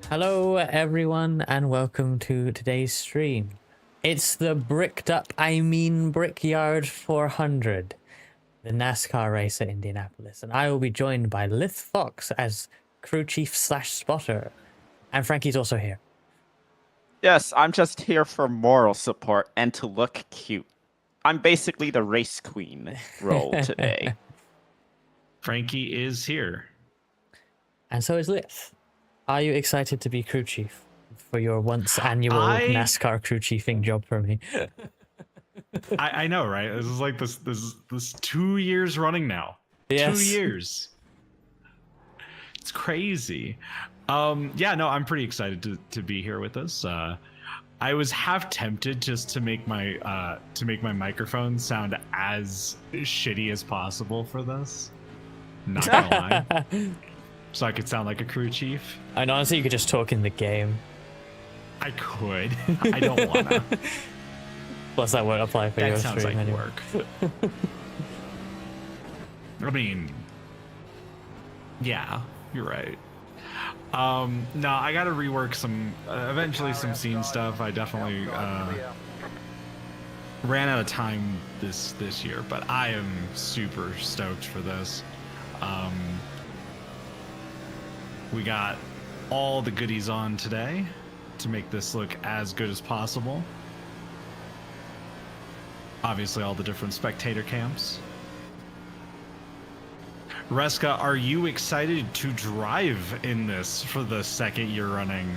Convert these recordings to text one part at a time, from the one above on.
Hello everyone and welcome to today's stream. It's the Brickyard 400, the NASCAR race at Indianapolis, and I will be joined by Lith Fox as crew chief / spotter, and Frankie's also here. Yes, I'm just here for moral support and to look cute. I'm basically the race queen role today. Frankie is here. And so is Lith. Are you excited to be crew chief for your once annual NASCAR crew chiefing job for me? I know, right? This is like this 2 years running now. Yes. 2 years. It's crazy. Yeah, no, I'm pretty excited to be here with us. I was half tempted just to make my microphone sound as shitty as possible for this. Not gonna lie. So I could sound like a crew chief. And honestly, you could just talk in the game. I could. I don't wanna. Plus, that won't apply for your sounds stream like anyway. work. I mean, yeah, you're right. No, I gotta rework some, eventually some scene stuff. I definitely ran out of time this year, but I am super stoked for this. We got all the goodies on today to make this look as good as possible. Obviously, all the different spectator cams. Reska, are you excited to drive in this for the second year running,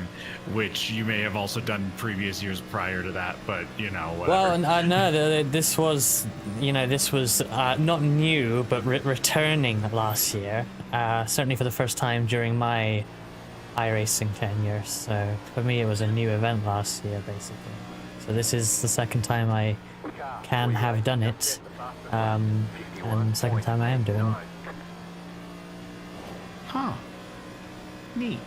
which you may have also done previous years prior to that, but you know, whatever. Well, no, this was, not new, but returning last year. Certainly for the first time during my iRacing tenure. So for me, it was a new event last year, basically. So this is the second time I can have done it, and second time I am doing it. Huh. Neat.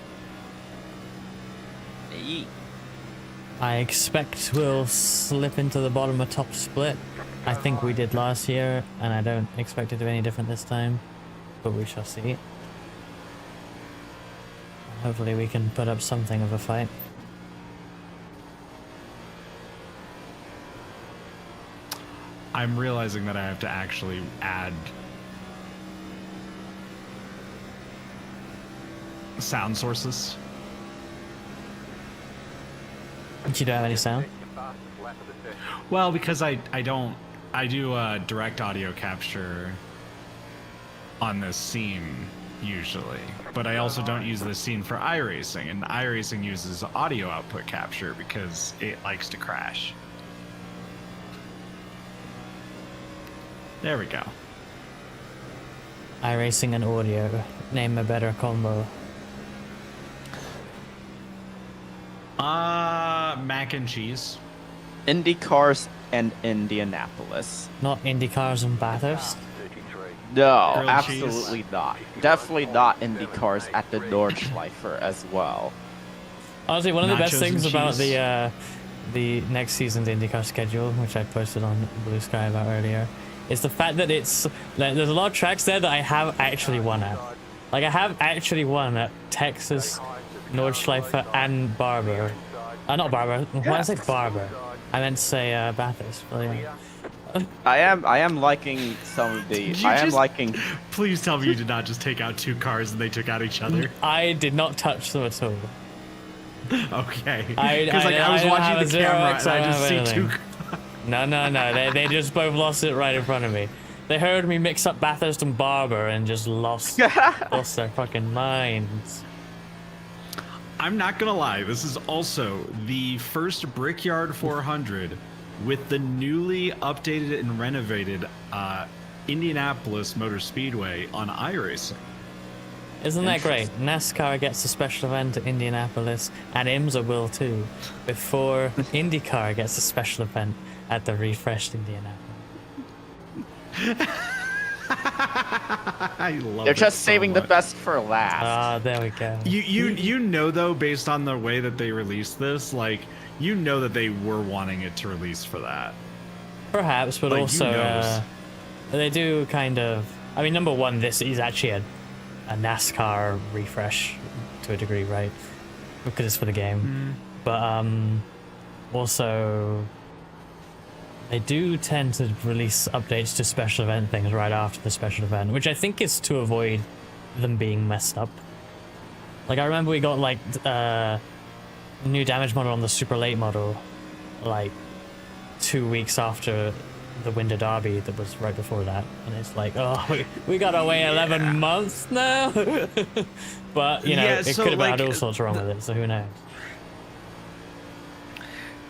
I expect we'll slip into the bottom of top split. I think we did last year, and I don't expect it to be any different this time, but we shall see. Hopefully we can put up something of a fight. I'm realizing that I have to actually add sound sources. You don't have any sound? Well, because I do direct audio capture on this scene usually, but I also don't use this scene for iRacing, and iRacing uses audio output capture because it likes to crash. There we go. iRacing and audio. Name a better combo. Mac and cheese. Indy cars and Indianapolis. Not Indy cars and Bathurst? No, Grilled absolutely cheese. not. Definitely not Indy cars at the Nordschleifer as well. Honestly, one of the best Nachos things and about cheese. the next season's IndyCar schedule, which I posted on Blue Sky about earlier, is the fact that it's like, there's a lot of tracks there that I have actually won at. Like I have actually won at Texas, Nordschleifer, and Barber. Not Barber. Why did I say Barber? I meant to say Bathurst. But yeah. I am liking some of the. Please tell me you did not just take out two cars and they took out each other. I did not touch them at all. Okay. Because I was watching the camera and I just see two. No. They just both lost it right in front of me. They heard me mix up Bathurst and Barber and just lost their fucking minds. I'm not gonna lie, this is also the first Brickyard 400 with the newly updated and renovated Indianapolis Motor Speedway on iRacing. Isn't that great? NASCAR gets a special event at Indianapolis, and IMSA will too, before IndyCar gets a special event at the refreshed Indianapolis. I love They're just so saving much. the best for last. Ah, there we go. You know though, based on the way that they released this, like you know that they were wanting it to release for that. Perhaps, but like, also they do kind of. I mean, number one, this is actually a NASCAR refresh to a degree, right? because it's for the game. But also they do tend to release updates to special event things right after the special event, which I think is to avoid them being messed up. Like I remember we got like new damage model on the super late model like 2 weeks after the Winter Derby that was right before that, and it's like, oh, we gotta wait 11 months now. But you know, it so, could have like, had all sorts wrong with it, so who knows.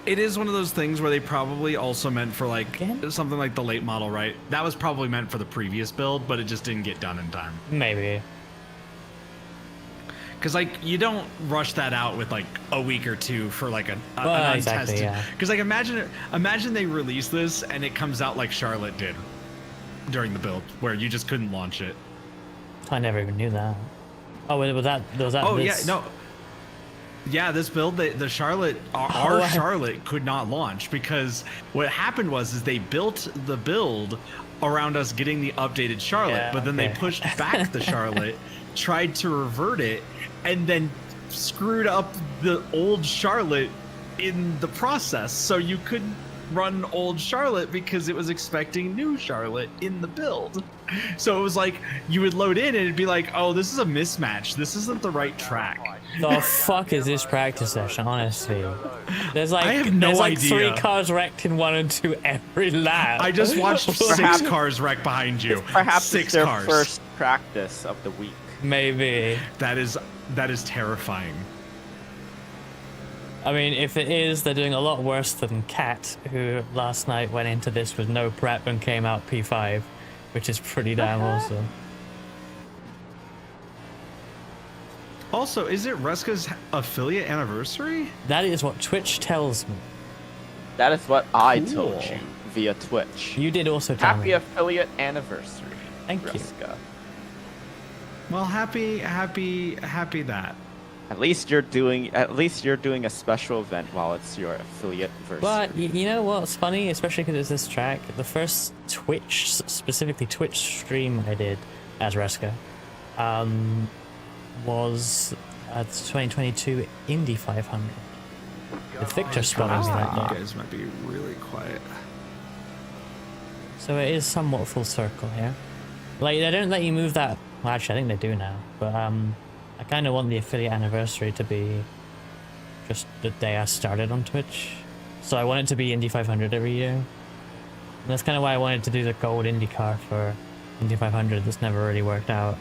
It is one of those things where they probably also meant for like something like the late model, right? That was probably meant for the previous build, but it just didn't get done in time. Maybe. Because like you don't rush that out with like a week or two for like an exactly, untested. yeah. Because like imagine they release this and it comes out like Charlotte did during the build, where you just couldn't launch it. I never even knew that. Oh, was that? Oh this? yeah, no. Yeah, this build, the Charlotte, our Charlotte could not launch because what happened was they built the build around us getting the updated Charlotte, but then they pushed back the Charlotte, tried to revert it, and then screwed up the old Charlotte in the process. So you couldn't run old Charlotte because it was expecting new Charlotte in the build. So it was like you would load in and it'd be like, oh, this is a mismatch. This isn't the right track. The fuck is this practice session, honestly? There's like, I have no idea. 3 cars wrecked in 1 and 2 every lap. I just watched 6 cars wreck behind you. Perhaps 6 it's their cars. first practice of the week. Maybe. That is terrifying. I mean, if it is, they're doing a lot worse than Cat, who last night went into this with no prep and came out P5, which is pretty damn awesome. Also, is it Reska's affiliate anniversary? That is what Twitch tells me. That is what I told you via Twitch. You did also tell Happy me. affiliate anniversary. Thank you. Reska. Well, happy that. At least you're doing a special event while it's your affiliate anniversary. But you know what's funny, especially because it's this track, the first specifically Twitch stream I did as Reska, was at 2022 Indy 500. With Victor spotting me that You day. guys might be really quiet. So it is somewhat full circle here. Like, they don't let you move that. Well, actually, I think they do now. But I kind of want the affiliate anniversary to be just the day I started on Twitch. So I want it to be Indy 500 every year. And that's kind of why I wanted to do the gold IndyCar for Indy 500. That's never really worked out.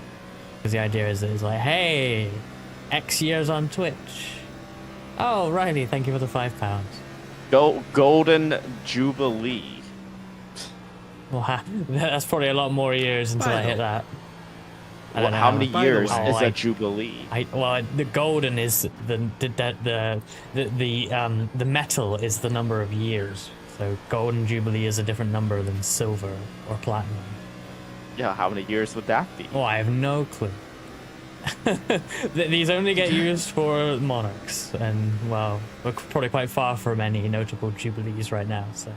Because the idea is that it's like, hey, X years on Twitch. Oh, Riley, thank you for the £5. Golden Jubilee. Well, that's probably a lot more years until I hit that. I don't know. How many By the years way- is a Jubilee? Well, the golden is the metal is the number of years. So golden jubilee is a different number than silver or platinum. Yeah, how many years would that be? Oh, I have no clue. These only get used for monarchs, and well, we're probably quite far from any notable jubilees right now. So,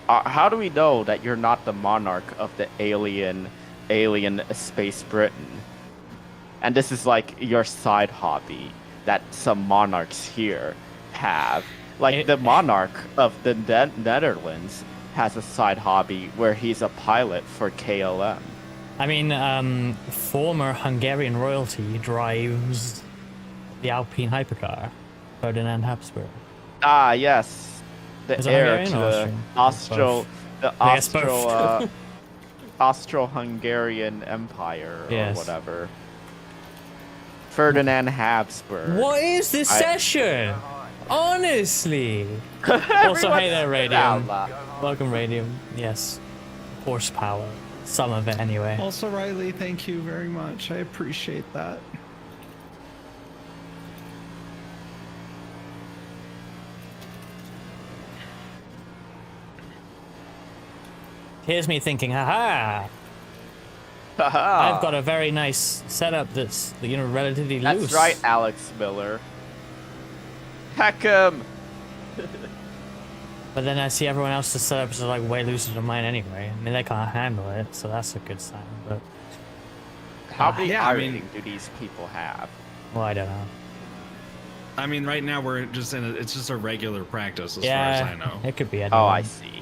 How do we know that you're not the monarch of the alien space Britain? And this is like your side hobby that some monarchs here have. Like the monarch of the Netherlands has a side hobby where he's a pilot for KLM. I mean, former Hungarian royalty drives the Alpine hypercar, Ferdinand Habsburg. Ah, yes, the Is it heir Hungarian to or the Austrian? Austro-Hungarian Empire or Yes. whatever. Ferdinand Habsburg. What is this session? Honestly. Also, hey there, Radium. Welcome, Radium. Yes. Horsepower. Some of it, anyway. Also, Riley, thank you very much. I appreciate that. Here's me thinking, haha, I've got a very nice setup that's, relatively loose. That's right, Alex Miller. Heck him! But then I see everyone else's setups are like way looser than mine anyway. I mean, they can't handle it, so that's a good sign. But How many yeah, I rating mean- do these people have? well, I don't know. I mean, right now we're just in it's just a regular practice as far as I know. It could be anyone. Oh, I see.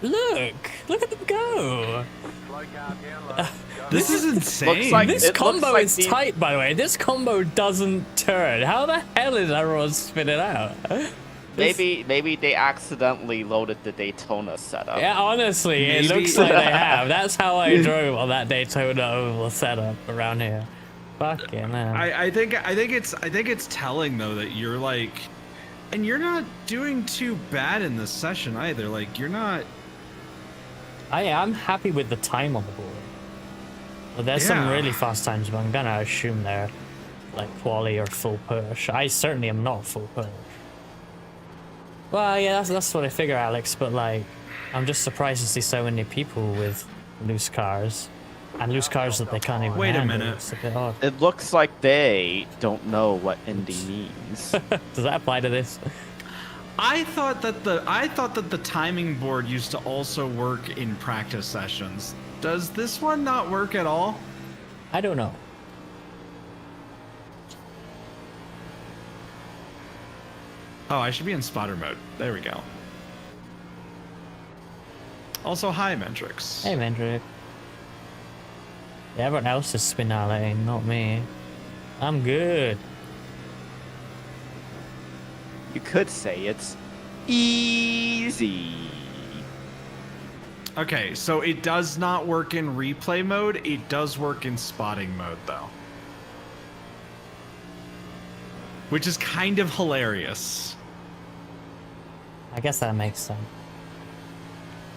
Look at them go. This is insane. Looks like This it combo looks like is the- tight, by the way. This combo doesn't turn. How the hell is everyone spinning out? Maybe they accidentally loaded the Daytona setup. Yeah, honestly, it Maybe. looks like they have. That's how I drove on that Daytona Oval setup around here. Fucking man. I think it's telling though that you're like, and you're not doing too bad in this session either. Like you're not. I'm happy with the time on the board. Well, there's some Yeah. really fast times, but I'm gonna assume they're like quali or full push. I certainly am not full push. Well, yeah, that's what I figure, Alex. But like, I'm just surprised to see so many people with loose cars, and loose cars that they can't even. Wait a handle. minute. It's a bit odd. It looks like they don't know what indie means. Does that apply to this? I thought that the timing board used to also work in practice sessions. Does this one not work at all? I don't know. Oh, I should be in spotter mode. There we go. Also, hi, Mentrix. Hey, Mendrick. Yeah, everyone else is spinality, not me. I'm good. You could say it's easy. Okay, so it does not work in replay mode. It does work in spotting mode, though. Which is kind of hilarious. I guess that makes sense.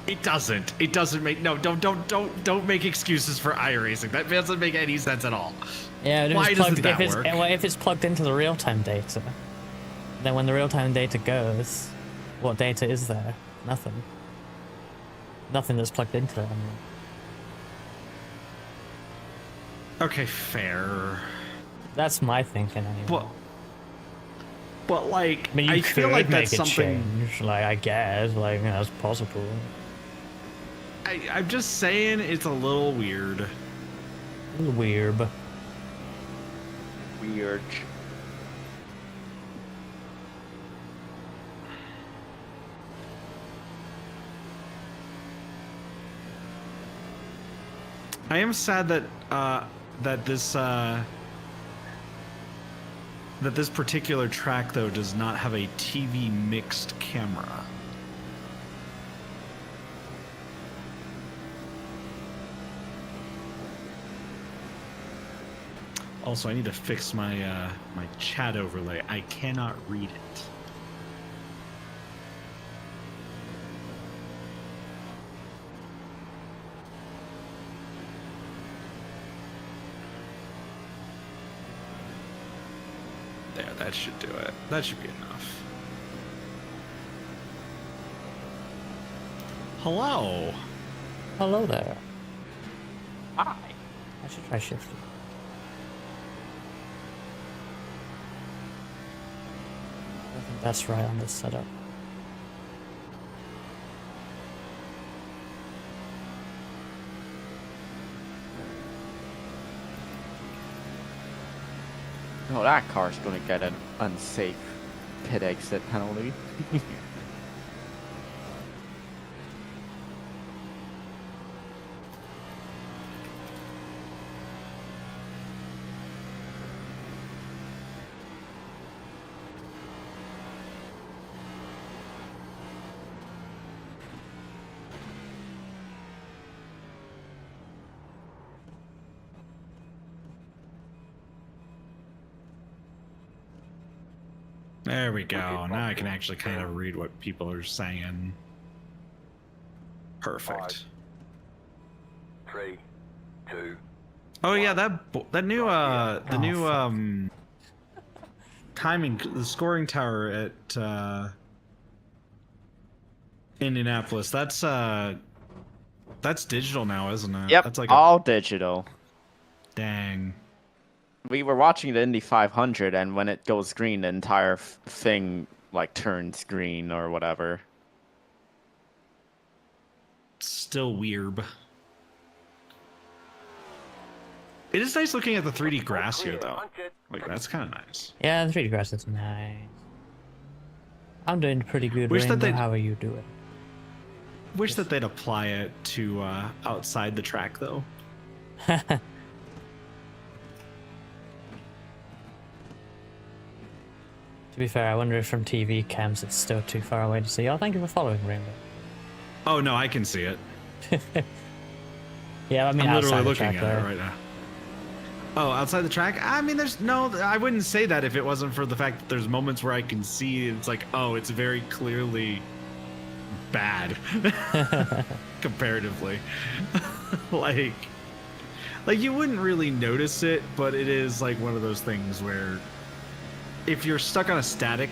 It doesn't. It doesn't make don't make excuses for iRacing. That doesn't make any sense at all. Yeah, Why doesn't that work? Well, if it's plugged into the real-time data, then when the real-time data goes, what data is there? Nothing. Nothing that's plugged into it. I mean. Okay, fair. That's my thinking anyway. But like, I mean, you I could feel like make that's a something. change. Like, I guess, like, you know, it's possible. I'm just saying it's a little weird. A little weird. Weird. I am sad that this particular track though does not have a TV mixed camera. Also, I need to fix my my chat overlay. I cannot read it. There, that should do it. That should be enough. Hello. Hello there. Hi. I should try shifting. I think that's right on this setup. Oh, that car's gonna get an unsafe pit exit penalty. There we go. Now I can actually kind of read what people are saying. Perfect. 3, 2. Oh yeah, that new the new timing, the scoring tower at Indianapolis. That's digital now, isn't it? Yep, That's like all digital. dang. We were watching the Indy 500, and when it goes green, the entire thing like turns green or whatever. Still weird. It is nice looking at the 3D grass here, though. Like, that's kind of nice. Yeah, the 3D grass is nice. I'm doing pretty good, Wish that Rainbow. they'd- How are you doing? Wish that they'd apply it to outside the track, though. To be fair, I wonder if from TV cams it's still too far away to see. Oh, thank you for following, Rainbow. Oh, no, I can see it. Yeah, I mean, I'm literally outside the looking track, at it though. right now. Oh, outside the track? I mean, there's no... I wouldn't say that if it wasn't for the fact that there's moments where I can see it's like, oh, it's very clearly bad. Comparatively. like you wouldn't really notice it, but it is like one of those things where if you're stuck on a static...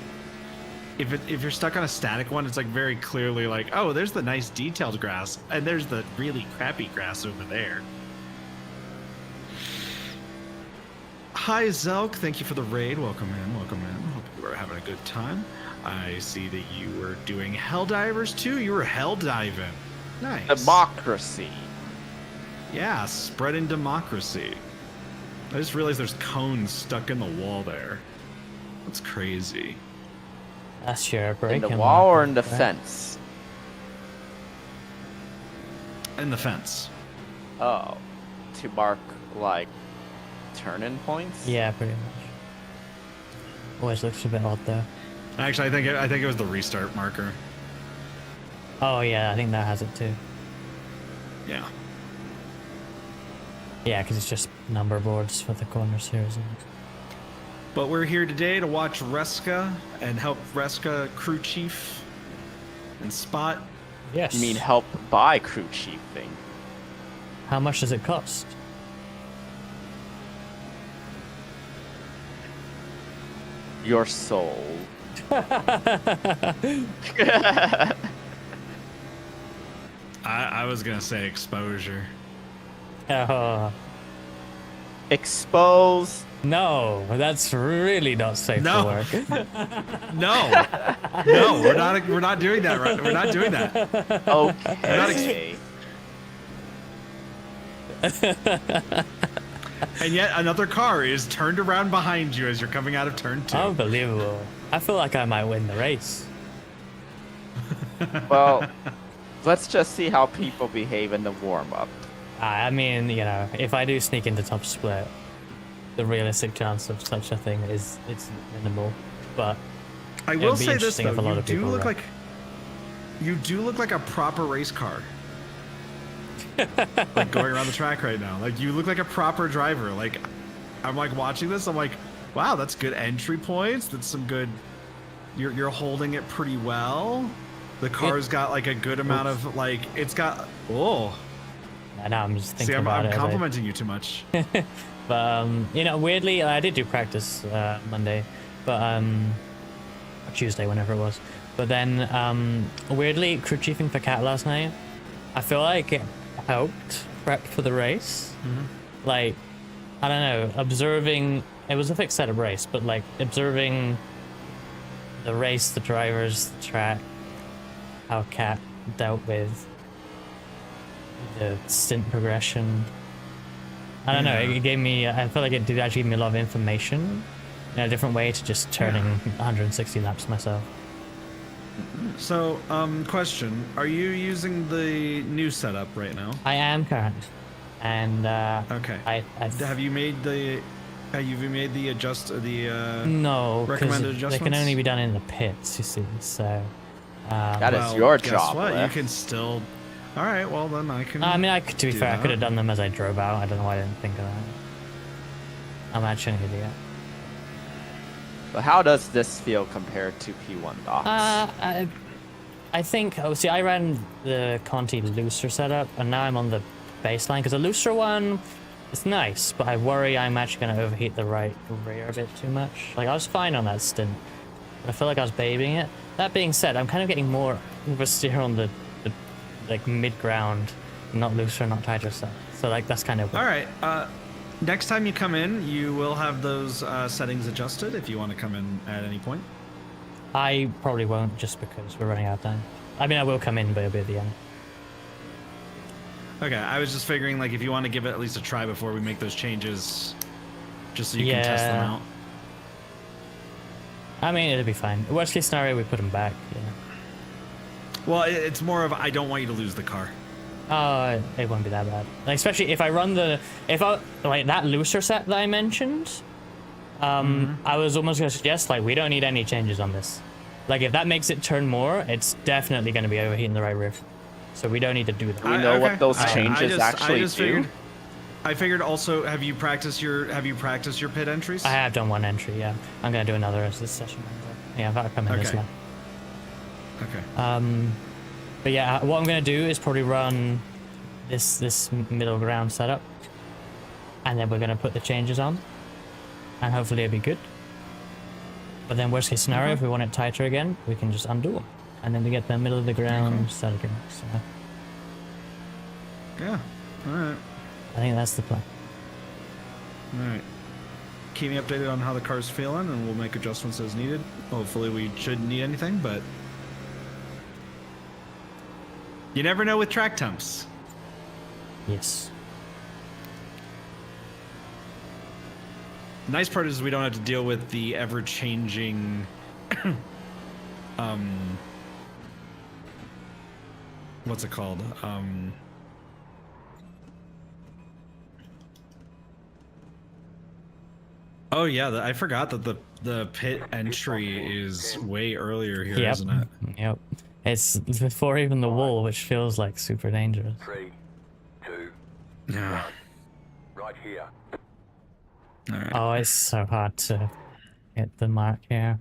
If you're stuck on a static one, it's like very clearly like, oh, there's the nice detailed grass, and there's the really crappy grass over there. Hi, Zelk. Thank you for the raid. Welcome in. Welcome in. Hope you are having a good time. I see that you were doing Helldivers too. You were hell diving. Nice. Democracy. Yeah, spreading democracy. I just realized there's cones stuck in the wall there. That's crazy. That's your break. In the wall or in the fence? In the fence. Oh, to mark like turn-in points. Yeah, pretty much. Always looks a bit odd though. Actually, I think it was the restart marker. Oh yeah, I think that has it too. Yeah. Yeah, because it's just number boards for the corners here, isn't it? But we're here today to watch Reska and help Reska crew chief and Spot. Yes. You mean help buy crew chief thing? How much does it cost? Your soul. I was gonna say exposure. Oh, Expose. no, that's really not safe No. for work. No, no, we're not doing that. Right? We're not doing that. Okay. And yet another car is turned around behind you as you're coming out of turn 2. Unbelievable. I feel like I might win the race. Well, let's just see how people behave in the warm-up. I mean, you know, if I do sneak into top split, the realistic chance of such a thing is minimal. But I it will would be say this interesting if a though, lot you of do people look wreck. like a proper race car. Like going around the track right now. Like you look like a proper driver. Like I'm like watching this, I'm like, wow, that's good entry points. That's some good you're holding it pretty well. The car's got like a good amount of like it's got I know, I'm just thinking See, about I'm it. complimenting you too much. But you know, weirdly, I did do practice Monday, but or Tuesday, whenever it was. But then weirdly, crew chiefing for Cat last night, I feel like it helped prep for the race. Mm-hmm. Like, I don't know, observing. It was a fixed setup race, but like observing the race, the drivers, the track, how Cat dealt with the stint progression. I don't know, it gave me, I felt like it did actually give me a lot of information in a different way to just turning 160 laps myself. So, question: are you using the new setup right now? I am current, and Okay. I've, Have you made the no, because recommended they can adjustments? only be done in the pits, you see. So That is Well, your guess job. what? Left. You can still. All right. Well, then I can. I mean, to be do fair, I that. could have done them as I drove out. I don't know why I didn't think of that. I'm actually an idiot. But how does this feel compared to P1 docks? I think, see, I ran the Conti looser setup, and now I'm on the baseline, because the looser one, it's nice, but I worry I'm actually going to overheat the right rear a bit too much. Like, I was fine on that stint, but I feel like I was babying it. That being said, I'm kind of getting more oversteer on the like, mid-ground, not looser, not tighter stuff. So, like, that's kind of... All right. Next time you come in, you will have those settings adjusted if you want to come in at any point. I probably won't, just because we're running out of time. I mean, I will come in, but it'll be at the end. Okay, I was just figuring like if you want to give it at least a try before we make those changes, just so you can test them Yeah. out. I mean, it'll be fine. Worst case scenario, we put them back. Yeah. Well, it's more of I don't want you to lose the car. It won't be that bad. Like, especially if I run like that looser set that I mentioned. I was almost gonna suggest like we don't need any changes on this. Like if that makes it turn more, it's definitely gonna be overheating the right rear. So we don't need to do that. We know what those changes actually do. I figured also, have you practiced your pit entries? I have done one entry, yeah. I'm gonna do another as this session. Yeah, I've got to come in this one. Okay. But yeah, what I'm gonna do is probably run this middle ground setup, and then we're gonna put the changes on, and hopefully it'll be good. But then worst case scenario, if we want it tighter again, we can just undo them, and then we get the middle of the ground set again. So yeah. All right. I think that's the plan. All right. Keep me updated on how the car's feeling, and we'll make adjustments as needed. Hopefully, we shouldn't need anything, but you never know with track temps. Yes. The nice part is we don't have to deal with the ever-changing what's it called? Oh yeah, I forgot that the pit entry is way earlier here, Yep. isn't it? Yep. It's before even the wall, which feels like super dangerous. 3, 2, Yeah. right here. All right. Oh, it's so hard to hit the mark here.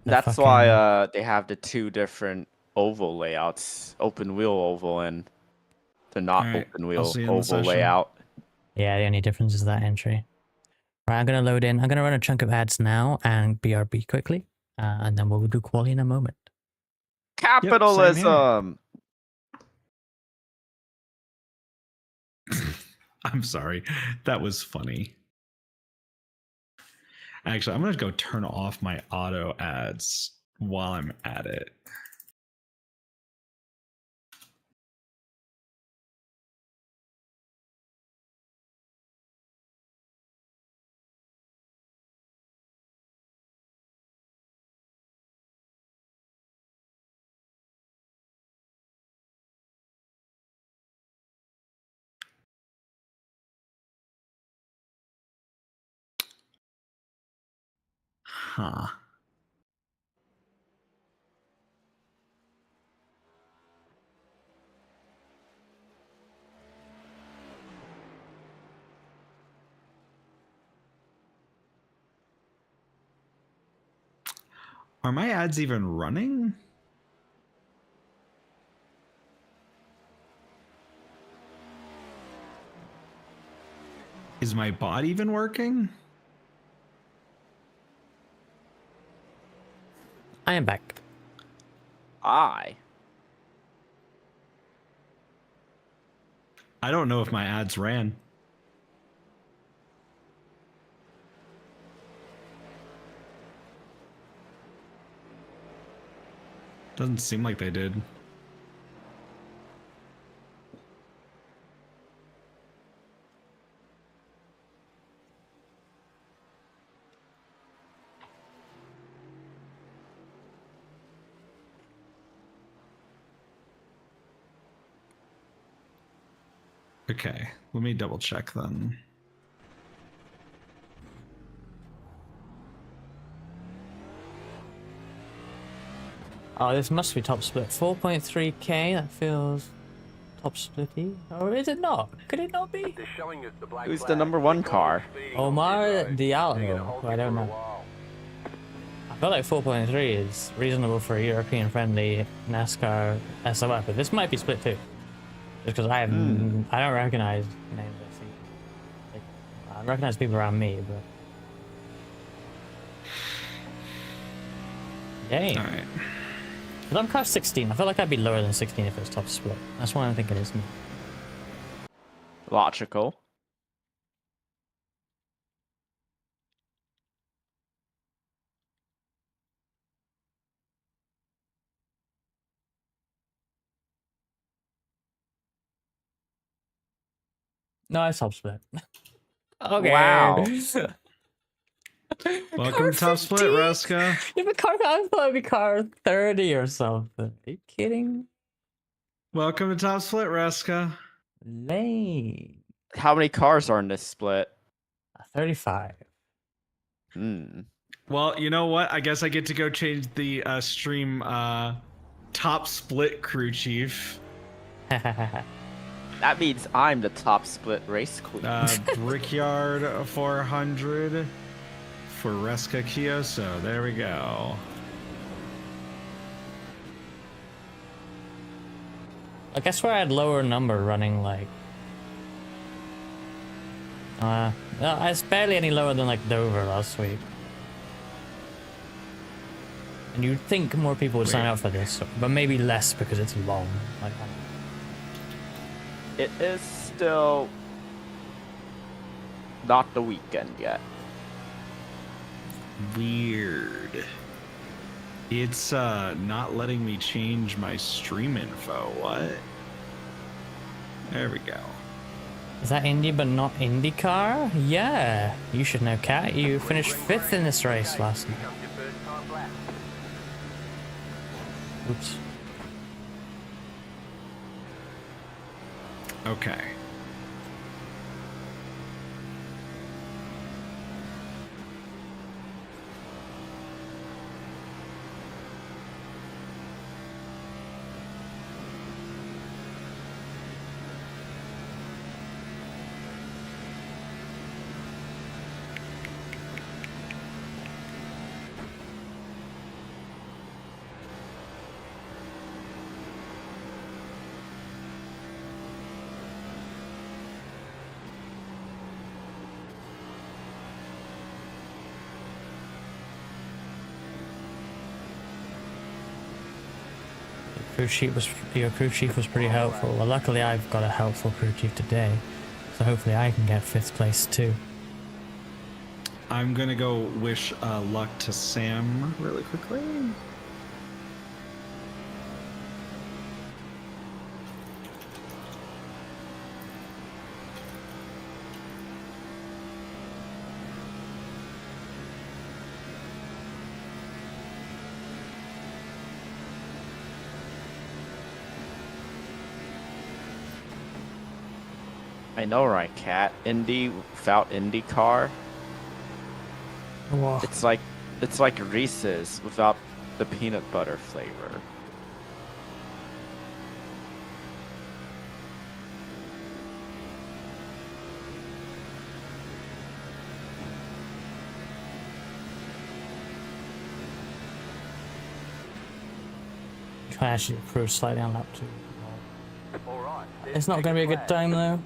That's why they have the two different oval layouts, open wheel oval and the not All right, open I'll wheel see you in the oval session. layout. Yeah, the only difference is that entry. Right, I'm gonna load in. I'm gonna run a chunk of ads now and BRB quickly, and then we'll do quali in a moment. Capitalism. I'm sorry. That was funny. Actually, I'm going to go turn off my auto ads while I'm at it. Huh. Are my ads even running? Is my bot even working? I am back. I don't know if my ads ran. Doesn't seem like they did. Okay, let me double check then. Oh, this must be top split. 4.3k. That feels top splitty. Or is it not? Could it not be? They're showing us the black Who's the flag. number one Record car? speed Omar on Speedway. Diallo. They're gonna hold I you don't for a know. while. I feel like 4.3 is reasonable for a European-friendly NASCAR SOF, but this might be split too. Just because I don't recognize names I see. Like, I recognize people around me, but. Yay. All right. But I'm class 16. I feel like I'd be lower than 16 if it was top split. That's why I'm thinking it's me. logical. No, I top split. Okay. Wow. Welcome to Top Split, Reska. Yeah, but car, I thought it'd be car 30 or something. Are you kidding? Welcome to Top Split, Reska. Lame. How many cars are in this split? 35. Hmm. Well, you know what? I guess I get to go change the stream Top Split crew chief. That means I'm the top split race queen. Brickyard 400 for Reska Kyoso. There we go. I guess where I had lower number running like no, it's barely any lower than like Dover last week. And you'd think more people would sign up for this, but maybe less because it's long. Like It is still not the weekend yet. Weird. It's not letting me change my stream info. What? There we go. is that Indy but not IndyCar? Yeah, you should know, Kat. You finished 5th in this race last night. Comes your first time lap. Oops. Okay. Your crew chief was pretty helpful. Well, luckily I've got a helpful crew chief today, so hopefully I can get 5th place too. I'm gonna go wish luck to Sam really quickly. I know, right, Cat? Indy without IndyCar. Whoa. It's like Reese's without the peanut butter flavor. Try to actually improve slightly on lap 2. All right. It's not going to be a good time though,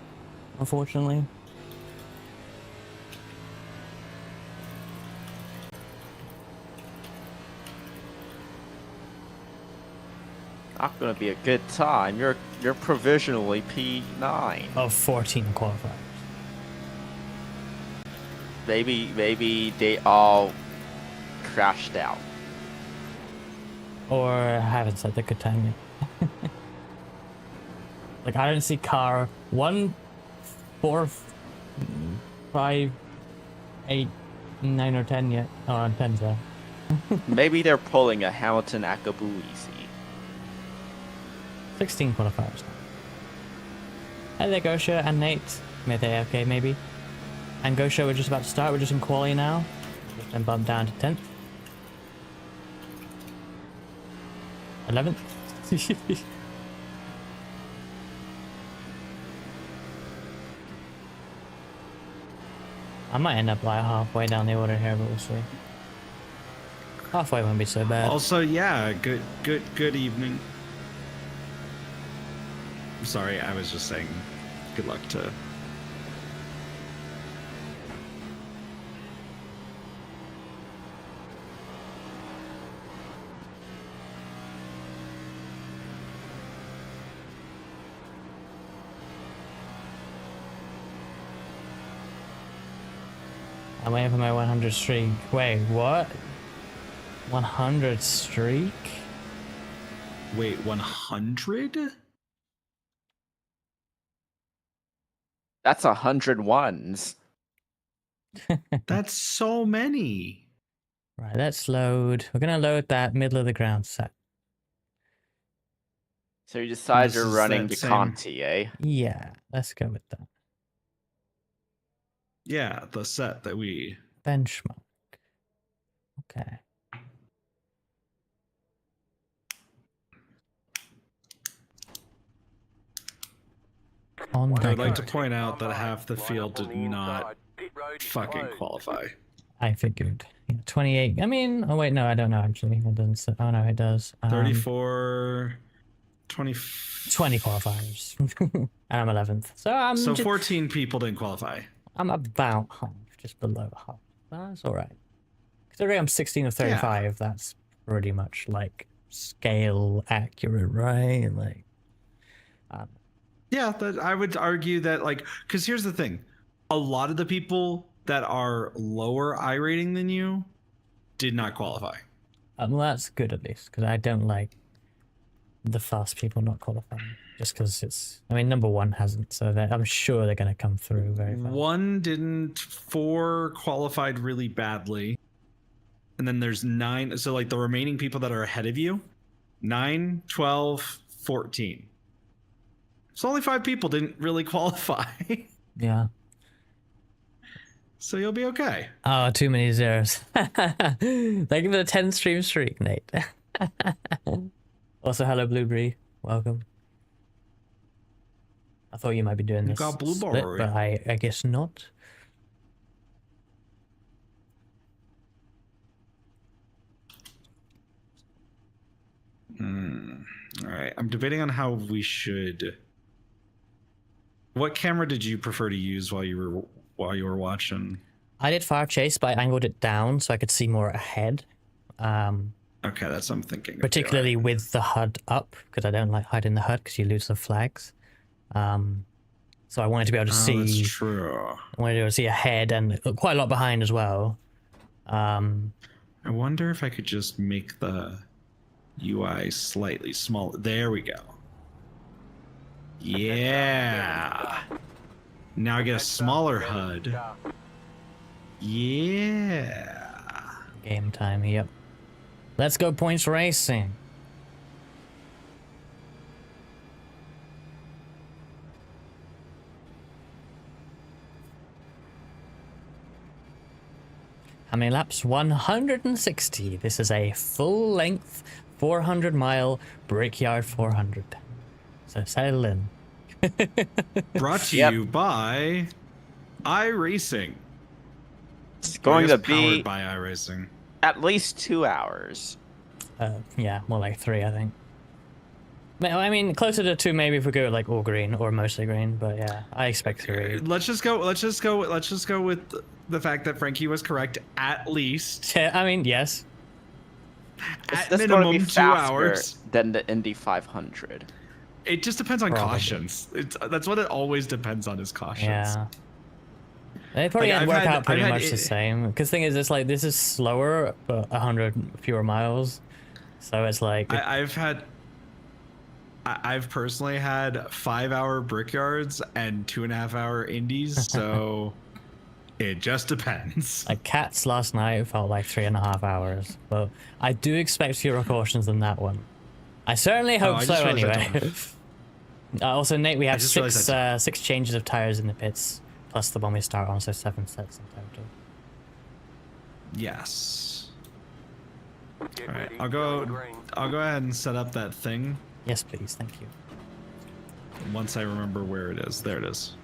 unfortunately. Not gonna be a good time. You're provisionally P9. Of 14 qualifiers. Maybe they all crashed out. Or haven't set the good time yet. Like I don't see car 1, 4, 5, 8, 9 or 10 yet. Oh, I'm 10 so. Maybe they're pulling a Hamilton Akabuisi. 16 qualifiers. Hey there, Gosha and Nate. Maybe they're okay, maybe. And Gosha, we're just about to start. We're just in quali now. Then bump down to 10th. 11th. I might end up like halfway down the order here, but we'll see. Halfway won't be so bad. Also, yeah, good evening. Sorry, I was just saying good luck to... I'm waiting for my 100 streak. Wait, what? 100 streak? Wait, 100? That's 101s. That's so many. Right, let's load. We're gonna load that middle of the ground set. So you decide This you're is running that the same- Conti, eh? Yeah, let's go with that. Yeah, the set that we. Benchmark. Okay. On I would the like to go. point out that half the field did not fucking qualify. I figured. Yeah, 28. I mean, oh wait, no, I don't know actually. It doesn't say, oh no, it does. 34, 20. 20 qualifiers. And I'm 11th. So I'm So just, 14 people didn't qualify. I'm about half, just below half. That's alright. Considering I'm 16 of 35, that's pretty much like scale accurate, right? Like, Yeah, I would argue that, like, because here's the thing. A lot of the people that are lower I rating than you did not qualify. well, that's good at least, because I don't like the fast people not qualifying. Just because it's, I mean, number one hasn't, so I'm sure they're going to come through very fast. One didn't, 4 qualified really badly. And then there's 9, so like the remaining people that are ahead of you, 9, 12, 14. So only 5 people didn't really qualify. Yeah. So you'll be okay. Oh, too many zeros. Thank you for the 10 stream streak, Nate. Also, hello, Blueberry. Welcome. I thought you might be doing this got split, Blueberry. but I guess not. All right. I'm debating on how we should. What camera did you prefer to use while you were watching? I did fire chase, but I angled it down so I could see more ahead. Okay, that's what I'm thinking. Particularly with the HUD up, because I don't like hiding the HUD because you lose the flags. So I wanted to be able to see. That's true. I wanted to be able to see ahead and quite a lot behind as well. I wonder if I could just make the UI slightly smaller. There we go. Yeah. Now I get a smaller HUD. Yeah. Game time, yep. Let's go points racing. How many laps? 160. This is a full-length 400-mile Brickyard 400. So settle in. Brought to Yep. you by iRacing. It's going to be powered by iRacing. at least 2 hours. Yeah, more like 3, I think. I mean, closer to 2 maybe if we go like all green or mostly green, but yeah, I expect 3. Let's just go with the fact that Frankie was correct. At least, I mean, yes. at This is going to be minimum 2 faster hours. than the Indy 500. It just depends on Probably. cautions. That's what it always depends on is cautions. Yeah. They probably Like, gonna work I've out pretty had much the same. Because thing is, it's like this is slower, but 100 fewer miles. So it's like I've personally had 5-hour Brickyards and 2.5-hour Indies, so it just depends. like Cats last night felt like 3.5 hours, but I do expect fewer cautions than that one. I certainly hope I so. just realized I Anyway. Also, Nate, we have just realized I 6 changes of tires in the pits, plus the one we start on, so 7 sets in total. Yes. Get All right, ready I'll to go green. ahead and set up that thing Yes, please. Thank you. once I remember where it is. There it is.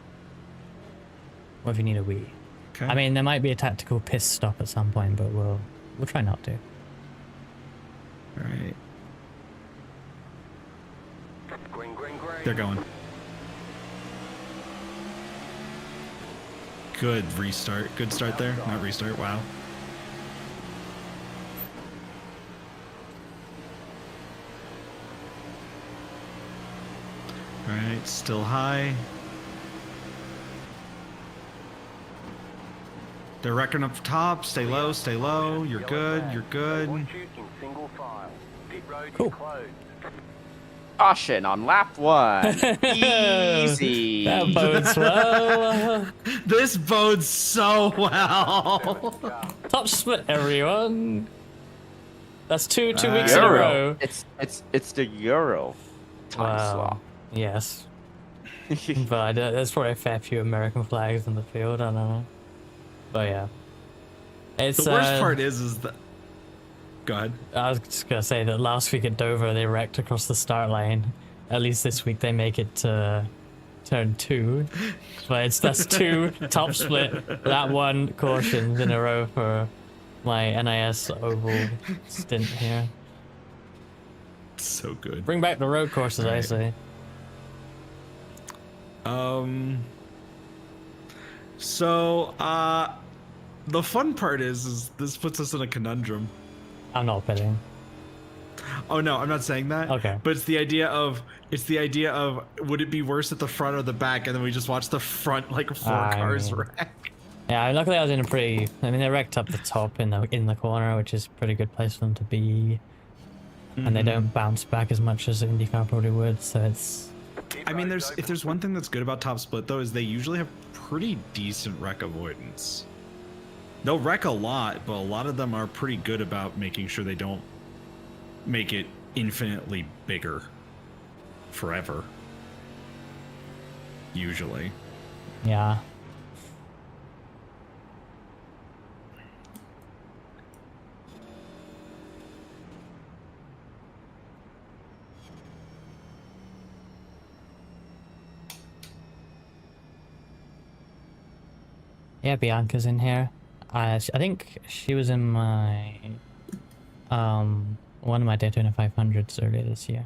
What if you need a wee? Okay. I mean, there might be a tactical piss stop at some point, but we'll try not to. All right. Green, green, green. They're going. Good restart. Good start there. Not restart. Wow. All right. Still high. They're wrecking up top. Stay low. Stay low. You're good. You're good. Want you in single file. Pit road Cool. is closed. Caution on lap 1. Easy. That bodes well. This bodes so well. Top split, everyone. That's two weeks in a Euro. row. It's the Euro time slot. Yes. But there's probably a fair few American flags in the field. I don't know. But yeah. It's, The worst part is that. Go ahead. I was just gonna say that last week at Dover they wrecked across the start line. At least this week they make it to turn 2. But that's 2 top split, that 1 cautions in a row for my NIS oval stint here. So good. Bring back the road courses, I say. So the fun part is this puts us in a conundrum. I'm not betting. Oh no, I'm not saying that. Okay. But it's the idea of would it be worse at the front or the back, and then we just watch the front like 4 cars wreck. Yeah, luckily I was in a pretty. I mean, they wrecked up the top in the corner, which is a pretty good place for them to be, and they don't bounce back as much as IndyCar probably would. So it's. I mean, if there's one thing that's good about Top Split though, is they usually have pretty decent wreck avoidance. They'll wreck a lot, but a lot of them are pretty good about making sure they don't make it infinitely bigger forever. Usually. Yeah. Yeah, Bianca's in here. I think she was in my one of my Daytona 500s earlier this year.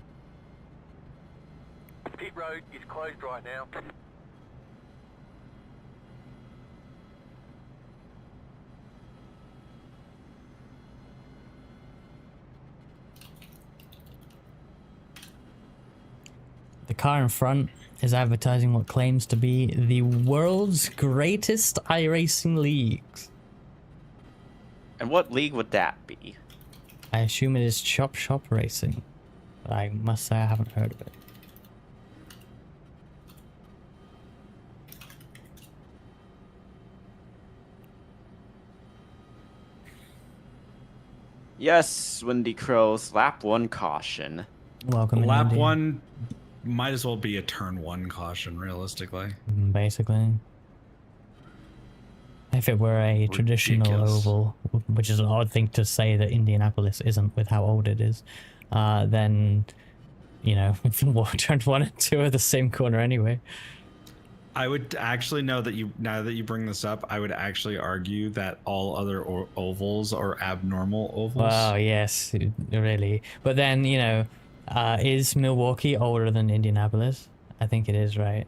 Pit road is closed right now. The car in front is advertising what claims to be the world's greatest iRacing leagues. And what league would that be? I assume it is Chop Shop Racing, but I must say I haven't heard of it. Yes, Windy Crows, lap 1 caution. Welcome in, Lap Indy. 1 might as well be a turn 1 caution, realistically. Basically. If it were a traditional Ridiculous. oval, which is an odd thing to say that Indianapolis isn't with how old it is, then, you know, turn 1 and 2 are the same corner anyway. I would actually now that you bring this up, I would actually argue that all other ovals are abnormal ovals. Well, yes, really. But then, you know, is Milwaukee older than Indianapolis? I think it is, right?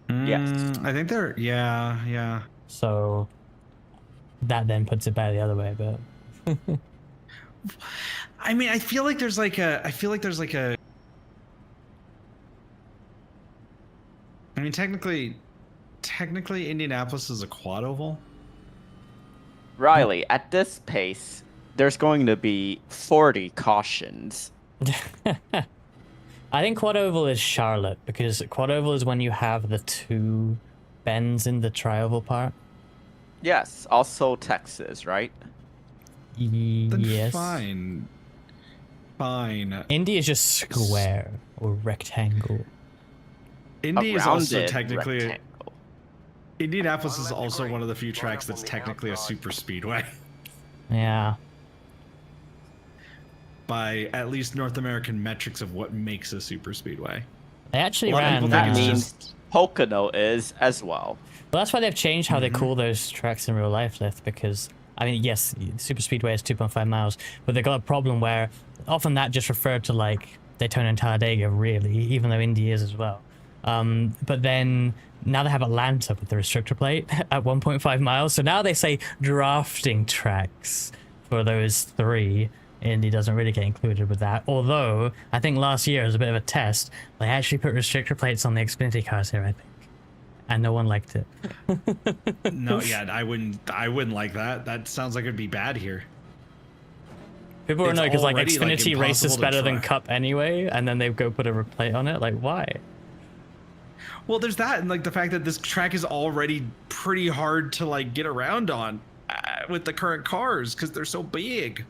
Yes. I think they're yeah. So that then puts it back the other way, but I mean, I feel like there's like a I mean, technically Indianapolis is a quad oval. Riley, at this pace, there's going to be 40 cautions. I think quad oval is Charlotte, because quad oval is when you have the 2 bends in the tri-oval part. Yes, also Texas, right? Then Yes. Fine. Indy is just square or rectangle. Indy A is also rounded technically rectangle. Indianapolis is also one of the few tracks that's technically a super speedway Yeah. by at least North American metrics of what makes a super speedway. They actually A lot of ran. people That think it's means just- Pocono is as well. Well, that's why they've changed how they call those tracks in real life, Lith, because, I mean, yes, super speedway is 2.5 miles, but they got a problem where often that just referred to, like, Daytona and Talladega, really, even though Indy is as well. But then now they have Atlanta with the restrictor plate at 1.5 miles. So now they say drafting tracks for those 3. Indy doesn't really get included with that. Although I think last year as a bit of a test, they actually put restrictor plates on the Xfinity cars here, I think. And no one liked it. No, yeah, I wouldn't like that. That sounds like it'd be bad here. People are it's annoyed because like already, Xfinity race is impossible to better than track. Cup anyway, and then they go put a plate on it. Like, why? Well, there's that, and like the fact that this track is already pretty hard to like get around on with the current cars because they're so big.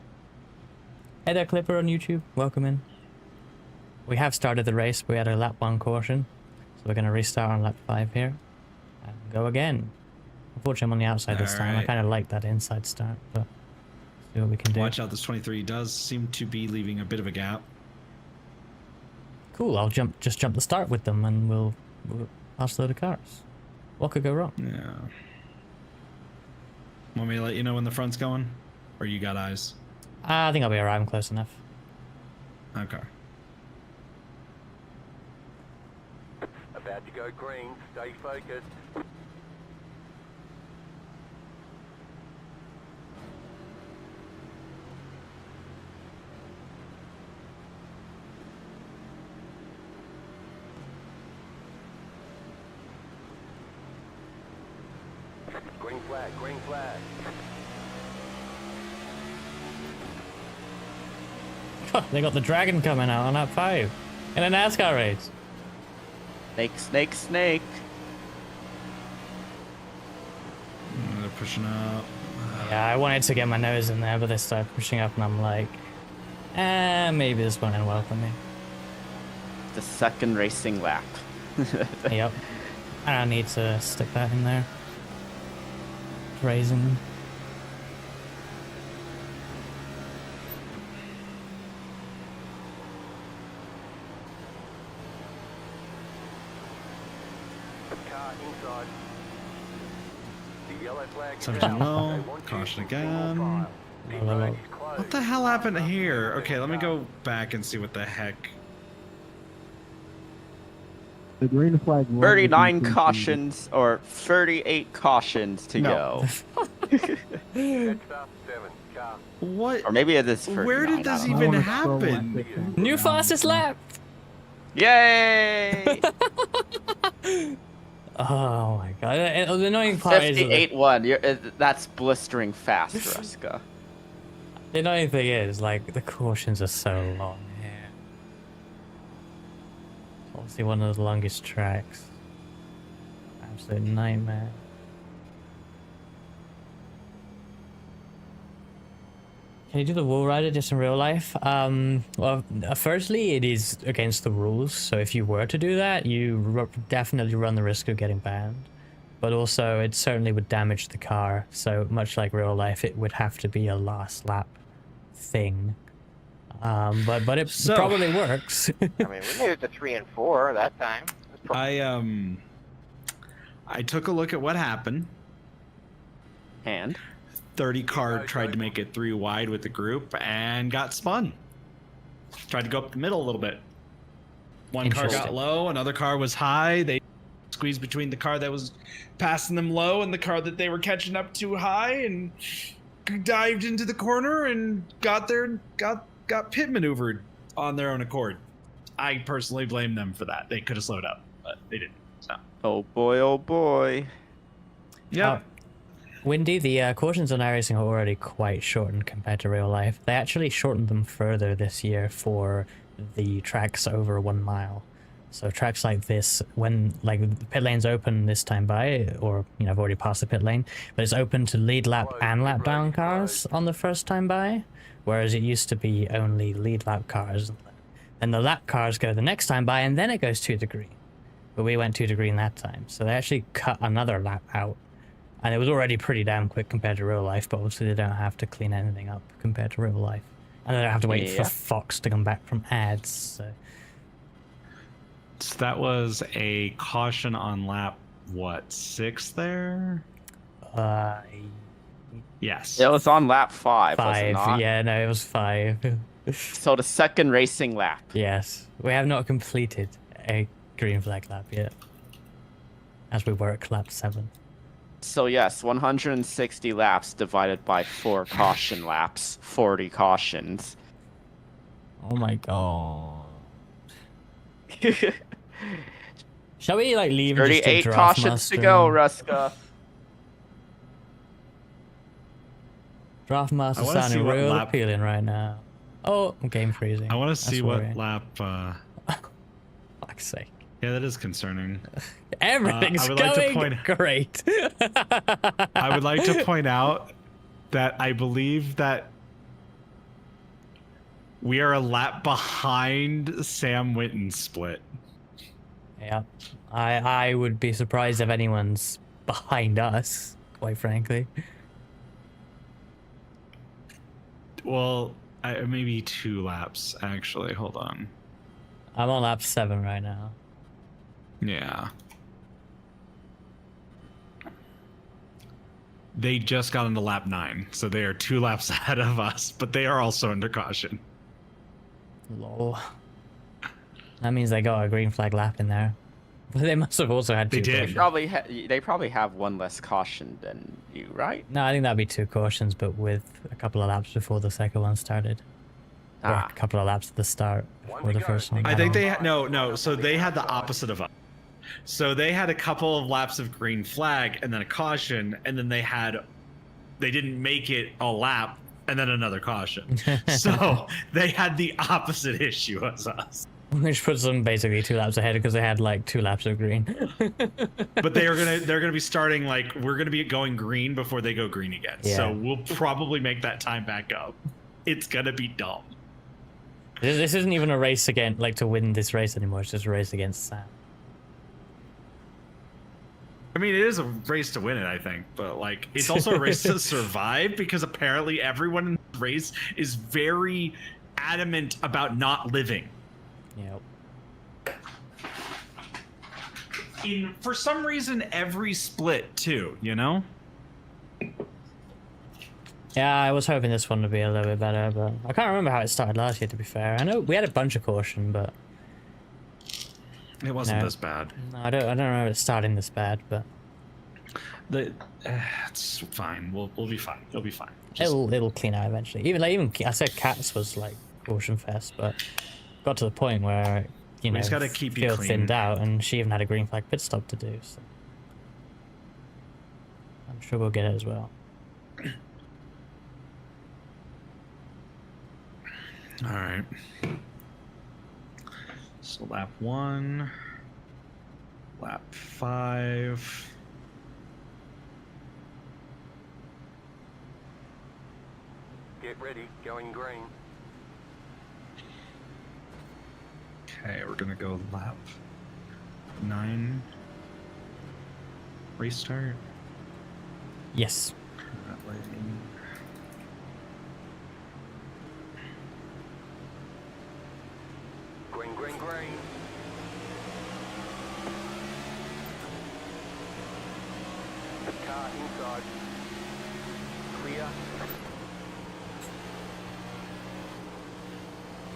Hey there, Clipper on YouTube. Welcome in. We have started the race. We had a lap 1 caution, so we're gonna restart on lap 5 here and go again. Unfortunately, I'm on the outside this time. I Alright. kind of like that inside start, but see what we can do. Watch out, this 23 does seem to be leaving a bit of a gap. Cool. I'll just jump the start with them, and we'll pass a load of cars. What could go wrong? Yeah. Want me to let you know when the front's going? Or you got eyes? I think I'll be alright. I'm close enough. Okay. About to go green. Stay focused. Green flag, green flag. They got the dragon coming out on lap 5 in a NASCAR race. Snake, snake, snake. They're pushing up. Yeah, I wanted to get my nose in there, but they started pushing up, and I'm like, maybe this won't end well for me. The second racing lap. Yep. I don't need to stick that in there. Raising. Car inside. The yellow flag is 17 out. low. They want you Caution in single again. file. Pit Low, low, road low. is closed. What the hell happened here? Okay, let me go back and see what the heck. The green flag. will 39 be cautions or 38 cautions to No. go. Next up, 7. Car. What? Or maybe it is 39. Where did I this don't know. I even wanna scroll happen? my picture. New fastest lap! Yay! Oh my god. The annoying part is that 58-1. That's blistering fast, Reska. the annoying thing is, like, the cautions are so long here. Obviously one of the longest tracks. Absolute nightmare. Can you do the wall rider just in real life? Well, firstly, it is against the rules, so if you were to do that, you definitely run the risk of getting banned. But also, it certainly would damage the car, so much like real life, it would have to be a last lap thing. But it So- probably works. I mean, we made it to 3 and 4 that time. I took a look at what happened. And 30 car tried to make it 3 wide with the group and got spun. Tried to go up the middle a little bit. One car got Interesting. low, another car was high. They squeezed between the car that was passing them low and the car that they were catching up to high, and dived into the corner and got there and got pit maneuvered on their own accord. I personally blame them for that. They could have slowed up, but they didn't. So oh boy, oh boy. yeah. Windy, the cautions on iRacing are already quite shortened compared to real life. They actually shortened them further this year for the tracks over 1 mile. So tracks like this, when like the pit lane's open this time by, or I've already passed the pit lane, but it's open to lead lap and lap down cars on the first time by, whereas it used to be only lead lap cars. Then the lap cars go the next time by, and then it goes 2 to green. But we went 2 to green that time, so they actually cut another lap out. And it was already pretty damn quick compared to real life, but obviously they don't have to clean anything up compared to real life. And they don't have to wait Yeah. for Fox to come back from ads, so... So that was a caution on lap, what, 6 there? Yes. It was on lap 5, was it 5, not? yeah, no, it was 5. So the second racing lap. Yes, we have not completed a green flag lap yet. As we work lap 7. So yes, 160 laps divided by 4 caution laps, 40 cautions. Oh my god. Shall we, like, leave and just do 38 draft cautions to master? go, Reska. Draft Master I wanna see sounding what real lap- appealing right now. Oh, game freezing. I want to see That's what worrying. lap. Fuck's sake. Yeah, that is concerning. Everything's I would like to going point- great. I would like to point out that I believe that we are a lap behind Sam Witten's split. Yeah, I would be surprised if anyone's behind us, quite frankly. Well, maybe 2 laps actually. Hold on. I'm on lap 7 right now. Yeah. They just got into lap 9, so they are 2 laps ahead of us, but they are also under caution. Lol. That means they got a green flag lap in there. But they must have also had They 2 did. cautions. They probably have one less caution than you, right? No, I think that'd be 2 cautions, but with a couple of laps before the second one started. Or a couple of laps at the start before the first one. I think they no. So they had the opposite of us. So they had a couple of laps of green flag and then a caution, and then they didn't make it a lap and then another caution. So they had the opposite issue as us. Which puts them basically 2 laps ahead because they had like 2 laps of green. But they're gonna be starting like we're gonna be going green before they go green again. Yeah. So we'll probably make that time back up. It's gonna be dumb. This isn't even a race again, like to win this race anymore. It's just a race against Sam. I mean, it is a race to win it, I think, but like it's also a race to survive because apparently everyone in the race is very adamant about not living. Yep. For some reason, every split too, you know? Yeah, I was hoping this one would be a little bit better, but I can't remember how it started last year, to be fair. I know we had a bunch of caution, but It wasn't No. this bad. no, I don't remember it starting this bad, but It's fine. We'll be fine. It'll be fine. Just- it'll clean out eventually. Even I said Cats was like caution fest, but got to the point where just gotta keep you field clean. thinned out, and she even had a green flag pit stop to do. So I'm sure we'll get it as well. All right. So lap 1, lap 5. Get ready, going green. Okay, we're gonna go lap 9. Restart. Yes. Red lighting. Green, green, green. Car inside. Clear.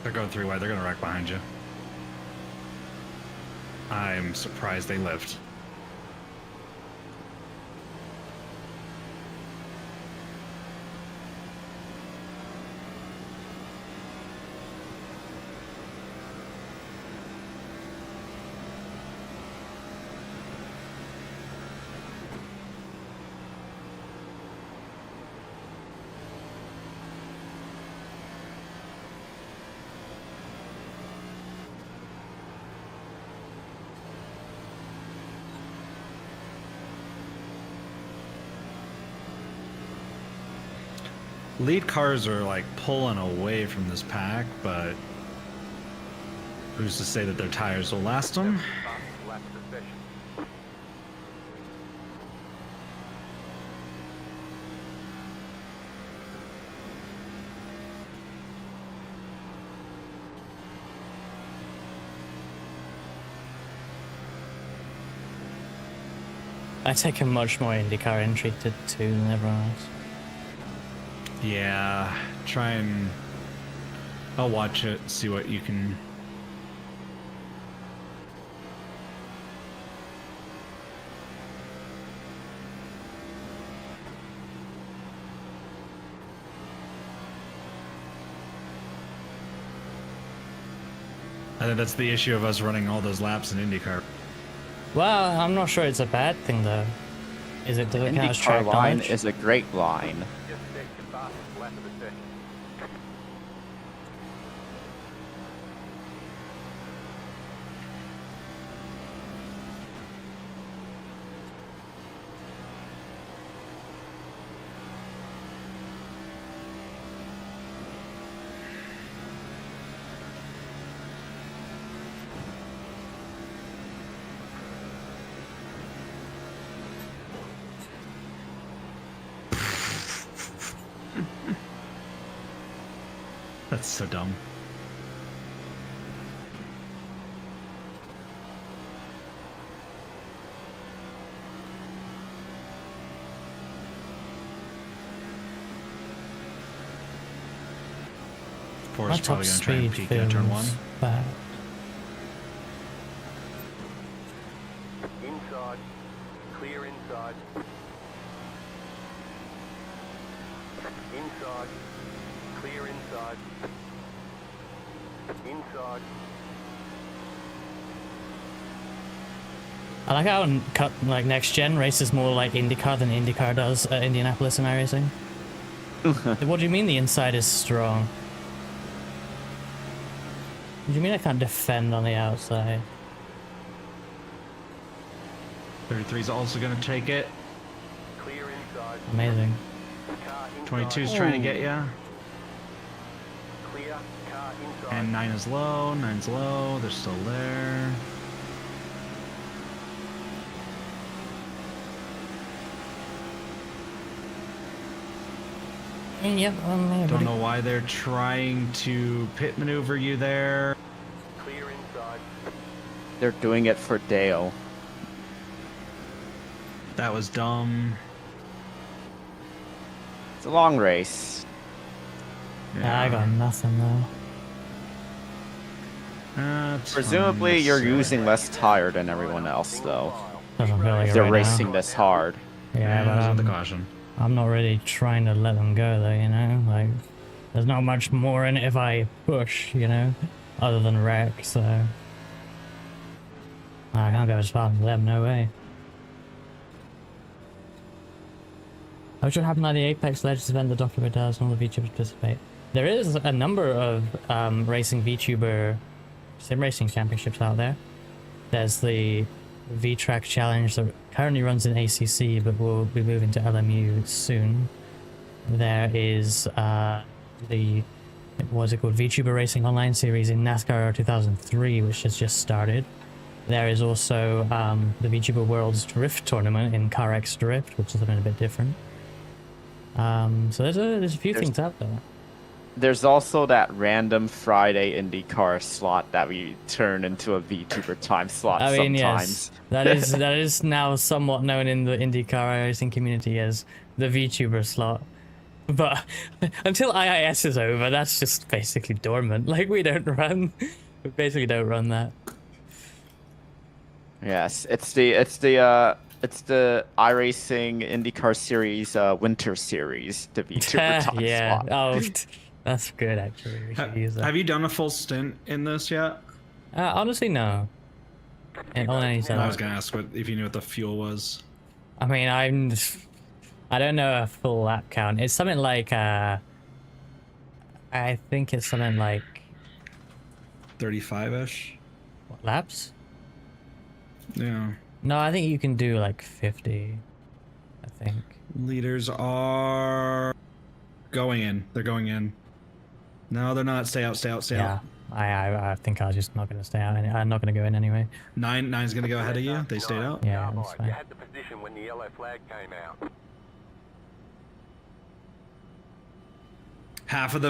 They're going 3 wide. They're gonna wreck behind you. I'm surprised they lived. Lead cars are like pulling away from this pack, but who's to say that their tires will last them? Fastest lap of the session. I take a much more IndyCar entry to 2 than everyone else. Yeah, try and I'll watch it, see what you can. I think that's the issue of us running all those laps in IndyCar. Well, I'm not sure it's a bad thing though. Is it? Does it count as track IndyCar line knowledge? is a great line. Just set your fastest lap of the session. That's so dumb. My Forrest's top probably gonna try and speed peek at turn one. feels bad. Inside. Clear inside. Inside. Clear inside. Inside. I like how like next gen races more like IndyCar than IndyCar does at Indianapolis in iRacing. What do you mean the inside is strong? What do you mean I can't defend on the outside? 33's also gonna take it. Clear inside. Amazing. Car inside. 22's trying to get ya. Clear. Car inside. And 9 is low. 9's low. They're still there. Yep, Don't know why they're trying to pit maneuver you there. Clear inside. They're doing it for Dale. That was dumb. It's a long race. Yeah, I got nothing though. That's Presumably, fine. you're using less tire than everyone else, though. Doesn't feel like it They're right racing now. this hard. Yeah, but there's the caution. I'm not really trying to let them go though, you know? Like, there's not much more in it if I push, you know? Other than wreck, so... I can't go as fast as them, no way. What should happen at the Apex Legends event the Doctor does and all the VTubers participate? There is a number of racing VTuber sim racing championships out there. There's the V-Track Challenge that currently runs in ACC but will be moving to LMU soon. There is the, what's it called, VTuber Racing Online Series in NASCAR 2003, which has just started. There is also the VTuber World's Drift Tournament in CarX Drift, which is something a bit different. So there's a few things out there. There's also that random Friday IndyCar slot that we turn into a VTuber time slot I mean, sometimes. yes, that is now somewhat known in the IndyCar racing community as the VTuber slot. But until IIS is over, that's just basically dormant. Like, we basically don't run that. Yes, it's the iRacing IndyCar Series Winter Series, the VTuber time yeah. slot. Oh, that's good actually. We should use that. Have you done a full stint in this yet? Honestly, no. And on any I was gonna ask if you knew what the fuel was. I mean, I don't know a full lap count. It's something like I think it's something like 35-ish. what, laps? Yeah. No, I think you can do like 50. I think. Leaders are going in. They're going in. No, they're not. Stay out. Stay out. Stay Yeah. out. I think I'm just not gonna stay out. I'm not gonna go in anyway. Nine's gonna go ahead of you. They stayed out. Yeah, that's You fine. had the position when the yellow flag came out. Half of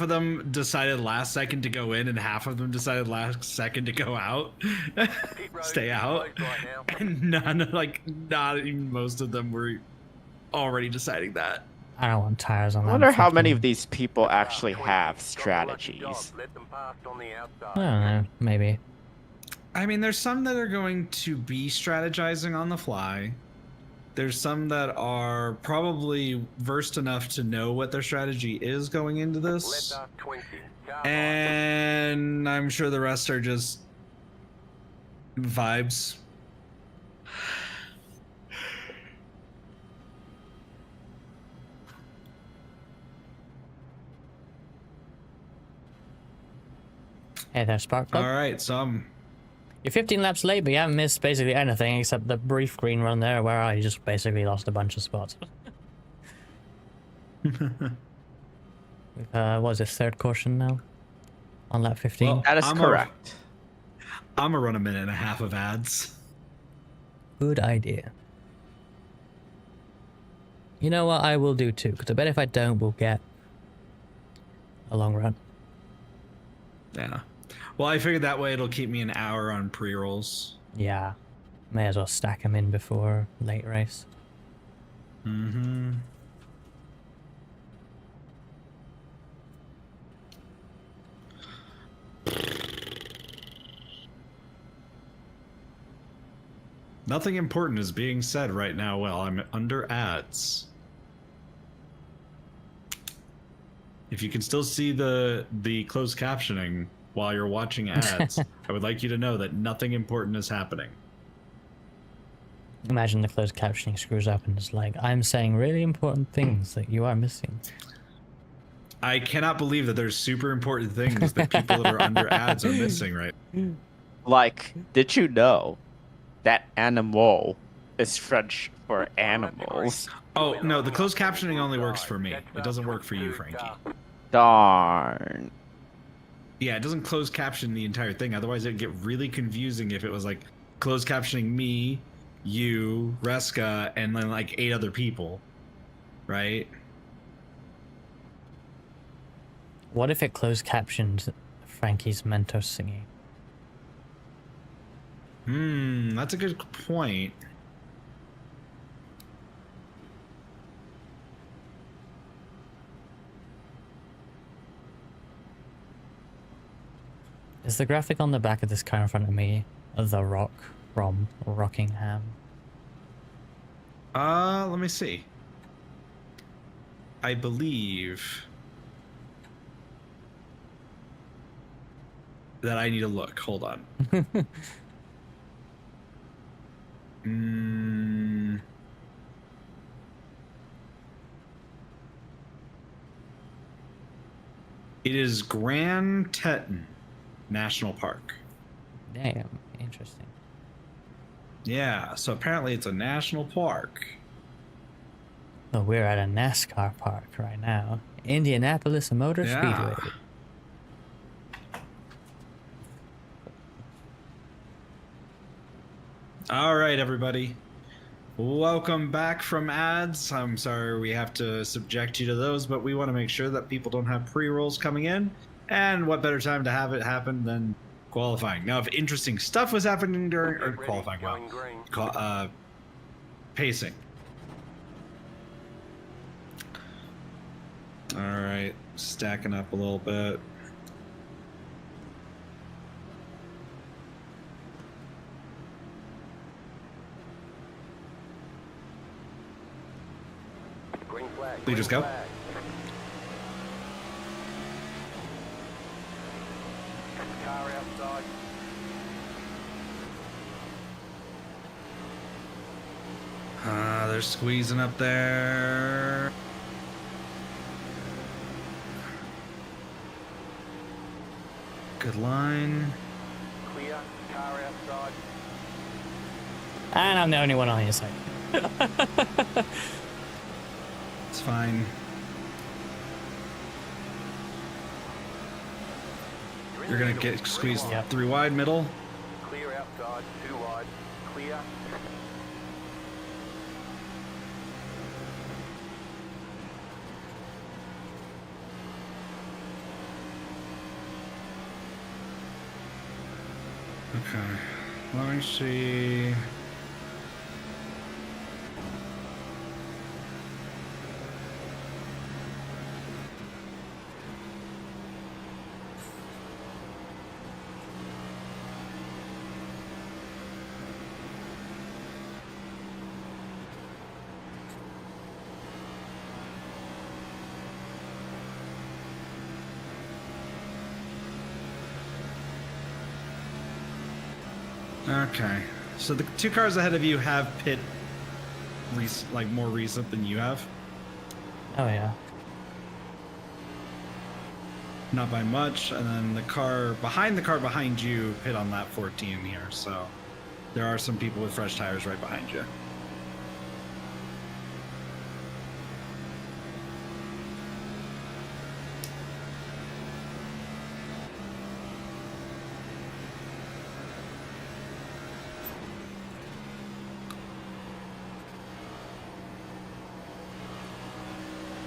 them decided last second to go in, and half of them decided last second to go out. Pit road Stay is out. closed right now. And not even most of them were already deciding that. I don't want tires on I that. wonder how many 15. of these people actually have Got the lucky strategies. dog, let them past on the outside. I don't know. Maybe. I mean, there's some that are going to be strategizing on the fly. There's some that are probably versed enough to know what their strategy is going into this. Letter 20. Car And I'm sure the rest are just vibes. Hey there, Spark Plug. All right, so You're 15 laps late, but you haven't missed basically anything except the brief green run there where I just basically lost a bunch of spots. What was it, third caution now? On lap 15? Well, That is correct. I'm gonna run a minute and a half of ads. Good idea. You know what, I will do too, because I bet if I don't, we'll get a long run. Yeah. Well, I figured that way it'll keep me an hour on pre-rolls. Yeah. May as well stack them in before late race. Mm-hmm. Nothing important is being said right now while I'm under ads. If you can still see the closed captioning while you're watching ads, I would like you to know that nothing important is happening. Imagine the closed captioning screws up and it's like, I'm saying really important things that you are missing. I cannot believe that there's super important things that people that are under ads are missing right. Like, did you know that animal is French for animals? Oh, no, the closed captioning only works for me. It doesn't work for you, Frankie. Darn. Yeah, it doesn't close caption the entire thing. Otherwise, it'd get really confusing if it was like closed captioning me, you, Reska, and then like 8 other people. Right? What if it closed captioned Frankie's Mentos singing? That's a good point. Is the graphic on the back of this car in front of me The Rock from Rockingham? Let me see. I believe that I need to look. Hold on. It is Grand Teton National Park. Damn, interesting. Yeah, so apparently it's a national park. Well, we're at a NASCAR park right now. Indianapolis Motor Yeah. Speedway. All right, everybody. Welcome back from ads. I'm sorry we have to subject you to those, but we want to make sure that people don't have pre-rolls coming in. And what better time to have it happen than qualifying? Now, if interesting stuff was happening during or qualifying, well, pacing. All right, stacking up a little bit. Leaders go. Car outside. They're squeezing up there. Good line. Clear. Car outside. And I'm the only one on your side. It's fine. You're gonna get squeezed Yep. 3 wide, middle. Clear outside. 2 wide. Clear. Okay. Let me see. Okay, so the 2 cars ahead of you have pit, like more recent than you have. Oh yeah. not by much. And then the car behind you hit on that 14 here. So there are some people with fresh tires right behind you.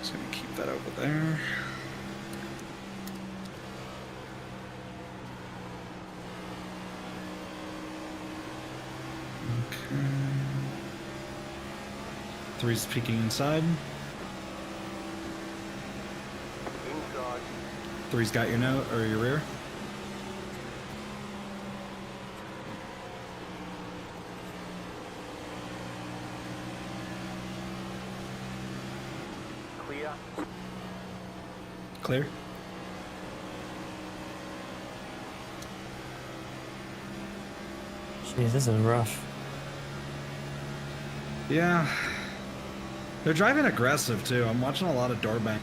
Just gonna keep that over there. Okay. 3's peeking inside. Inside. 3's got your note or your rear. Clear. Clear. Jeez, this is rough. Yeah. They're driving aggressive too. I'm watching a lot of door bang.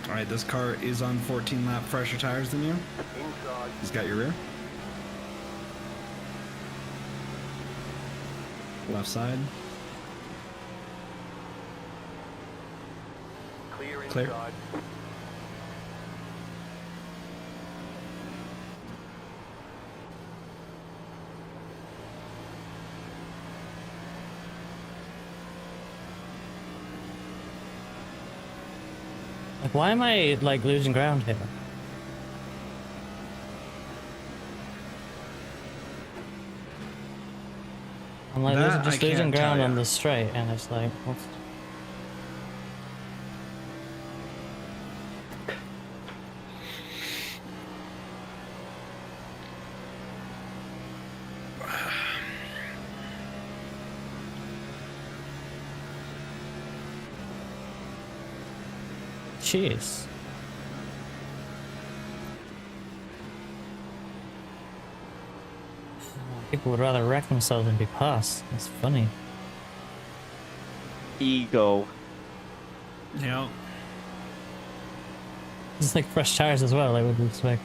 All right, this car is on 14 lap fresher tires than you. Inside. He's got your rear. Left side. Clear Clear. inside. Like, why am I like losing ground here? I'm like That just I losing can't tell ground ya. on the straight, and it's like, what's... Jeez. People would rather wreck themselves than be passed. That's funny. Ego. Yeah. It's like fresh tires as well, I would expect.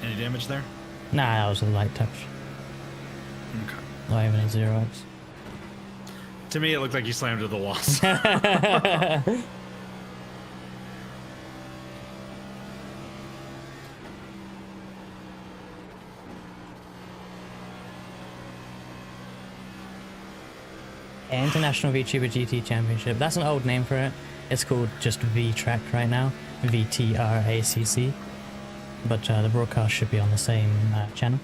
Any damage there? Nah, that was a light touch. Okay. Not even a 0x. To me, it looked like you slammed to the walls. International VTuber GT Championship. That's an old name for it. It's called just V-Track right now. VTRACC. But the broadcast should be on the same channel.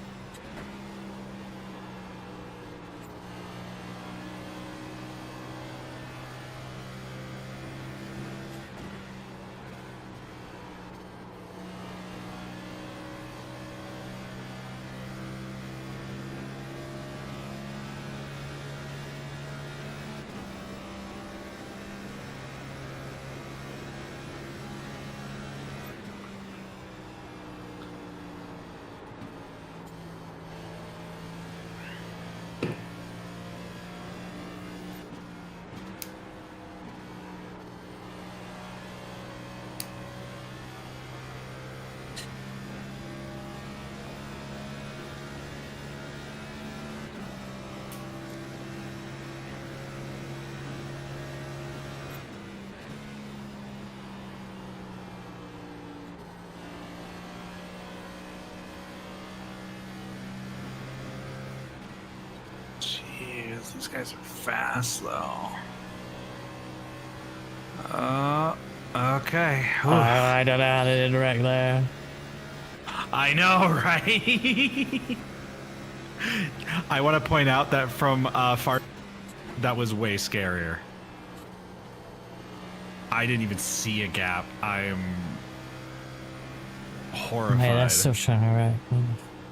Jeez, these guys are fast though. Okay. Oof. I don't know how they did wreck there. I know, right? I want to point out that from far, that was way scarier. I didn't even see a gap. I am horrified. Hey, that's still trying to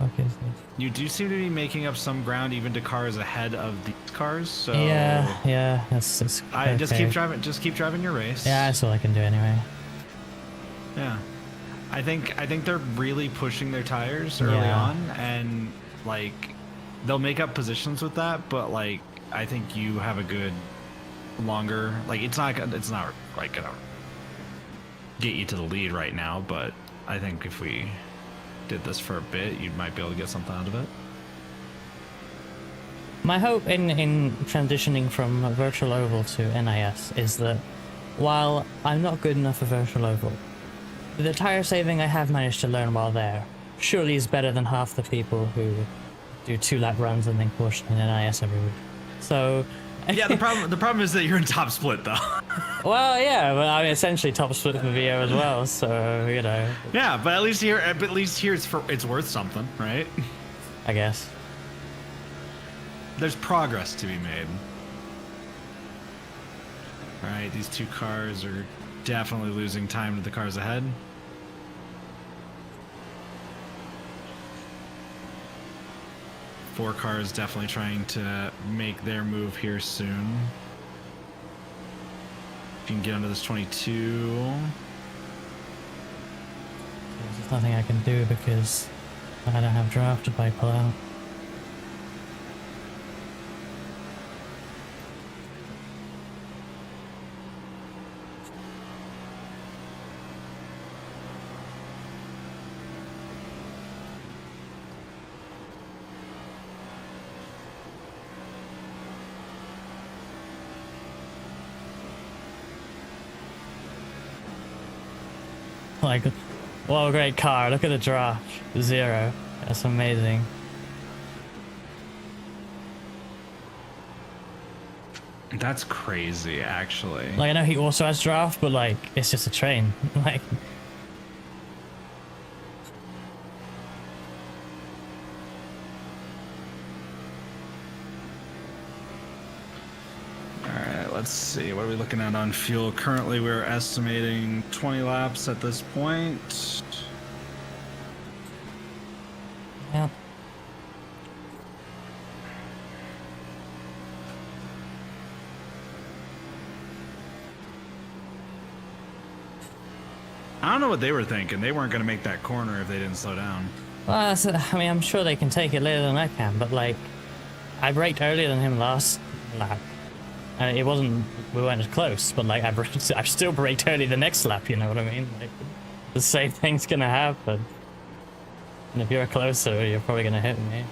wreck. fuck is this? You do seem to be making up some ground even to cars ahead of these cars. So Yeah, it's okay. just keep driving. Just keep driving your race. Yeah, that's all I can do anyway. Yeah, I think they're really pushing their tires early on, and like they'll make up positions with that. But like I think you have a good longer. Like it's not like gonna get you to the lead right now, but I think if we did this for a bit, you might be able to get something out of it. My hope in transitioning from Virtual Oval to NIS is that while I'm not good enough for Virtual Oval, the tire saving I have managed to learn while there surely is better than half the people who do 2-lap runs and then caution in NIS every week. So Yeah, the problem is that you're in top split though. well, yeah, but I mean essentially top split for VO as well, so you know. Yeah, but at least here it's worth something, right? I guess. There's progress to be made. All right, these two cars are definitely losing time to the cars ahead. Four cars definitely trying to make their move here soon. If you can get under this 22. There's nothing I can do because I don't have draft if I pull out. Like, what a great car. Look at the draft. 0. That's amazing. That's crazy, actually. Like, I know he also has draft, but like, it's just a train. Like, Let's see, what are we looking at on fuel? Currently, we're estimating 20 laps at this point. yeah. I don't know what they were thinking. They weren't going to make that corner if they didn't slow down. Well, I mean, I'm sure they can take it later than I can, but like, I braked earlier than him last lap. And it wasn't, we weren't as close, but like, I've still braked early the next lap, you know what I mean? Like, the same thing's gonna happen. And if you're closer, you're probably gonna hit me.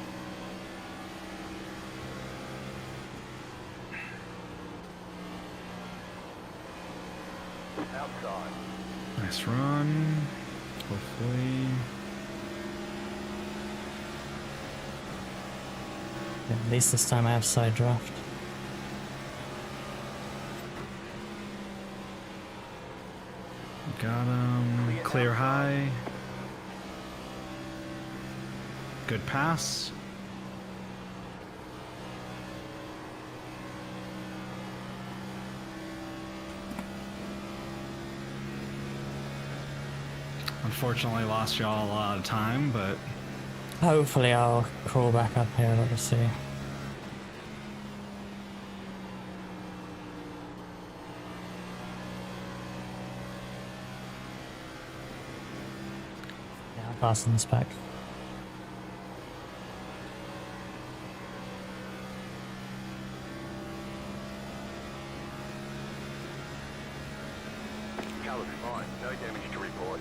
Outside. Nice run. Hopefully. Yeah, at least this time I have side draft. Got him. Clear high. Good pass. Unfortunately, lost y'all a lot of time, but Hopefully I'll crawl back up here, let's see. Yeah, I'll pass in this back. Colour's fine. No damage to report.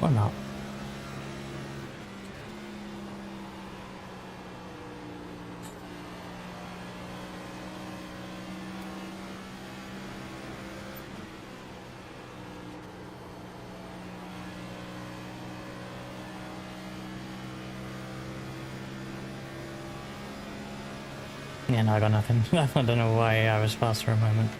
Or not. Yeah, no, I got nothing. I don't know why I was fast for a moment.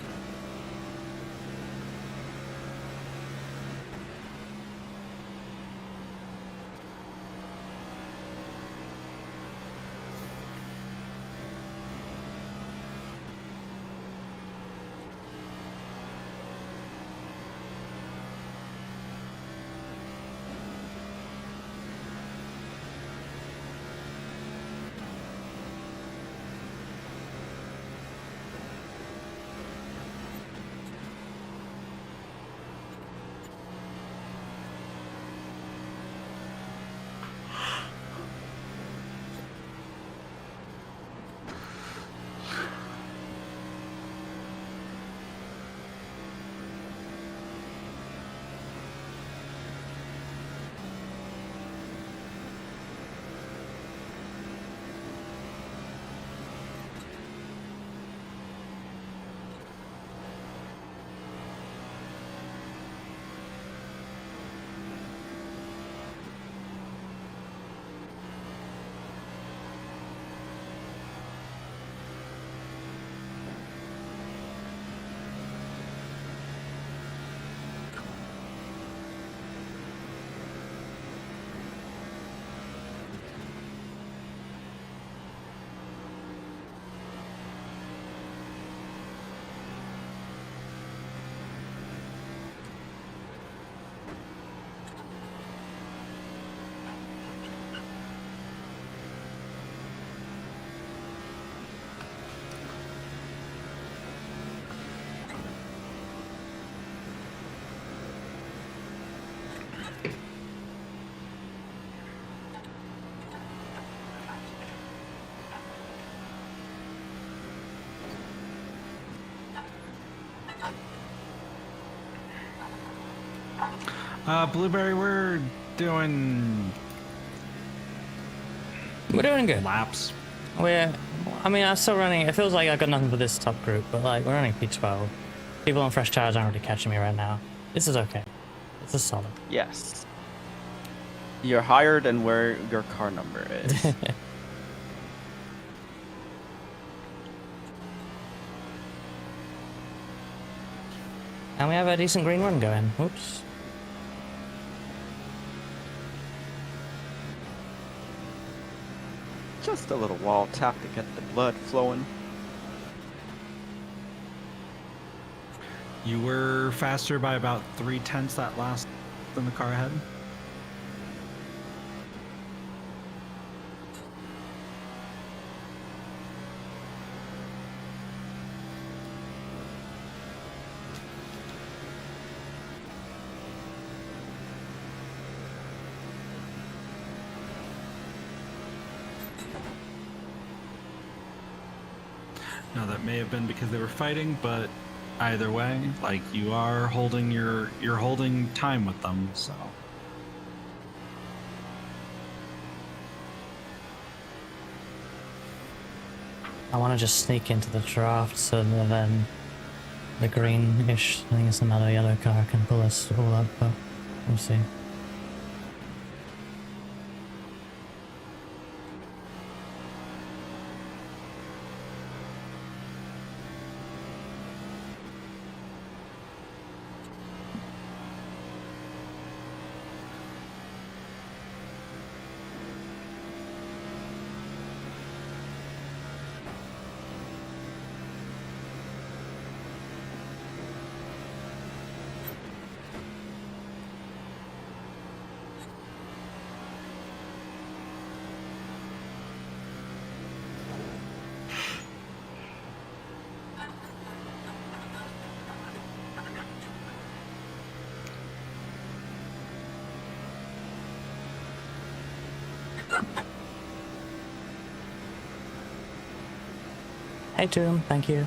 Blueberry, we're doing good. laps. I mean, I'm still running. It feels like I've got nothing for this top group, but like, we're running P12. People on fresh tires aren't really catching me right now. This is okay. This is solid. Yes. You're higher than where your car number is. And we have a decent green run going. Oops. Just a little wall tap to get the blood flowing. You were faster by about 0.3 that last than the car ahead. Now that may have been because they were fighting, but either way, like you are holding you're holding time with them, so. I want to just sneak into the draft so that then the greenish thing is another yellow car can pull us all up, but we'll see. Hey Toom, thank you.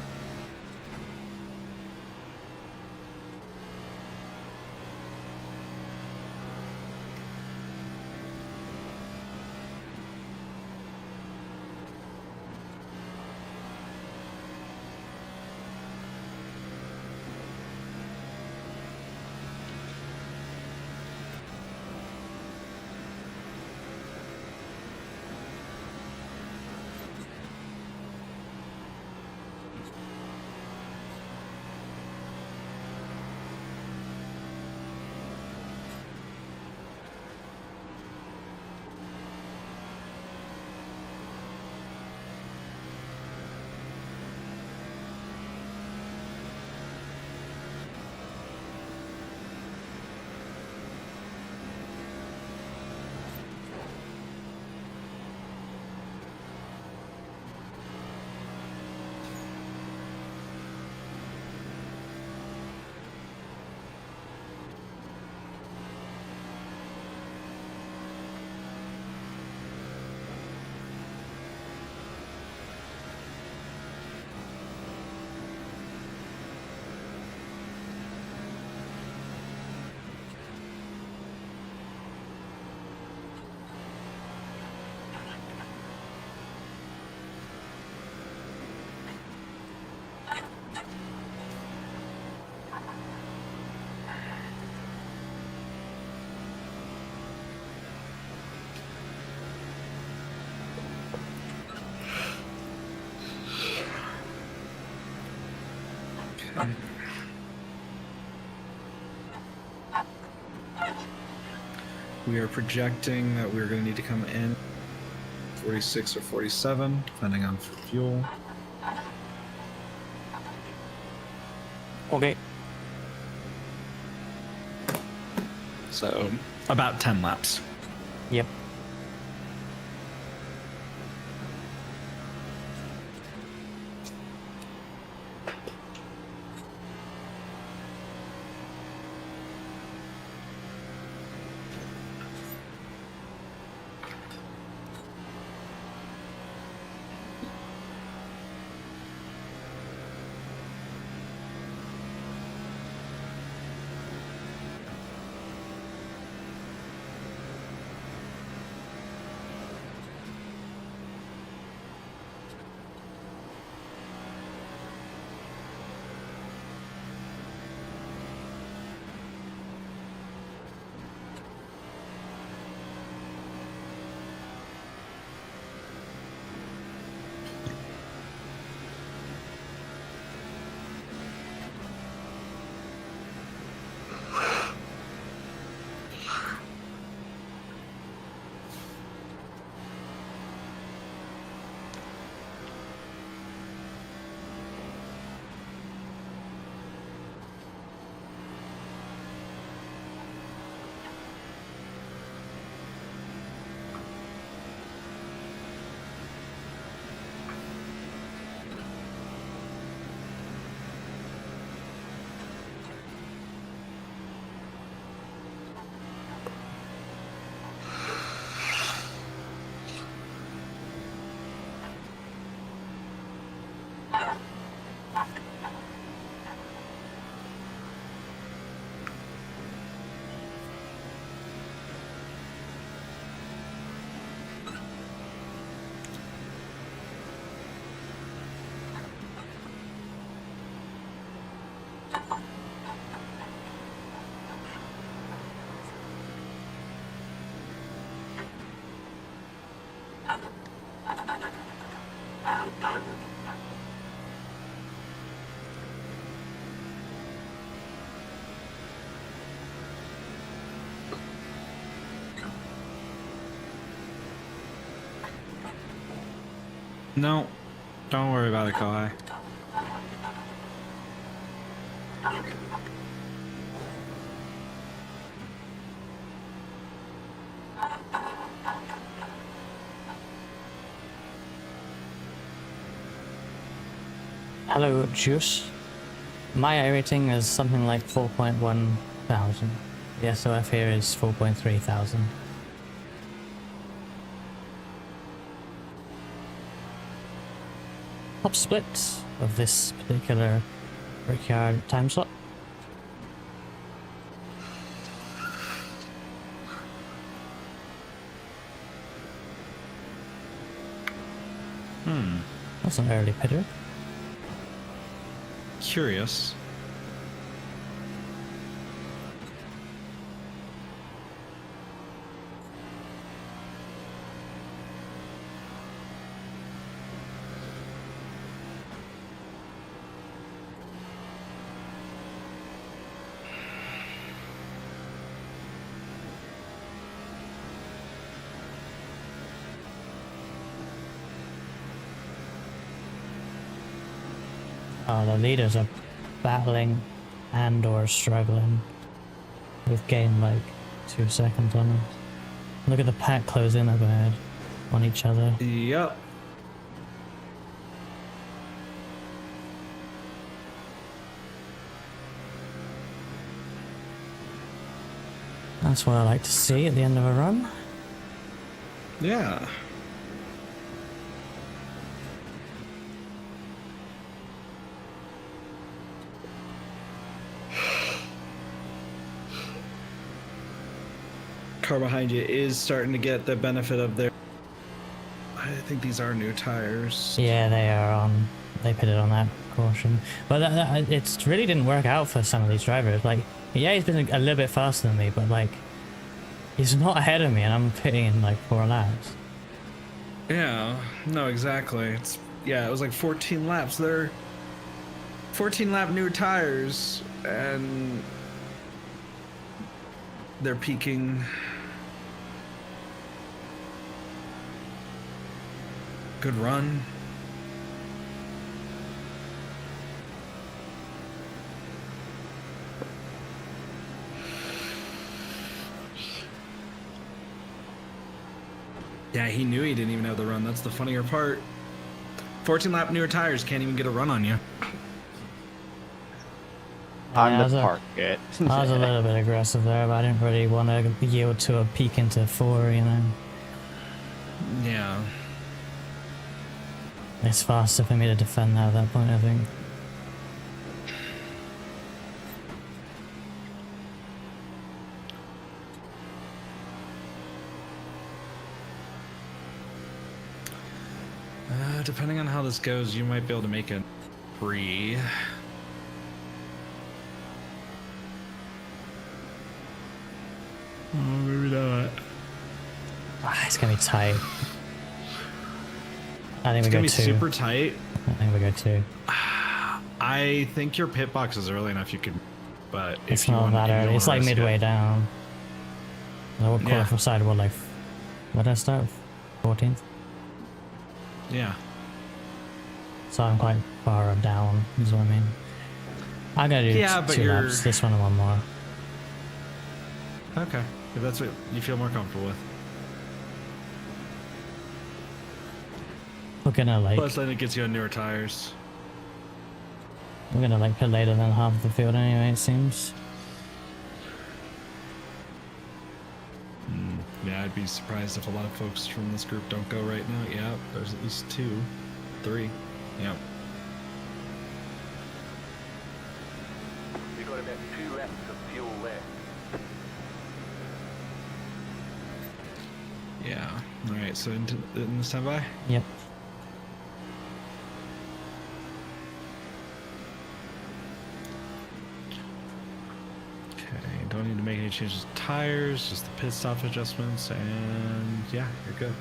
We are projecting that we're going to need to come in 46 or 47, depending on fuel. Okay. So about 10 laps. Yep. No, don't worry about it, Kohai. Hello, Juice. My I rating is something like 4.1 thousand. The SOF here is 4.3 thousand. Top split of this particular Brickyard time slot. That's an early pitter. Curious. Oh, the leaders are battling and or struggling. We've gained like 2 seconds on them. Look at the pack close in ahead on each other. Yep. That's what I like to see at the end of a run. Yeah. Car behind you is starting to get the benefit of their... I think these are new tires. Yeah, they are on. They pitted on that caution, but it really didn't work out for some of these drivers. Like, yeah, he's been a little bit faster than me, but like, he's not ahead of me, and I'm pitting in like 4 laps. Yeah, no, exactly. It's, yeah, it was like 14 laps. They're 14 lap new tires, and they're peaking. Good run. Yeah, he knew he didn't even have the run. That's the funnier part. 14 lap newer tires can't even get a run on you. I'm the target. I was a little bit aggressive there, but I didn't really want to yield to a peak into 4, you know. Yeah. It's faster for me to defend now at that point, I think. Depending on how this goes, you might be able to make a 3. Oh, maybe not. It's gonna be tight. I think It's we gonna go be 2. super tight. I think we go 2. I think your pit box is early enough you could, but It's if you not want, that if you early. don't It's wanna like risk midway it. down. So what Yeah. quarter side? What, like, what did I start? 14th. Yeah. So I'm quite far down. Is what I mean. I'm gonna do Yeah, but 2 you're- laps. This one and one more. Okay. If that's what you feel more comfortable with. We're gonna like Plus, then it gets you on newer tires. pit later than half of the field anyway. It seems. Yeah, I'd be surprised if a lot of folks from this group don't go right now. Yeah, there's at least 2, 3. Yeah. You've got about 2 laps of fuel left. Yeah. All right. So in this time by. Yep. Okay. Don't need to make any changes to tires. Just the pit stop adjustments, and yeah, you're good.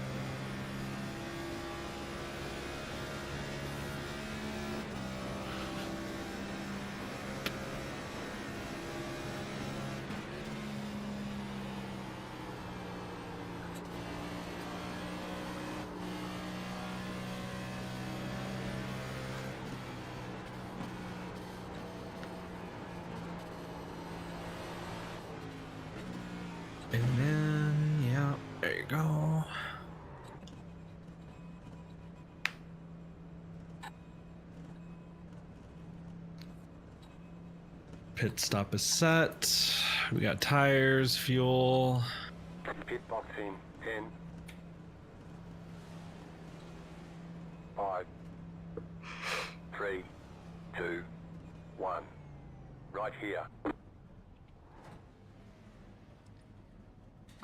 And then, yeah, there you go. Pit stop is set. We got tires, fuel. Pit box in 10, 5, 3, 2, 1. Right here.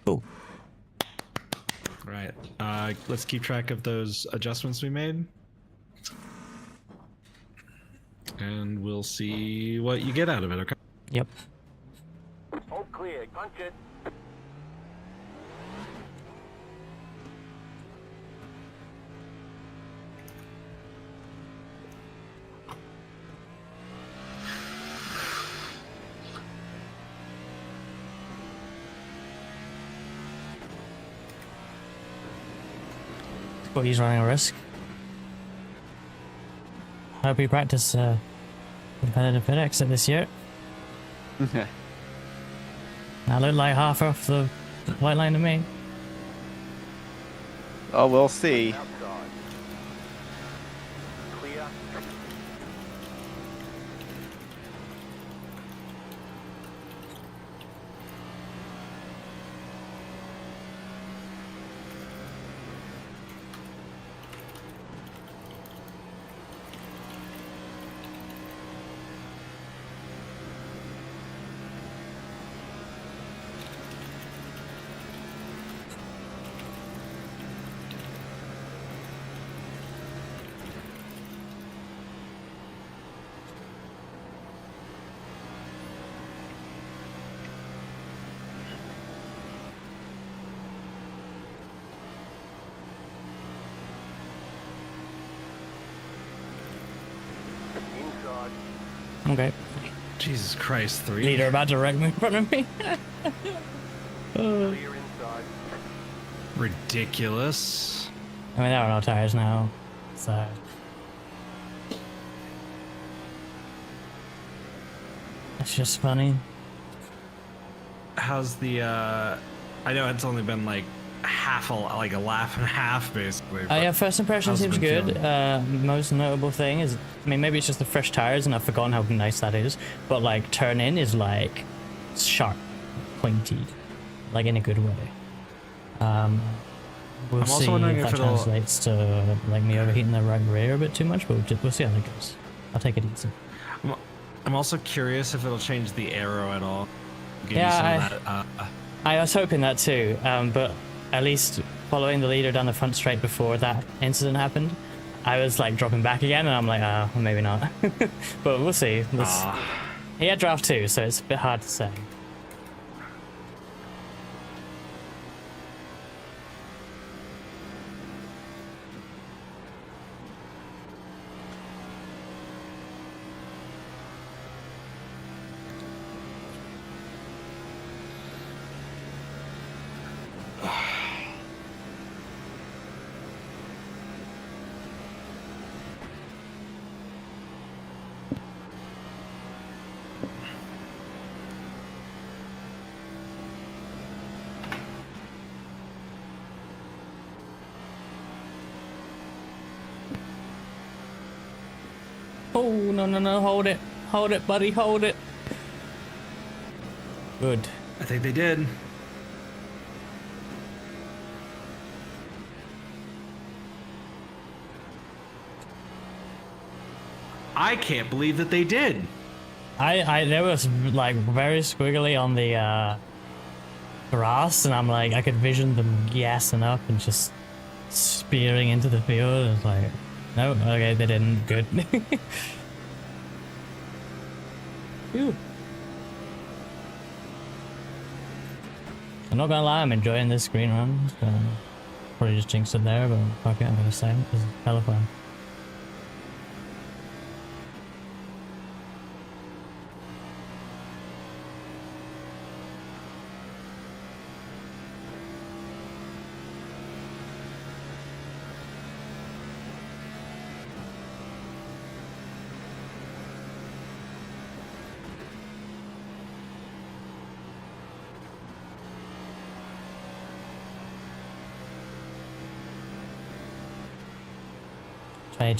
Cool. Right. Let's keep track of those adjustments we made. And we'll see what you get out of it, okay? Yep. All clear. Punch it. But he's running a risk. Hope we practice competitive pit exit this year. I look like half off the white line to me. Oh, we'll see. Outside. Clear. Okay. Jesus Christ, 3. Leader about to wreck me in front of me. Clear inside. Ridiculous. I mean, there are no tires now, so. It's just funny. How's the, I know it's only been like a lap and a half basically. Yeah, first impression how's it seems been good. feeling? Most notable thing is, I mean, maybe it's just the fresh tires and I've forgotten how nice that is, but like turn in is like sharp, pointy, like in a good way. We'll I'm also see wondering if if that it'll- translates to like me overheating the right rear a bit too much, but we'll see how that goes. I'll take it easy. I'm also curious if it'll change the arrow at all. Give you Yeah, some of that, I was hoping that too, but at least following the leader down the front straight before that incident happened, I was like dropping back again, and I'm like, well, maybe not. But we'll see. He had draft too, so it's a bit hard to say. Oh, no, hold it, buddy, hold it. Good. I think they did. I can't believe that they did. There was like very squiggly on the grass, and I'm like, I could vision them gassing up and just spearing into the field. It's like, no, okay, they didn't. Good. Phew. I'm not gonna lie, I'm enjoying this green run. Probably just jinxed it there, but fuck it, I'm gonna say it because it's hella fun.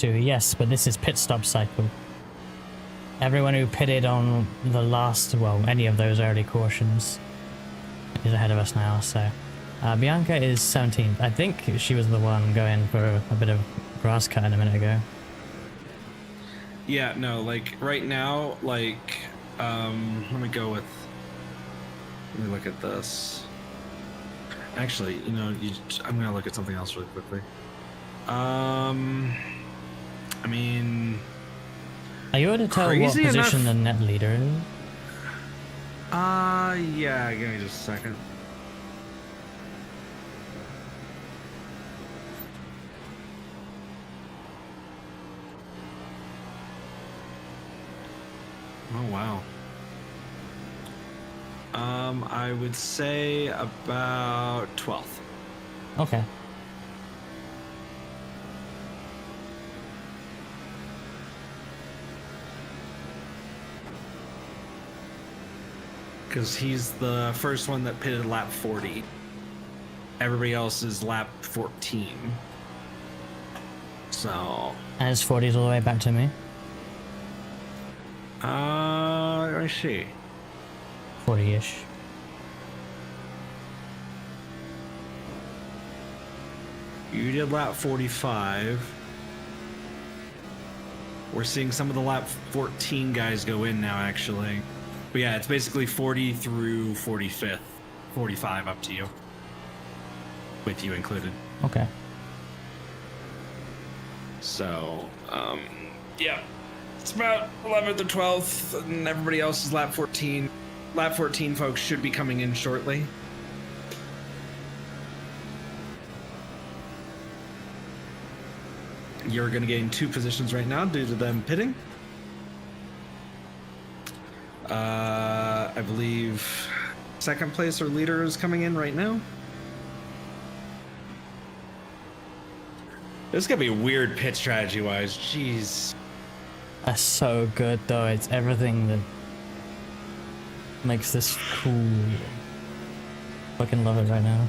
Yes, but this is pit stop cycle. Everyone who pitted on the last, well, any of those early cautions is ahead of us now, so. Bianca is 17th. I think she was the one going for a bit of grass cutting a minute ago. Yeah, no, like right now, like, let me look at this. Actually, you know, I'm gonna look at something else really quickly. I mean, are you able to tell what position the net leader is? Yeah, give me just a second. Oh, wow. I would say about 12th. Okay. Because he's the first one that pitted lap 40. Everybody else is lap 14. So. And his 40's all the way back to me? I see. 40-ish. You did lap 45. We're seeing some of the lap 14 guys go in now, actually. But yeah, it's basically 40 through 45th. 45 up to you. With you included. Okay. So, yeah. It's about 11th or 12th, and everybody else is lap 14. Lap 14 folks should be coming in shortly. You're going to gain 2 positions right now due to them pitting. I believe second place or leader is coming in right now. This is gonna be weird pit strategy wise. Jeez. That's so good though. It's everything that makes this cool. Fucking love it right now.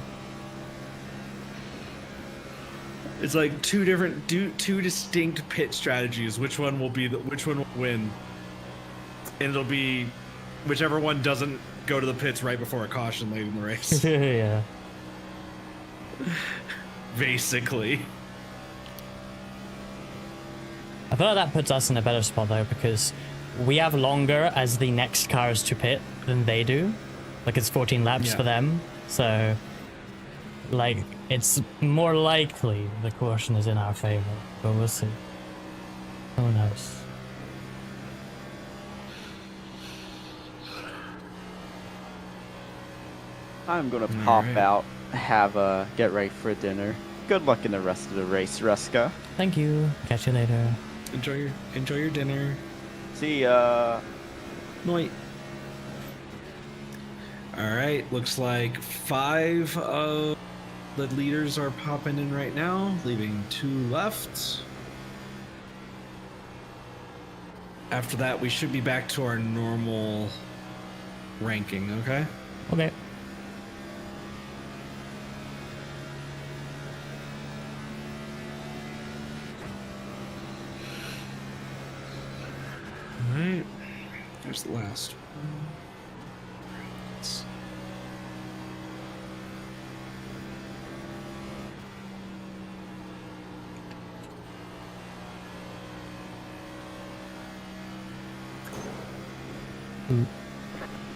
It's like two distinct pit strategies. Which one will win? And it'll be whichever one doesn't go to the pits right before a caution late in the race. Yeah. Basically. I feel like that puts us in a better spot though, because we have longer as the next cars to pit than they do. Like it's 14 laps for them, so like it's more likely the caution is in our favor, but we'll see. Who knows? I'm gonna pop out, get ready for dinner. Good luck in the rest of the race, Reska. Thank you. Catch you later. Enjoy your dinner. See ya. Night. All right, looks like 5 of the leaders are popping in right now, leaving 2 left. After that, we should be back to our normal ranking, okay? Okay. All right, there's the last one.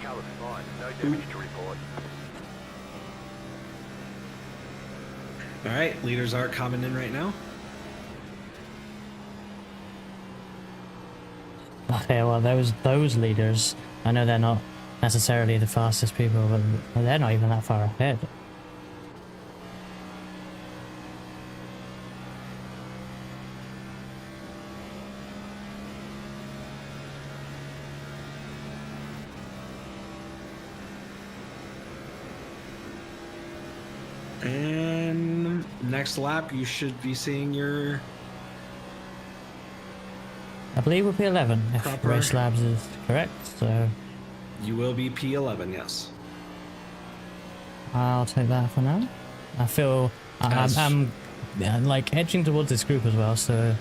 Colour's fine. No damage to report. All right, leaders are coming in right now. Okay, well those leaders, I know they're not necessarily the fastest people, but they're not even that far ahead. And next lap, you should be seeing your... I believe we'll be 11 if Proper. Race Labs is correct, so You will be P11, yes. I'll take that for now. I feel I'm like edging towards this group as well, so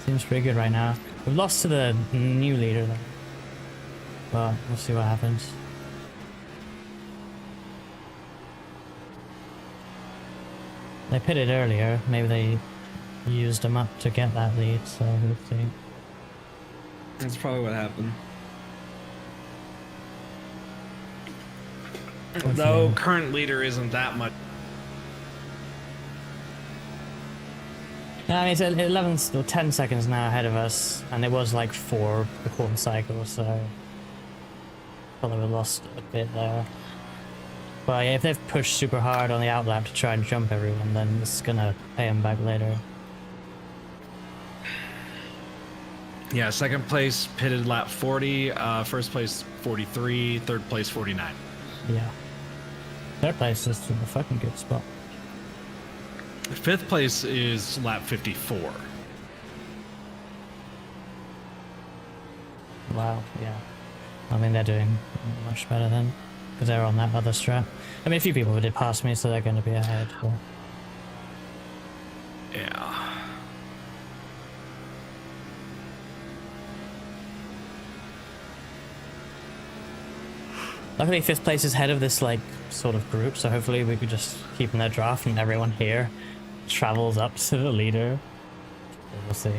seems pretty good right now. We've lost to the new leader though, but we'll see what happens. They pitted earlier, maybe they used them up to get that lead, so we'll see. That's probably what happened. Though current leader isn't that much. Yeah, I mean, it's 11 or 10 seconds now ahead of us, and it was like 4 before the cycle, so probably we lost a bit there. But yeah, if they've pushed super hard on the outlap to try and jump everyone, then it's gonna pay them back later. Yeah, second place pitted lap 40, first place 43, third place 49. Yeah. Third place is in a fucking good spot. Fifth place is lap 54. Wow, yeah. I mean, they're doing much better then, because they're on that other strat. I mean, a few people did pass me, so they're going to be ahead. But... Yeah. Luckily, 5th place is head of this, like, sort of group, so hopefully we could just keep in their draft and everyone here travels up to the leader. We'll see.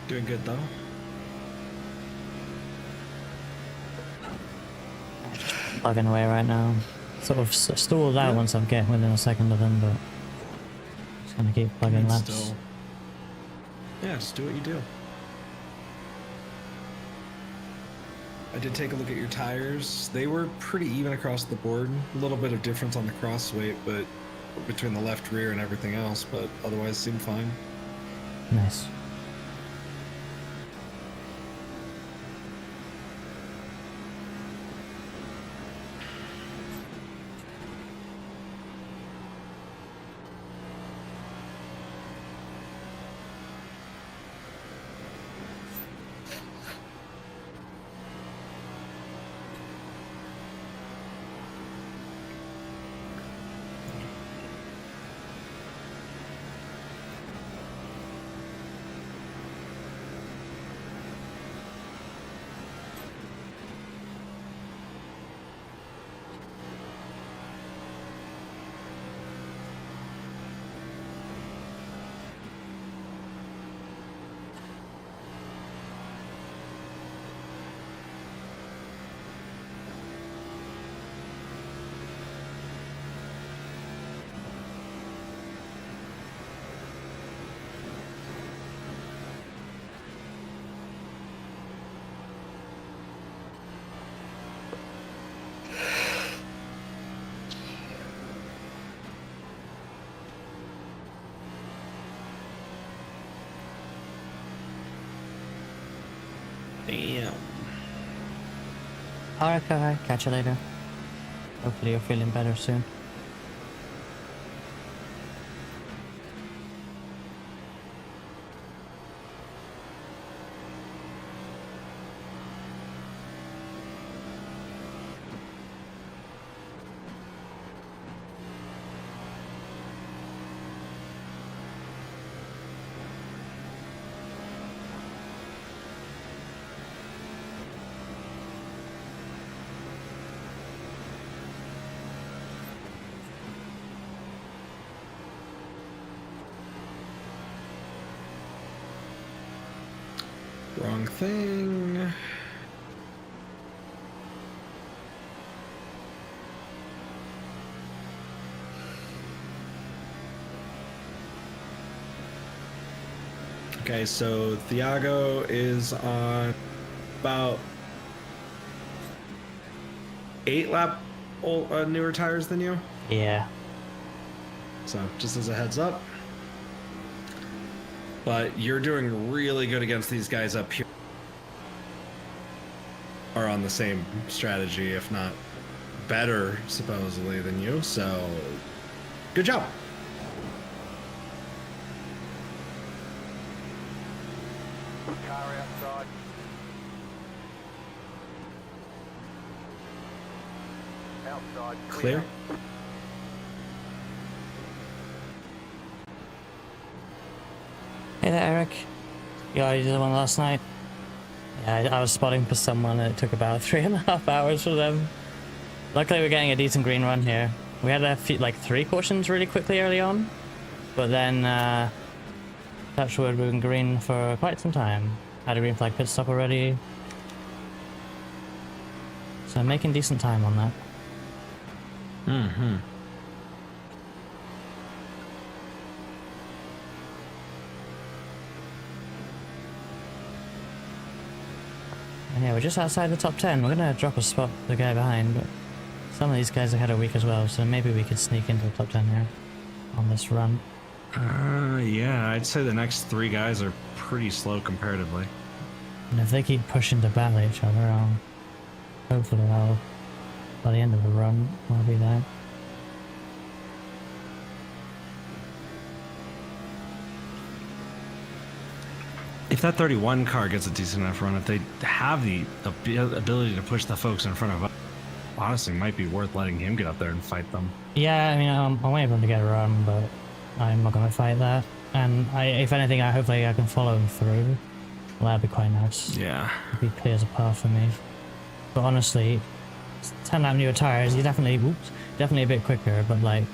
Doing good though. Plugging away right now. Sort of stalled out once I'm getting within a second of them, but just gonna keep plugging laps. Still. Yeah, just do what you do. I did take a look at your tires. They were pretty even across the board. A little bit of difference on the cross weight, but between the left rear and everything else, but otherwise seemed fine. Nice. Damn. Alright, alright. Catch you later. Hopefully you're feeling better soon. Wrong thing. Okay, so Thiago is on about 8 lap newer tires than you. Yeah. So just as a heads up. But you're doing really good against these guys up here. Are on the same strategy, if not better, supposedly, than you. So good job. Car outside. Outside. Clear. Hey there, Eric. Yeah, you did the one last night. Yeah, I was spotting for someone and it took about 3.5 hours for them. Luckily we're getting a decent green run here. We had a few, like 3 cautions really quickly early on, but then Touchwood we've been green for quite some time. Had a green flag pit stop already. So making decent time on that. Mm-hmm. And yeah, we're just outside the top 10. We're gonna drop a spot the guy behind, but some of these guys have had a week as well, so maybe we could sneak into the top 10 here on this run. Yeah, I'd say the next 3 guys are pretty slow comparatively. And if they keep pushing to battle each other, hopefully by the end of the run, I'll be there. If that 31 car gets a decent enough run, if they have the ability to push the folks in front of us, honestly, might be worth letting him get up there and fight them. Yeah, I mean, I'm waiting for him to get a run, but I'm not going to fight that. And if anything, hopefully I can follow him through. Well, that'd be quite nice. Yeah. It'd be clear as a path for me. But honestly, 10 lap newer tires, you're definitely a bit quicker, but like,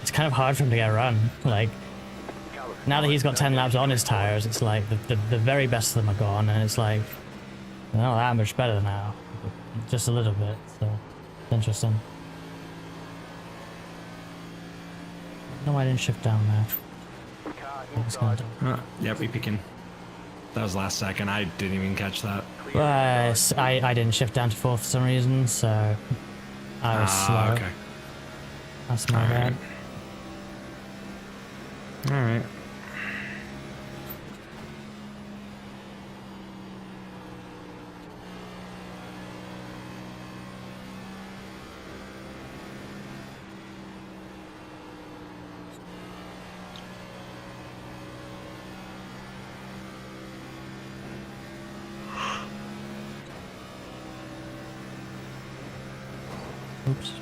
it's kind of hard for him to get a run. Like, Now that he's got 10 laps on his tires, it's like the very best of them are gone, and it's like, well, that much better now. Just a little bit, so it's interesting. No, I didn't shift down there. Car It's gonna inside. do. Yep, we peeking. That was last second. I didn't even catch that. I didn't shift down to 4th for some reason, so I was slow. Okay. That's my bad. All right. Oops.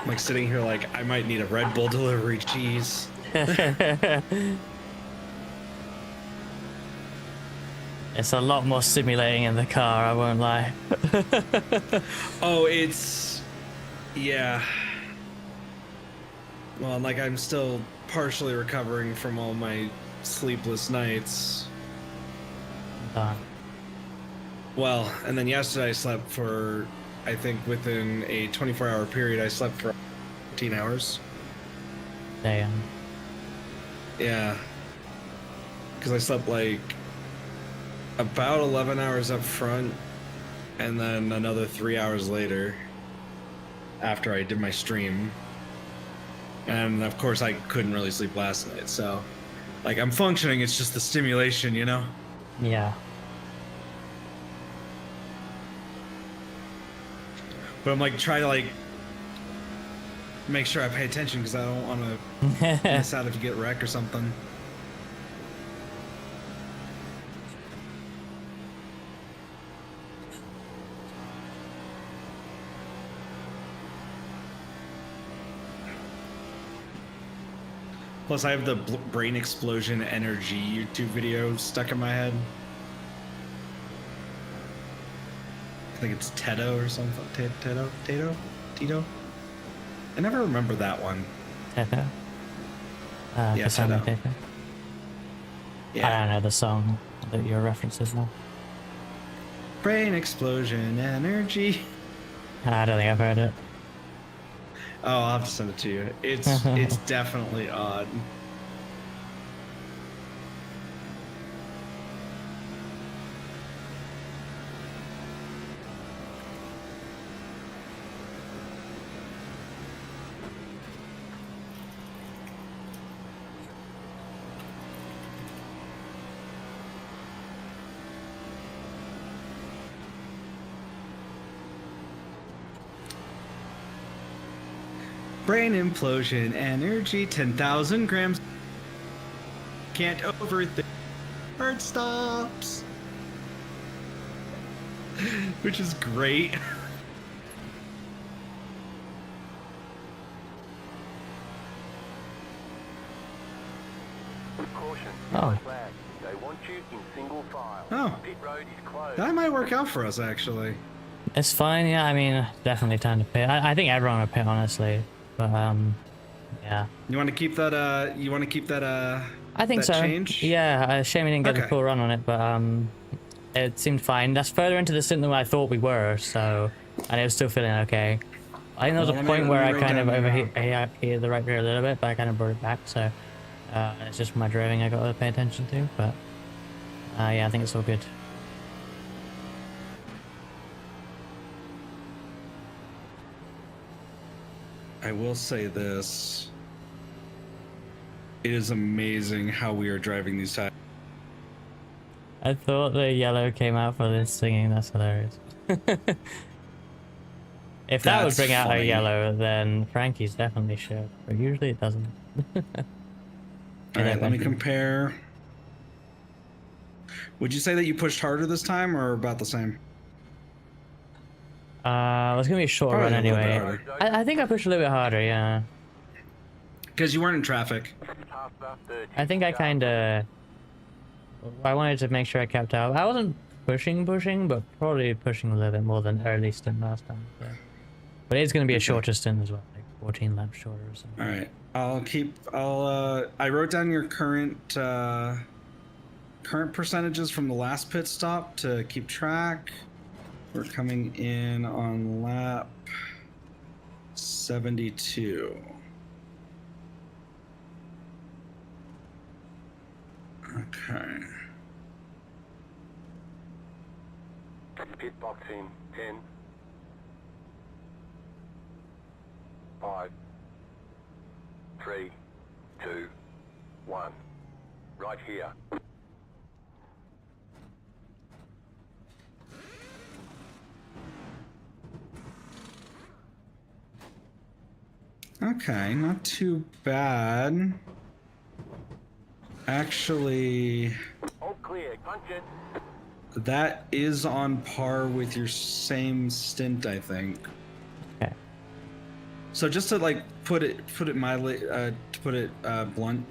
I'm like sitting here like I might need a Red Bull delivery cheese. It's a lot more stimulating in the car, I won't lie. Oh, yeah. Well, like I'm still partially recovering from all my sleepless nights. Done. Well, and then yesterday I slept for, I think within a 24-hour period, I slept for 14 hours. Damn. Yeah. Because I slept like about 11 hours up front, and then another 3 hours later after I did my stream. And of course I couldn't really sleep last night, so like I'm functioning, it's just the stimulation, you know? Yeah. But I'm like trying to like make sure I pay attention because I don't want to miss out if you get wrecked or something. Plus, I have the brain explosion energy YouTube video stuck in my head. I think it's Tedo or something. Tito? I never remember that one. Teto? Yeah, Kasami Teto. Teto. Yeah. I don't know the song that your references now. Brain explosion energy. I don't think I've heard it. Oh, I'll have to send it to you. It's definitely odd. Brain implosion, energy, 10,000 grams. Can't overthink. Bird stops. Which is great. Caution. Oh. Flag. They want you in single file. Oh. Pit road is closed. That might work out for us, actually. It's fine, yeah, I mean, definitely time to pit. I think everyone would pit, honestly. But, yeah. You want to keep that, I think that so. change? Yeah, shame we didn't get the Okay. full run on it, but, it seemed fine. That's further into the stint than I thought we were, so... And it was still feeling okay. I think there was Well, a let point me where I write kind of down your- overheated the right rear a little bit, but I kind of brought it back, so... it's just my driving I got to pay attention to, but... yeah, I think it's all good. I will say this. It is amazing how we are driving these tires. I thought the yellow came out for this singing, that's hilarious. If that would That's bring out a funny. yellow, then Frankie's definitely should, but usually it doesn't. All right, let me compare. Would you say that you pushed harder this time or about the same? It's gonna be a short Probably run a little bit anyway. harder. I think I pushed a little bit harder, yeah. Because you weren't in traffic. I think I kinda... I wanted to make sure I kept up. I wasn't pushing, but probably pushing a little bit more than early stint last time. So. But it's gonna be a shorter stint as well, like 14 laps shorter or something. All right, I wrote down your current percentages from the last pit stop to keep track. We're coming in on lap 72. Okay. Pit box in 10, 5, 3, 2, 1. Right here. Okay, not too bad. Actually, All clear. Punch it. that is on par with your same stint, I think. Okay. So just to like put it mildly, to put it blunt,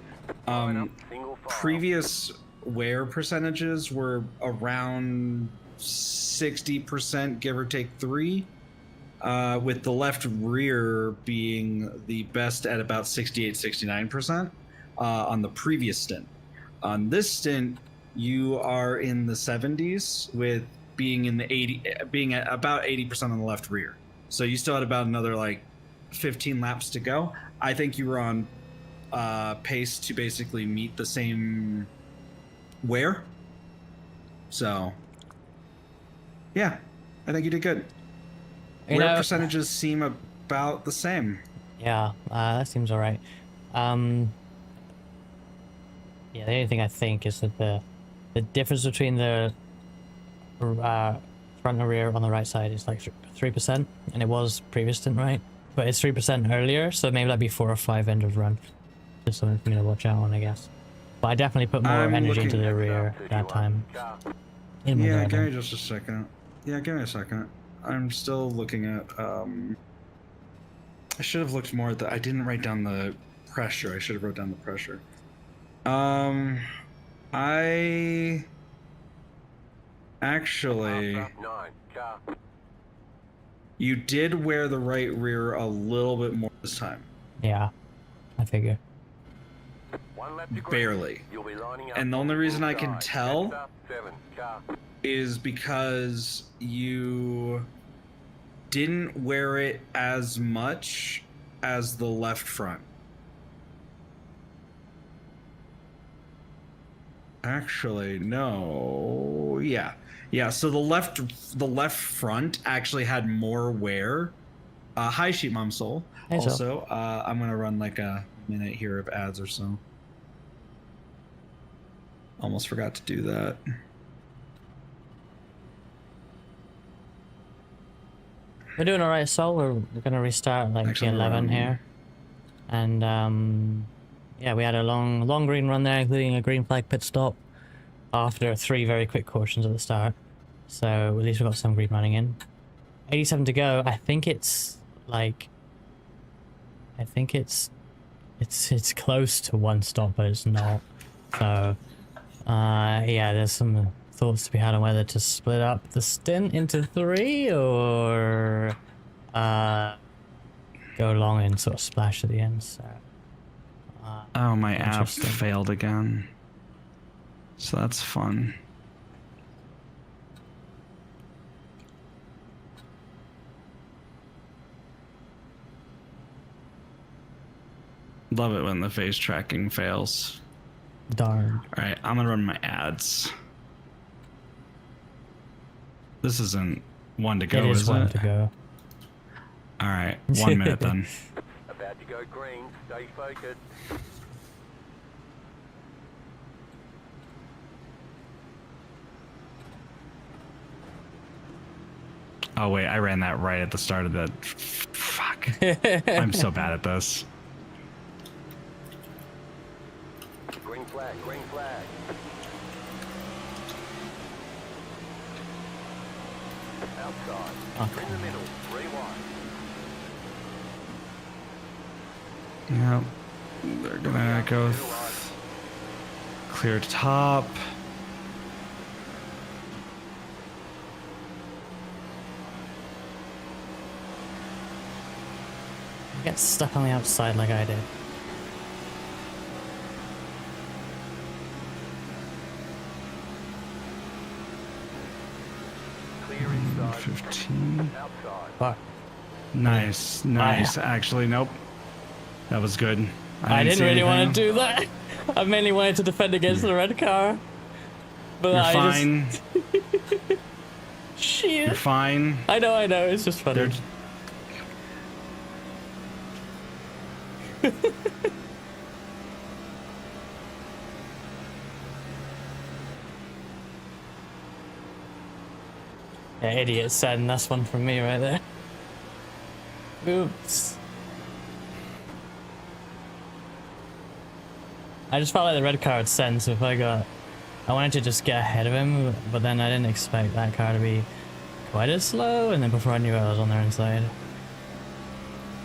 Single file. previous wear percentages were around 60%, give or take 3, with the left rear being the best at about 68-69% on the previous stint. On this stint, you are in the 70s with being in the 80, being at about 80% on the left rear. So you still had about another like 15 laps to go. I think you were on pace to basically meet the same wear. So yeah, I think you did good. Wear percentages seem about the same. Yeah, that seems alright. Yeah, the only thing I think is that the difference between the front and rear on the right side is like 3%, and it was previous stint, right? But it's 3% earlier, so maybe that'd be 4 or 5 end of run. Just something for me to watch out on, I guess. But I definitely put more I'm energy into looking- the rear that time. In Yeah, the give me garden. just a second. Yeah, give me a second. I'm still looking at. I should have looked more at the. I didn't write down the pressure. I should have wrote down the pressure. I actually. 9. Car. You did wear the right rear a little bit more this time. Yeah, I figure. 1 lap to green. Barely. You'll be lining up And the only reason I can inside. tell Next up, 7. Car. is because you didn't wear it as much as the left front. Actually, no. Yeah, so the left front actually had more wear. Hi Sheep Mom Soul. Hey, Soul. Also, I'm gonna run like a minute here of ads or so. Almost forgot to do that. We're doing alright, Sol. We're gonna restart like Actually, G11 here. And yeah, we had a long green run there, including a green flag pit stop after 3 very quick cautions at the start. So at least we got some green running in. 87 to go. I think it's like, it's close to 1 stop, but it's not. So yeah, there's some thoughts to be had on whether to split up the stint into 3 or go long and sort of splash at the end. So Oh, my app interesting. failed again. So that's fun. Love it when the face tracking fails. Darn. All right, I'm gonna run my ads. This isn't 1 to go, It is is 1 it? to go. All right, 1 minute then. About to go green. Stay focused. Oh wait, I ran that right at the start of the. Fuck. I'm so bad at this. Green flag. Green flag. Outside. Okay. In the middle. 3 wide. Yep. They're gonna go clear top. Get stuck on the outside like I did. Clear inside. 15. Outside. Fuck. Nice, nice. Actually, nope. That was good. I didn't see really want anything. to do that. I mainly wanted to defend against the red car. But You're I fine. just... Shit. You're fine. I know, it's just funny. They're... Yeah, idiot said, and that's one from me right there. Oops. I just felt like the red car had sense if I wanted to just get ahead of him, but then I didn't expect that car to be quite as slow, and then before I knew it, I was on their inside.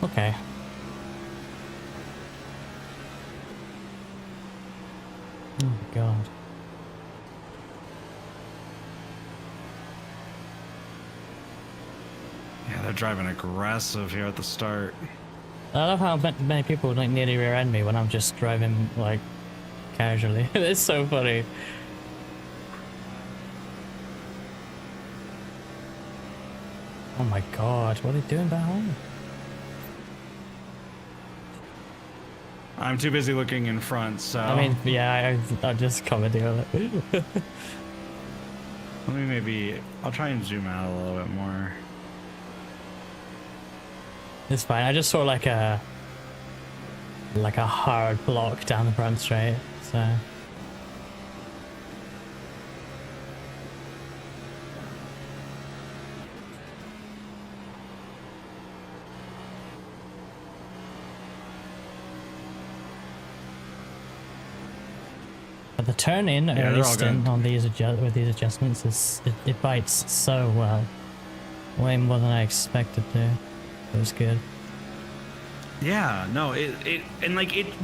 Okay. Oh my god. Yeah, they're driving aggressive here at the start. I love how many people like nearly rear end me when I'm just driving like casually. It's so funny. Oh my god, what are they doing behind? I'm too busy looking in front, so... I mean, yeah, I'll just comment on it. Let me maybe... I'll try and zoom out a little bit more. It's fine. I just saw like a hard block down the front straight, so... But the turn in Yeah, early they're all stint good. on these with these adjustments is it bites so well, way more than I expected to. It was good. Yeah, no, it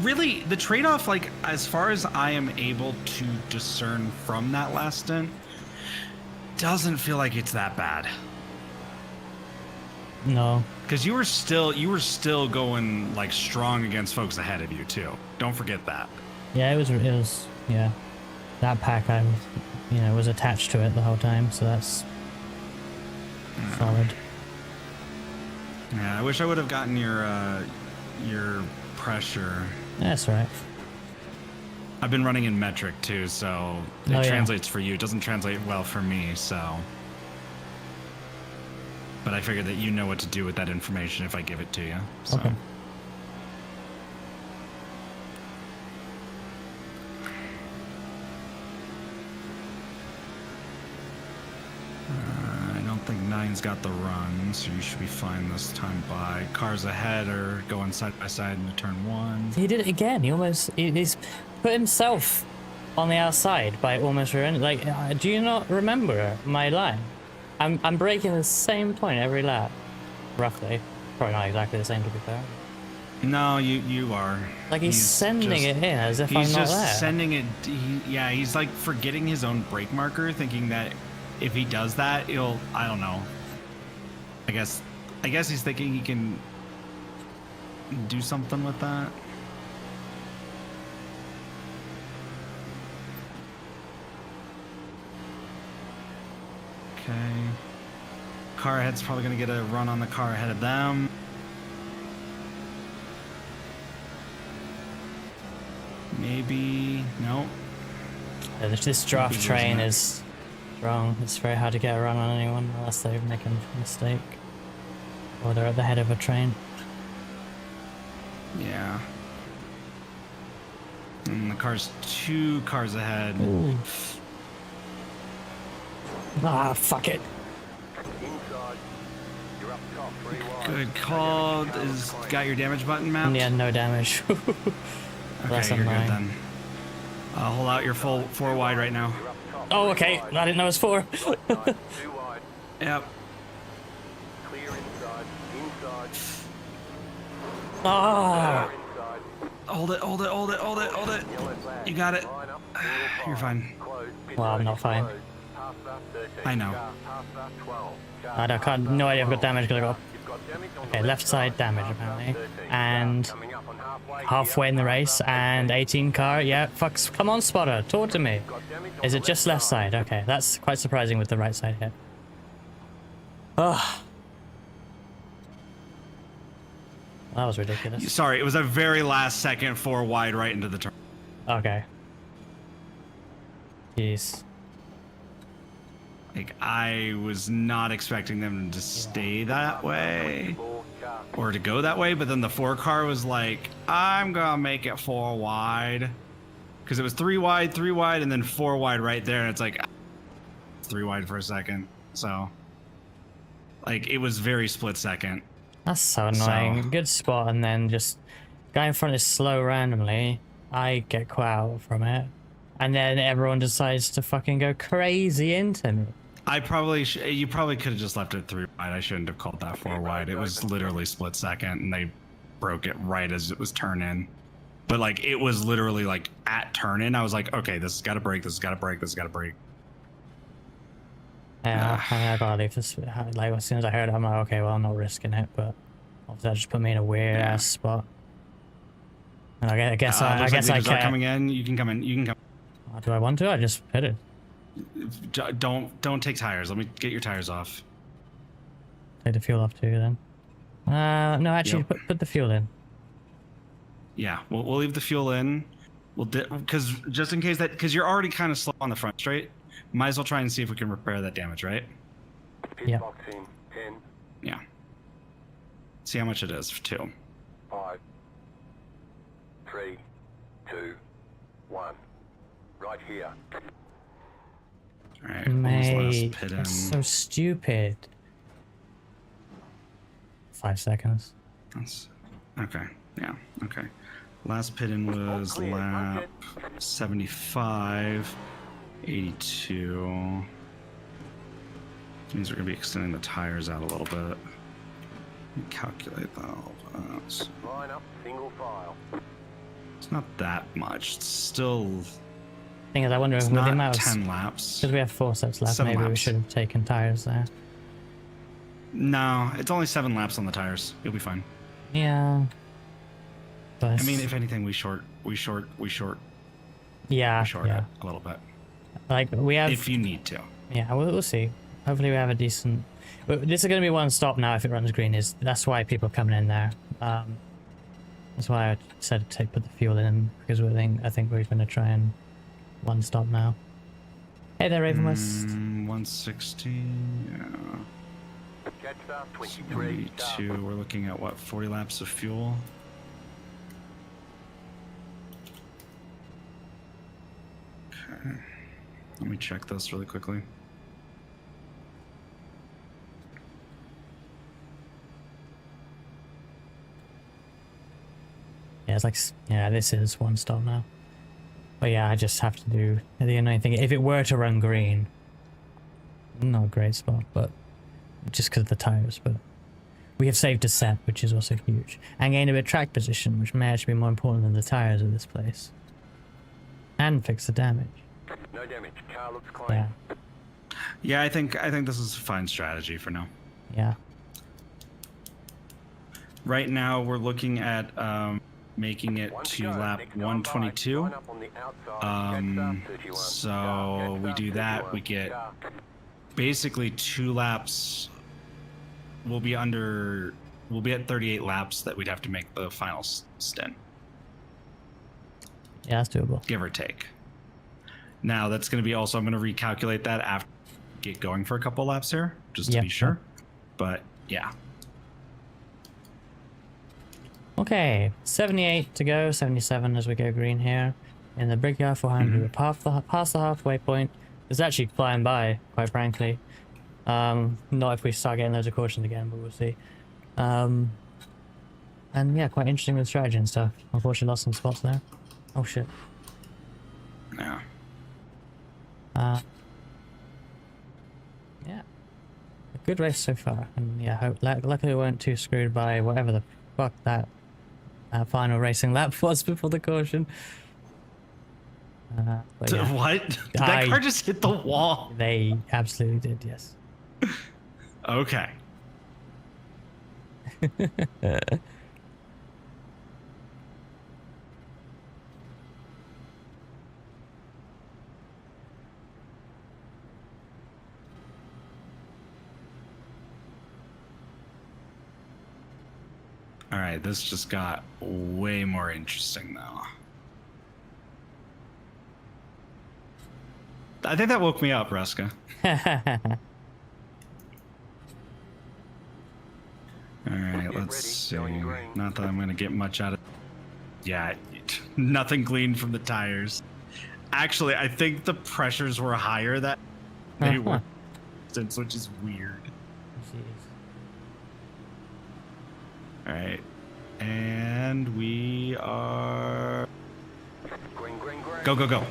really, the trade-off, like, as far as I am able to discern from that last stint, doesn't feel like it's that bad. No. Because you were still going, like, strong against folks ahead of you, too. Don't forget that. Yeah, it was yeah. That pack was attached to it the whole time, so that's solid. Yeah, I wish I would have gotten your pressure. That's right. I've been running in metric too, so it Oh, yeah. translates for you. It doesn't translate well for me, so. But I figured that you know what to do with that information if I give it to you. So. Okay. I don't think 9's got the run, so you should be fine this time by. Cars ahead are going side by side into turn 1. He did it again. He's put himself on the outside by almost ruining. Like, do you not remember my line? I'm breaking the same point every lap, roughly. Probably not exactly the same, to be fair. No, you are. Like he's sending it in as if I'm not there. He's just sending it. Yeah, he's like forgetting his own brake marker, thinking that if he does that, he'll. I don't know. I guess he's thinking he can do something with that. Okay. Car ahead's probably gonna get a run on the car ahead of them. Maybe no. This draft train is wrong. It's very hard to get a run on anyone unless they make a mistake or they're at the head of a train. Yeah. And the car's 2 cars ahead. Ooh. Ah, fuck it. Inside. You're up top, 3 wide. Good call. Got your damage button mapped? Yeah, no damage. Okay, you're good then. Hold out your full 4 wide right now. Oh, okay. I didn't know it was 4. 2 wide. Yep. Clear inside. Inside. Ah. Inside. Hold it. Yellow flag. You got it. Line up. You're fine. Close. Pit Well, I'm lane not fine. closed. Half lap 13. I know. Half lap 12. I don't, no idea if I've got damage because I got You've got damage on the okay, left side damage half lap apparently, 13. and Coming up on halfway halfway in the race, and 18 car. Yeah, fucks. Come on, spotter, talk to me. Got damage on Is the it just left side? Okay, that's quite surprising with the right side hit. Oh, that was ridiculous. Sorry, it was a very last second 4 wide right into the turn. Okay. Jeez. Like, I was not expecting them to stay that way or to go that way, but then the 4 car was like, I'm gonna make it 4 wide. Because it was 3 wide, and then 4 wide right there, and it's like 3 wide for a second. So, like, it was very split second. That's so annoying. Good spot, and then just guy in front is slow randomly. I get caught out from it, and then everyone decides to fucking go crazy into me. You probably could have just left it 3 wide. I shouldn't have called that 4 wide. It was literally split second, and they broke it right as it was turn in. But like, it was literally like at turn in. I was like, okay, this has got to break. This has got to break. This has got to break. Yeah, I gotta leave this. Like, as soon as I heard it, I'm like, okay, well, I'm not risking it, but obviously that just put me in a weird ass spot. And I guess I can't. Coming in. You can come in. You can come. Do I want to? I just hit it. Don't take tires. Let me get your tires off. Take the fuel off too, then. No, actually, Yep. put the fuel in. Yeah, we'll leave the fuel in. Because just in case because you're already kind of slow on the front straight. Might as well try and see if we can repair that damage, right? Yeah. Box in 10, Yeah. See how much it is for 2. 5, 3, 2, 1. Right here. All right. What was the last Mate, pit in? that's so stupid. 5 seconds. Okay. Yeah. Okay. Last pit in was clear, lap 75, 82. Which means we're gonna be extending the tires out a little bit. Let me calculate that. Line up, single file. It's not that much. It's still. Thing is, I wonder if It's with the not amount 10 laps. because we have 4 sets left, 7 maybe we laps. should have taken tires there. No, it's only 7 laps on the tires. You'll be fine. Yeah. But I mean, if anything, we short yeah, it yeah. a little bit. Like we have. If you need to. Yeah, we'll see. Hopefully we have a decent. This is going to be one stop now if it runs green. That's why people are coming in there. That's why I said to put the fuel in because I think we're going to try and one stop now. Hey there, Raven West. 160. Yeah. Catch start 23. 42. We're looking at what? 40 laps of fuel. Okay. Let me check this really quickly. it's like, yeah, this is one stop now. But yeah, I just have to do the annoying thing. If it were to run green, not a great spot, but just because of the tires. But we have saved a set, which is also huge, and gained a bit of track position, which may actually be more important than the tires of this place. And fix the damage. No damage. Car looks clean. Yeah. Yeah, I think this is a fine strategy for now. Yeah. Right now, we're looking at making it One to go. lap Next time 122. line up on the outside. Gets up, 31. So Gets we up, do that, 31. we get Car. basically 2 laps. We'll be at 38 laps that we'd have to make the final stint, Yeah, that's doable. give or take. Now that's going to be also, I'm going to recalculate that after get going for a couple laps here, just to Yeah. be sure. But yeah. Okay, 78 to go, 77 as we go green here. In the Brickyard 400, we're past the halfway point. It's actually flying by, quite frankly. Not if we start getting loads of cautions again, but we'll see. And yeah, quite interesting with strategy and stuff. Unfortunately lost some spots there. Oh shit. Yeah. Yeah. A good race so far. And yeah, luckily we weren't too screwed by whatever the fuck that final racing lap was before the caution. But yeah, What? Did that car just hit the wall? they absolutely did, yes. Okay. All right, this just got way more interesting now. I think that woke me up, Reska. All right, let's see. Not that I'm going to get much out of... Yeah, nothing gleaned from the tires. Actually, I think the pressures were higher that they were, which is weird. All right, and we are... Green, green, green. Go, go, go.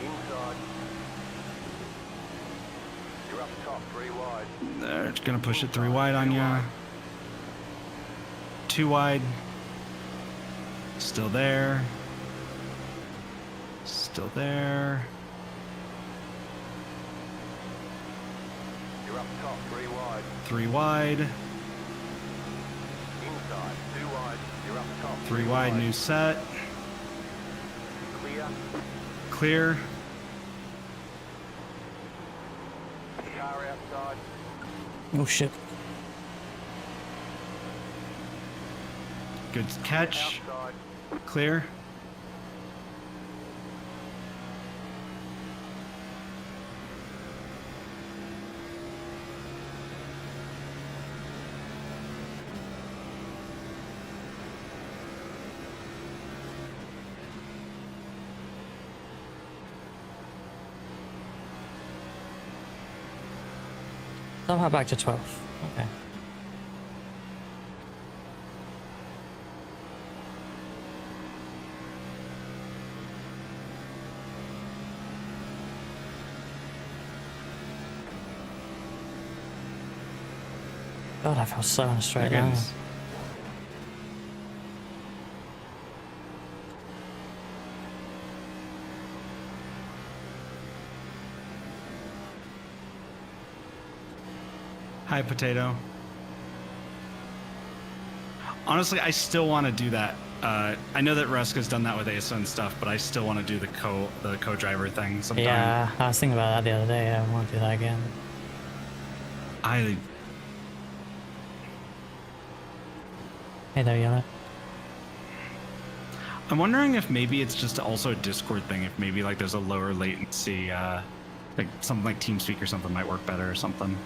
Inside. You're up top, 3 wide. They're going to push it 3 wide on ya. 2 wide. Still there. Still there. You're up top, 3 wide. 3 wide. Inside, 2 wide. You're up top. 3 wide, new set. Clear. Clear. Car outside. Oh shit. Good catch. Outside. Clear. Somehow back to 12. Okay. God, I felt so on a straight line. Goodness. Hi, Potato. Honestly, I still want to do that. I know that Reska's done that with Asa and stuff, but I still want to do the co-driver thing sometime. Yeah, I was thinking about that the other day. I want to do that again. Hey there, Yellow. I'm wondering if maybe it's just also a Discord thing. If maybe like there's a lower latency, like something like TeamSpeak or something might work better or something,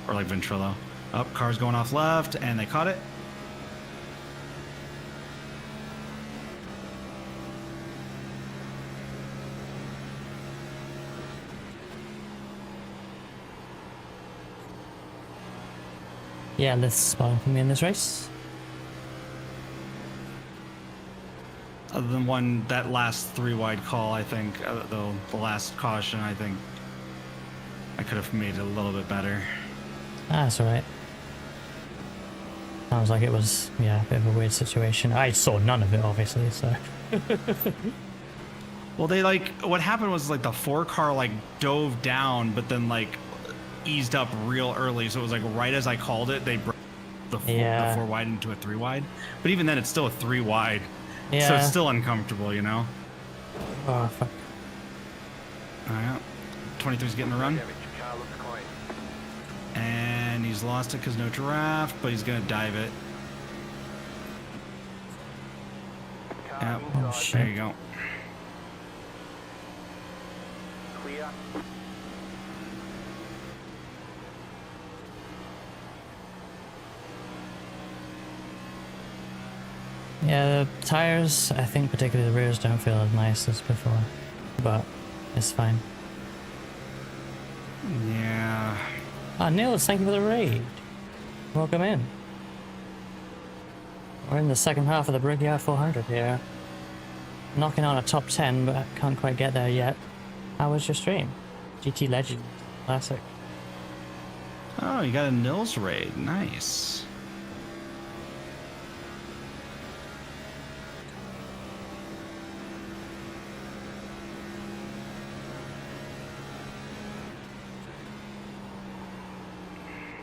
or like Ventrilo. Up, car's going off left, and they caught it. Yeah, let's spot for me in this race. Other than that last 3 wide call, I think, the last caution, I think I could have made it a little bit better. Ah, that's alright. Sounds like it was, yeah, a bit of a weird situation. I saw none of it, obviously, so. Well, they what happened was the 4 car dove down, but then eased up real early. So it was right as I called it, they broke the 4 wide into a 3 wide. But even then, it's still a 3 wide. Yeah. So it's still uncomfortable, you know? Oh, fuck. Alright. 23's getting a run. Damage. Car looks clean. And he's lost it because no giraffe, but he's going to dive it. Car Yep. Oh, inside. shit. There you go. Clear. Yeah, the tires, I think particularly the rears don't feel as nice as before, but it's fine. Yeah. Ah, Nils, thank you for the raid. Welcome in. We're in the second half of the Brickyard 400 here. Knocking on a top 10, but can't quite get there yet. How was your stream? GT Legend Classic. Oh, you got a Nils raid. Nice.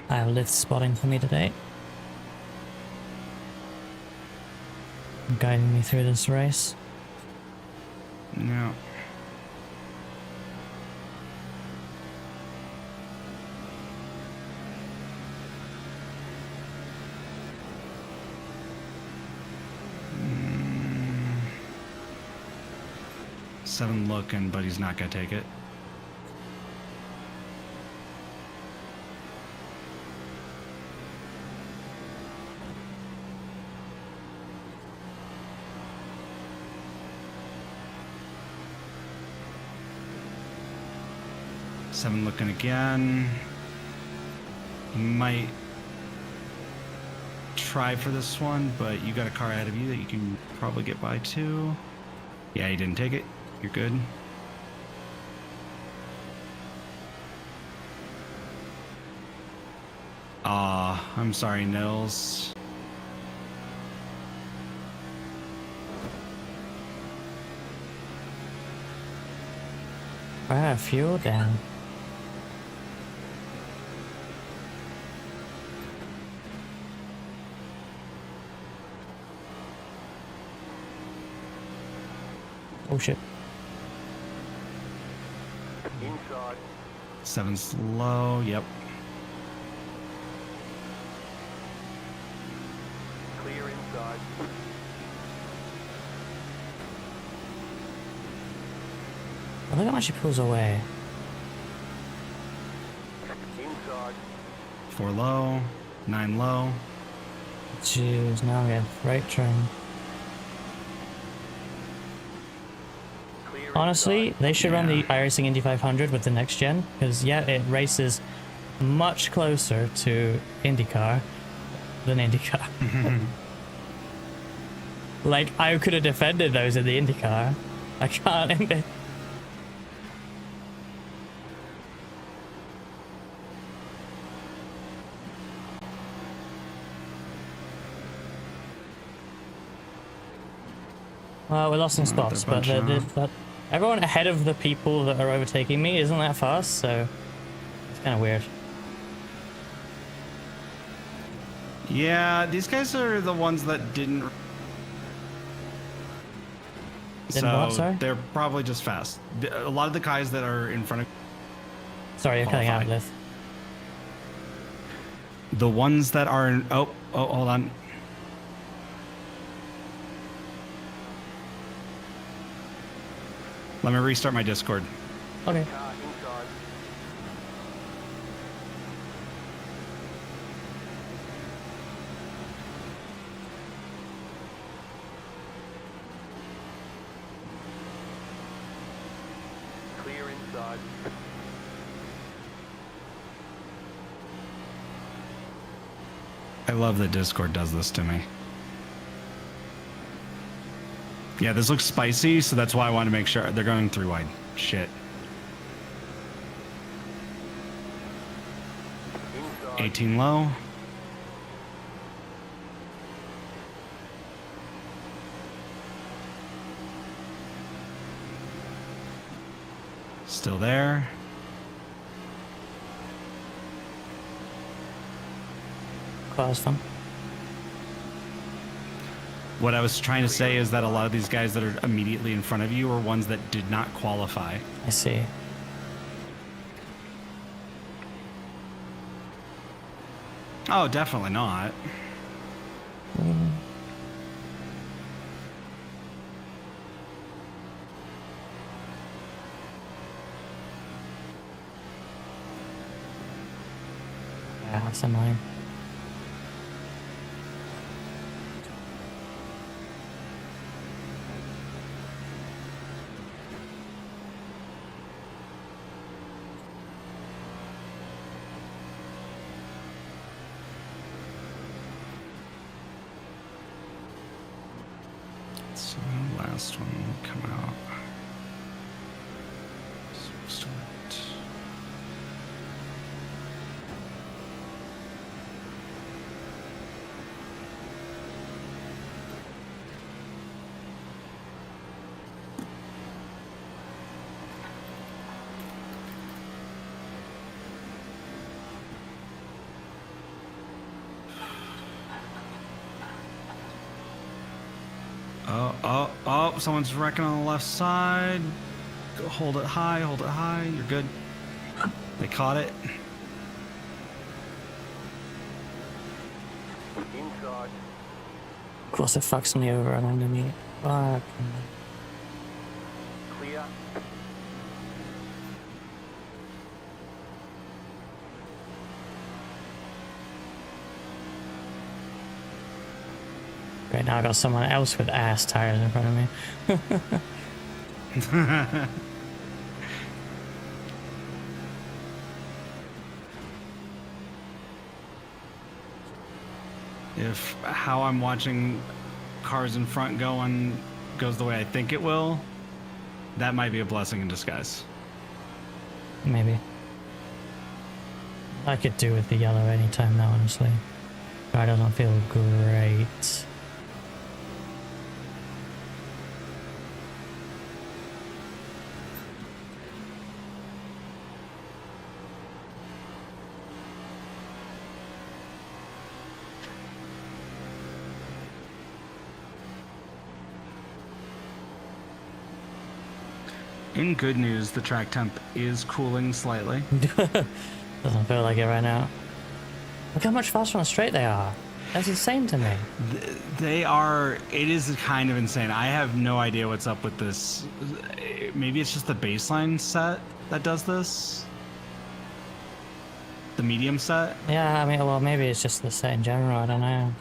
I have lift spotting for me today. Guiding me through this race. Yeah. Seven looking, but he's not gonna take it. Seven looking again. You might try for this one, but you got a car ahead of you that you can probably get by too. Yeah, you didn't take it. You're good. I'm sorry, Nils. Ah, fuel down. Oh shit. Inside. Seven's low. Yep. Clear inside. I think how much she pulls away. Inside. 4 low. 9 low. Jeez, now we have right train. Clear Honestly, inside. they should run the Yeah. iRacing Indy 500 with the next gen, because yeah, it races much closer to IndyCar than IndyCar. Like, I could have defended those in the IndyCar. I can't in it. Well, we lost some spots, but everyone ahead of the people that are overtaking me isn't that fast, so it's kind of weird. Yeah, these guys are the ones that didn't. Didn't what, sorry? They're probably just fast. A lot of the guys that are in front of. Sorry, you're cutting out, Qualified. Liz. The ones that are. Oh, hold on. Let me restart my Discord. Okay. Car inside. Clear inside. I love that Discord does this to me. Yeah, this looks spicy, so that's why I want to make sure they're going 3 wide. Shit. 18 low. Still there. That was fun. What I was trying to say is that a lot of these guys that are immediately in front of you are ones that did not qualify. I see. Oh, definitely not. Yeah, that's annoying. So last one will come out. So start. Oh, someone's wrecking on the left side. Go hold it high, you're good. They caught it. Inside. Of course it fucks me over and underneath. Fuck. Clear. Right now I got someone else with ass tires in front of me. If how I'm watching cars in front goes the way I think it will, that might be a blessing in disguise. Maybe. I could do with the yellow anytime now, honestly. Car doesn't feel great. In good news, the track temp is cooling slightly. Doesn't feel like it right now. Look how much faster on straight they are. That's insane to me. They are. It is kind of insane. I have no idea what's up with this. Maybe it's just the baseline set that does this. The medium set. Yeah, I mean, well, maybe it's just the set in general. I don't know.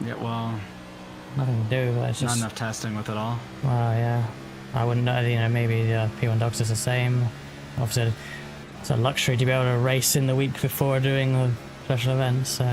Yeah, well, Nothing to do, but it's not just. enough testing with it all. Well, yeah. I wouldn't know. You know, maybe the P1 Dogs is the same. Obviously, it's a luxury to be able to race in the week before doing the special events. So.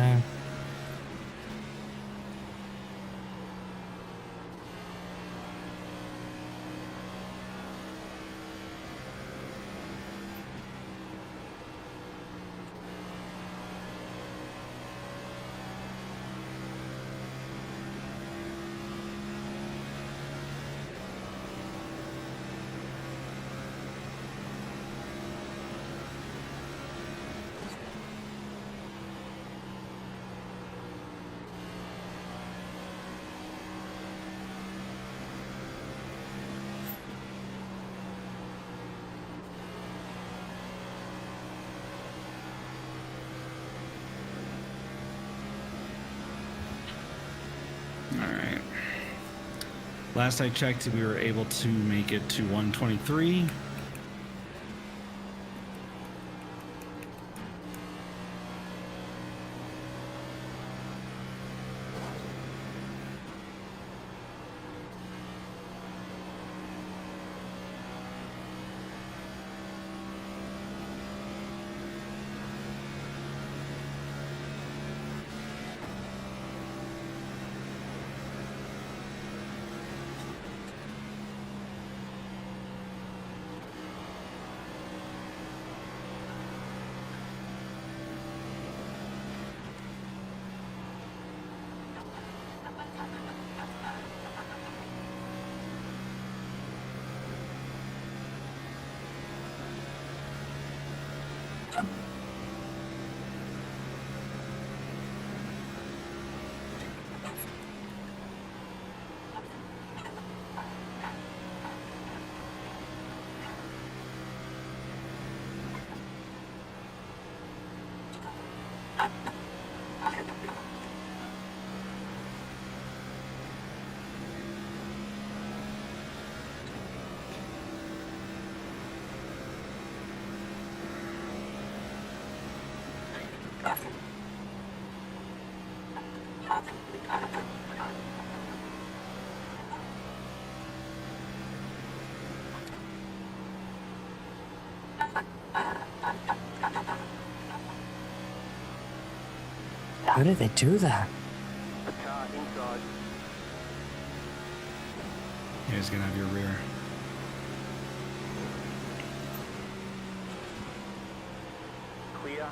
Alright. Last I checked, we were able to make it to 123. How did they do that? Car inside. You guys gonna have your rear. Clear.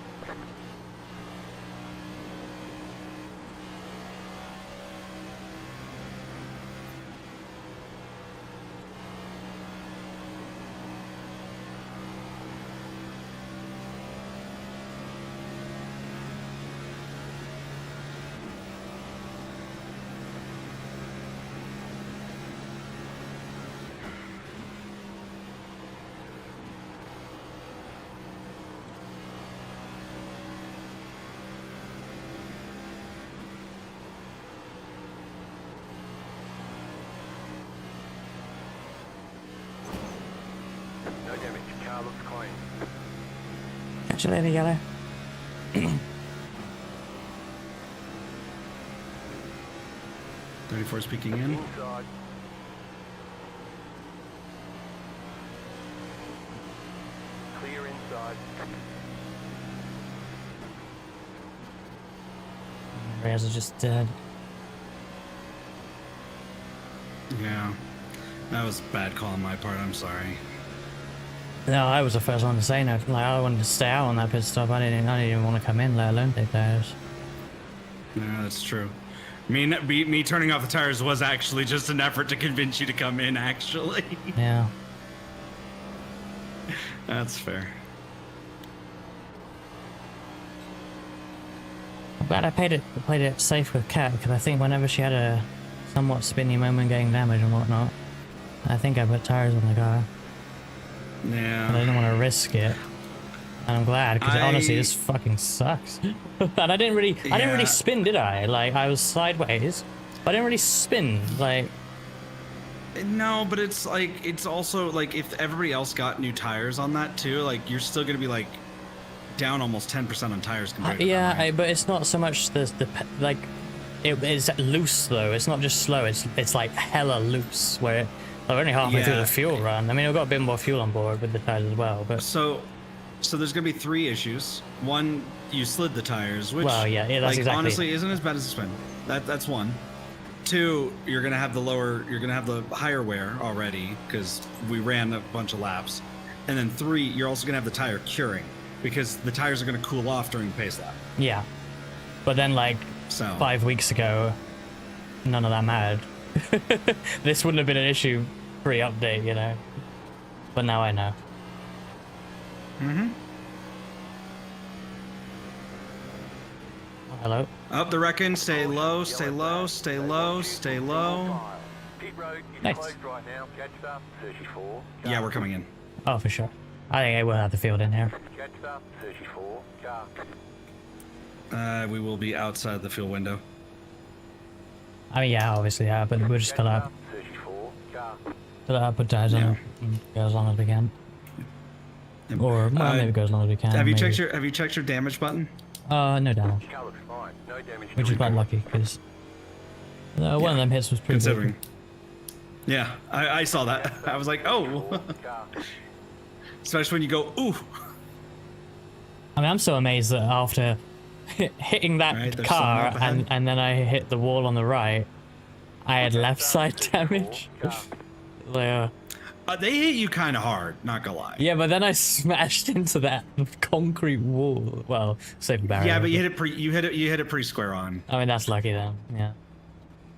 No damage. Car looks clean. Catch you later, Yellow. 34 speaking in. Inside. Clear inside. Rails are just dead. Yeah. That was a bad call on my part, I'm sorry. No, I was the first one to say no. Like, I wanted to stay out on that pit stop. I didn't even want to come in, let alone take tires. Yeah, that's true. Me turning off the tires was actually just an effort to convince you to come in, actually. Yeah. That's fair. I'm glad I played it safe with Kat, because I think whenever she had a somewhat spinny moment getting damage and whatnot, I think I put tires on the car. Yeah. But I didn't want to risk it. And I'm glad, because honestly, this fucking sucks. And I didn't really spin, did I? Like, I was sideways, but I didn't really spin. Like, no, but it's like, it's also like if everybody else got new tires on that too, like you're still gonna be like down almost 10% on tires compared to yeah, that, right? but it's not so much the like, it is loose though. It's not just slow. It's like hella loose. Where we're only halfway through the fuel run. I mean, we've got a bit more fuel on board with the tires as well. But so there's gonna be 3 issues. One, you slid the tires, which that's like, exactly. honestly isn't as bad as a spin. That's one. 2, you're gonna have the higher wear already because we ran a bunch of laps, and then 3, you're also gonna have the tire curing because the tires are gonna cool off during the pace lap. Yeah, but then like 5 weeks ago, none of that mattered. This wouldn't have been an issue pre-update, you know. But now I know. Mm-hmm. Oh, hello. Up the reckon. Stay low. Stay low. Stay low. Stay low. Pit road is Nice. closed right now. Catch up. 34. Yeah, we're coming in. Oh, for sure. I think I will have the field in here. Catch up. 34. Car. We will be outside the fuel window. I mean, yeah, obviously, yeah, but we'll just fill up. 34. Car. Fill up, put tires on it, and go as long as we can. Or well, maybe go as long as we can. Have you maybe. checked your damage button? No damage. Car looks fine. No damage. Which is quite lucky, because one of them hits was pretty Considering. big. Yeah, I saw that. I was like, oh. Car. Especially when you go, ooh. I mean, I'm so amazed that after hitting that Right, there's car someone up ahead. and then I hit the wall on the right, I had left side damage. Like, They hit you kind of hard, not gonna lie. yeah, but then I smashed into that concrete wall. Well, safety barrier. Yeah, but you hit it pretty square on. I mean, that's lucky then. Yeah.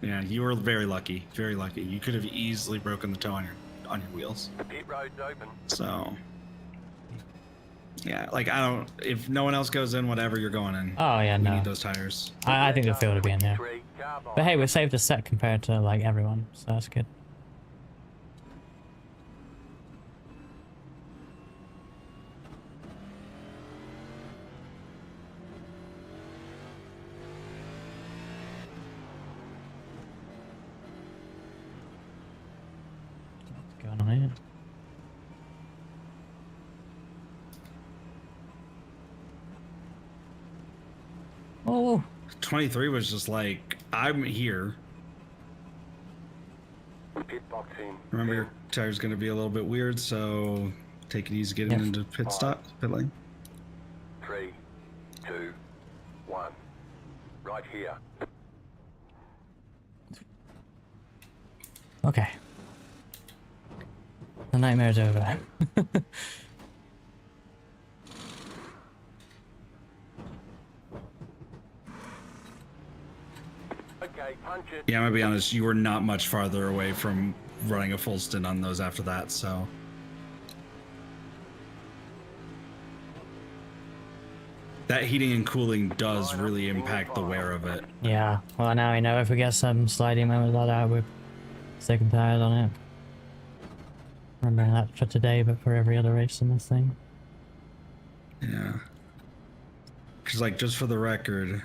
Yeah, you were very lucky. Very lucky. You could have easily broken the toe on your wheels. Pit road's open. So Yeah, like I don't. If no one else goes in, whatever, you're going in. Oh yeah, We no. need those tires. I think the field would be in there. Three, car But hey, we saved a set compared to like everyone, so that's good. What's going on here? Oh, 23 was just like, I'm here. pit box in. Remember, your tire's going to be a little bit weird, so take it easy getting Yeah. into pit stop, pit lane. 3, 2, 1. Right here. okay. The nightmare's over. Okay, punch it. Yeah, I'm gonna be honest, you were not much farther away from running a full stint on those after that, so. That heating and cooling does really impact the wear of it. Yeah, well now we know if we get some sliding moments like that, we're sick and tired on it. Remembering that for today, but for every other race in this thing. Yeah. Because, like, just for the record,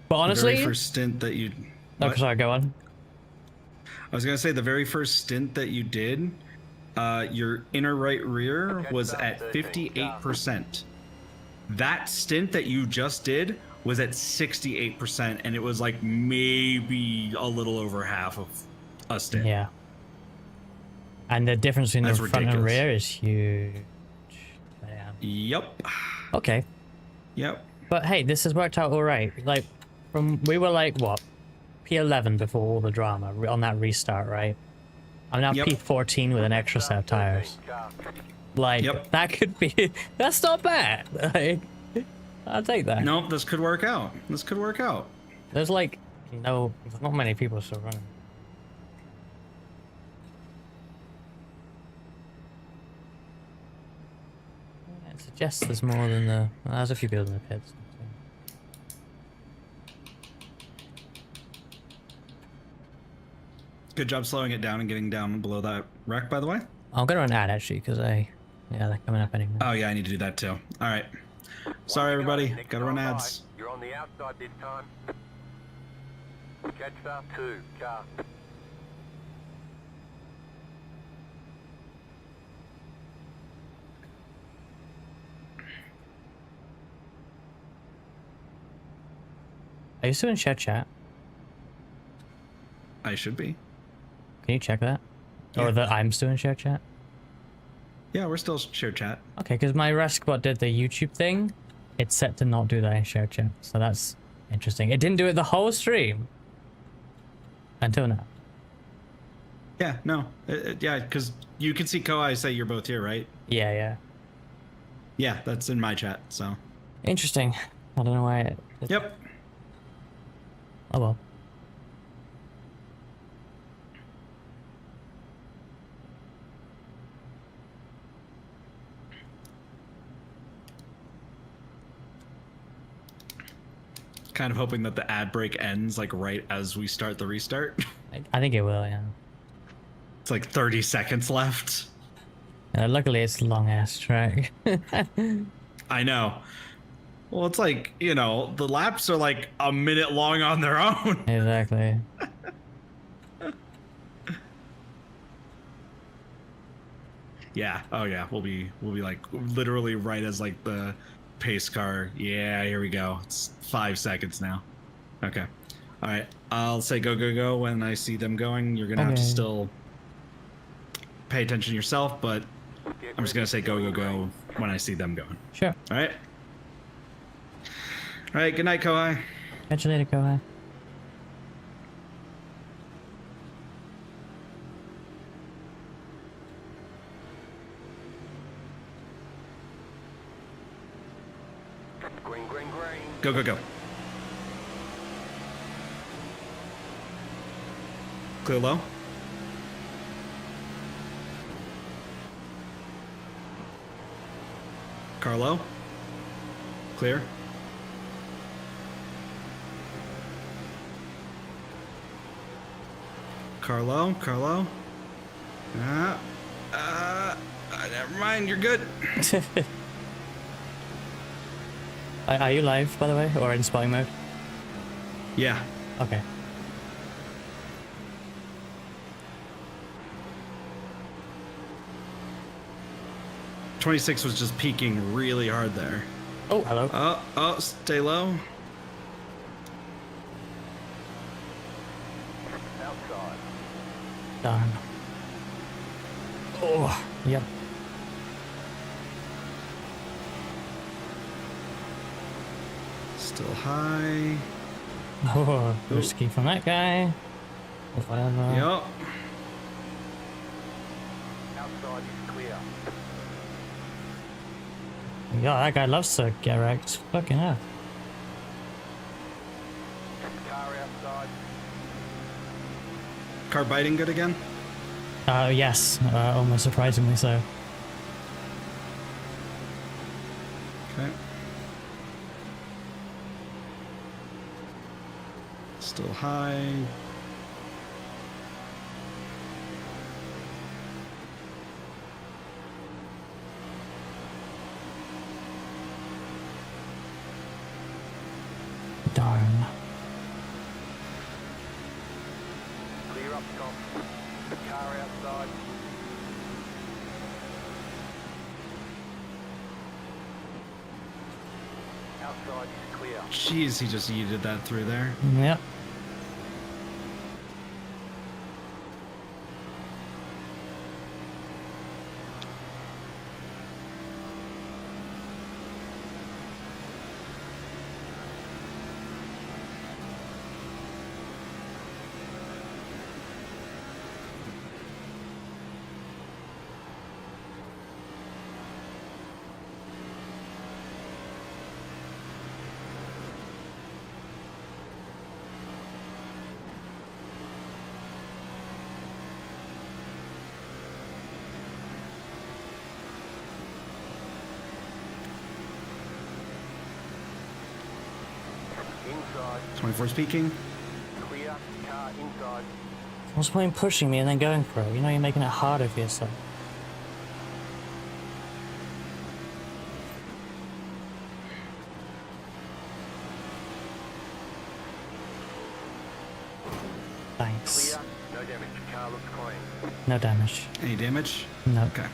But honestly, the very first stint that you... oh, What? sorry, go on. I was gonna say, the very first stint that you did, your inner right rear was at 58%. That stint that you just did was at 68%, and it was like maybe a little over half of a stint. Yeah. And the difference between That's the front and ridiculous. rear is huge. Yeah. Yep. Okay. Yep. But hey, this has worked out alright. Like, we were like, what? P11 before all the drama on that restart, right? I'm now Yep. P14 with an extra set of tires. Car. Like, Yep. that could be... That's not bad. Like, I'll take that. Nope, this could work out. This could work out. There's like, there's not many people still running. It suggests there's more than the... Well, there's a few people in the pits. Good job slowing it down and getting down below that wreck, by the way. I'm gonna run ad actually, because yeah, they're coming up anyway. Oh, yeah, I need to do that too. All right. Sorry, everybody. Next Gotta run outside. ads. You're on the outside this time. Catch up 2, car. Are you still in share chat? I should be. Can you check that? Or Yeah. that I'm still in share chat? Yeah, we're still share chat. Okay, because my Reskbot did the YouTube thing. It's set to not do that in share chat, so that's interesting. It didn't do it the whole stream. Until now. Yeah, no. Yeah, because you can see Kohai say you're both here, right? Yeah, yeah. Yeah, that's in my chat, so. Interesting. I don't know why it... Yep. Oh well. Kind of hoping that the ad break ends like right as we start the restart. I think it will, yeah. It's like 30 seconds left. Luckily it's a long ass track. I know. Well, it's like, you know, the laps are like a minute long on their own. Exactly. Yeah. Oh yeah. We'll be like literally right as like the pace car. Yeah, here we go. It's 5 seconds now. Okay. All right. I'll say go, go, go when I see them going. You're going to have to Okay. still pay attention yourself, but I'm just going to say go, go, go when I see them going. Sure. All right. All right. Good night, Kohai. Catch you later, Kohai. Green, green, green. Go, go, go. Clear low. Carlo? Clear? Carlo? Never mind, you're good. Are you live, by the way, or in spy mode? Yeah. Okay. '26 was just peaking really hard there. Oh, hello. Oh, stay low. Outside. Darn. Oh, yep. Still high. Oh, risky from that guy. Whatever. Yep. Outside is clear. Yeah, that guy loves to get wrecked. Fucking hell. Car outside. Car biting good again? Yes, almost surprisingly so. Okay. Still high. Darn. Clear up top. Car outside. Outside is clear. Jeez, he just yeeted that through there. Yep. Inside. 24's peaking. Clear. Car inside. What's the point in pushing me and then going for it? You know you're making it harder for yourself. Thanks. Clear. No damage. Car looks clean. No damage. Any damage? No. Okay.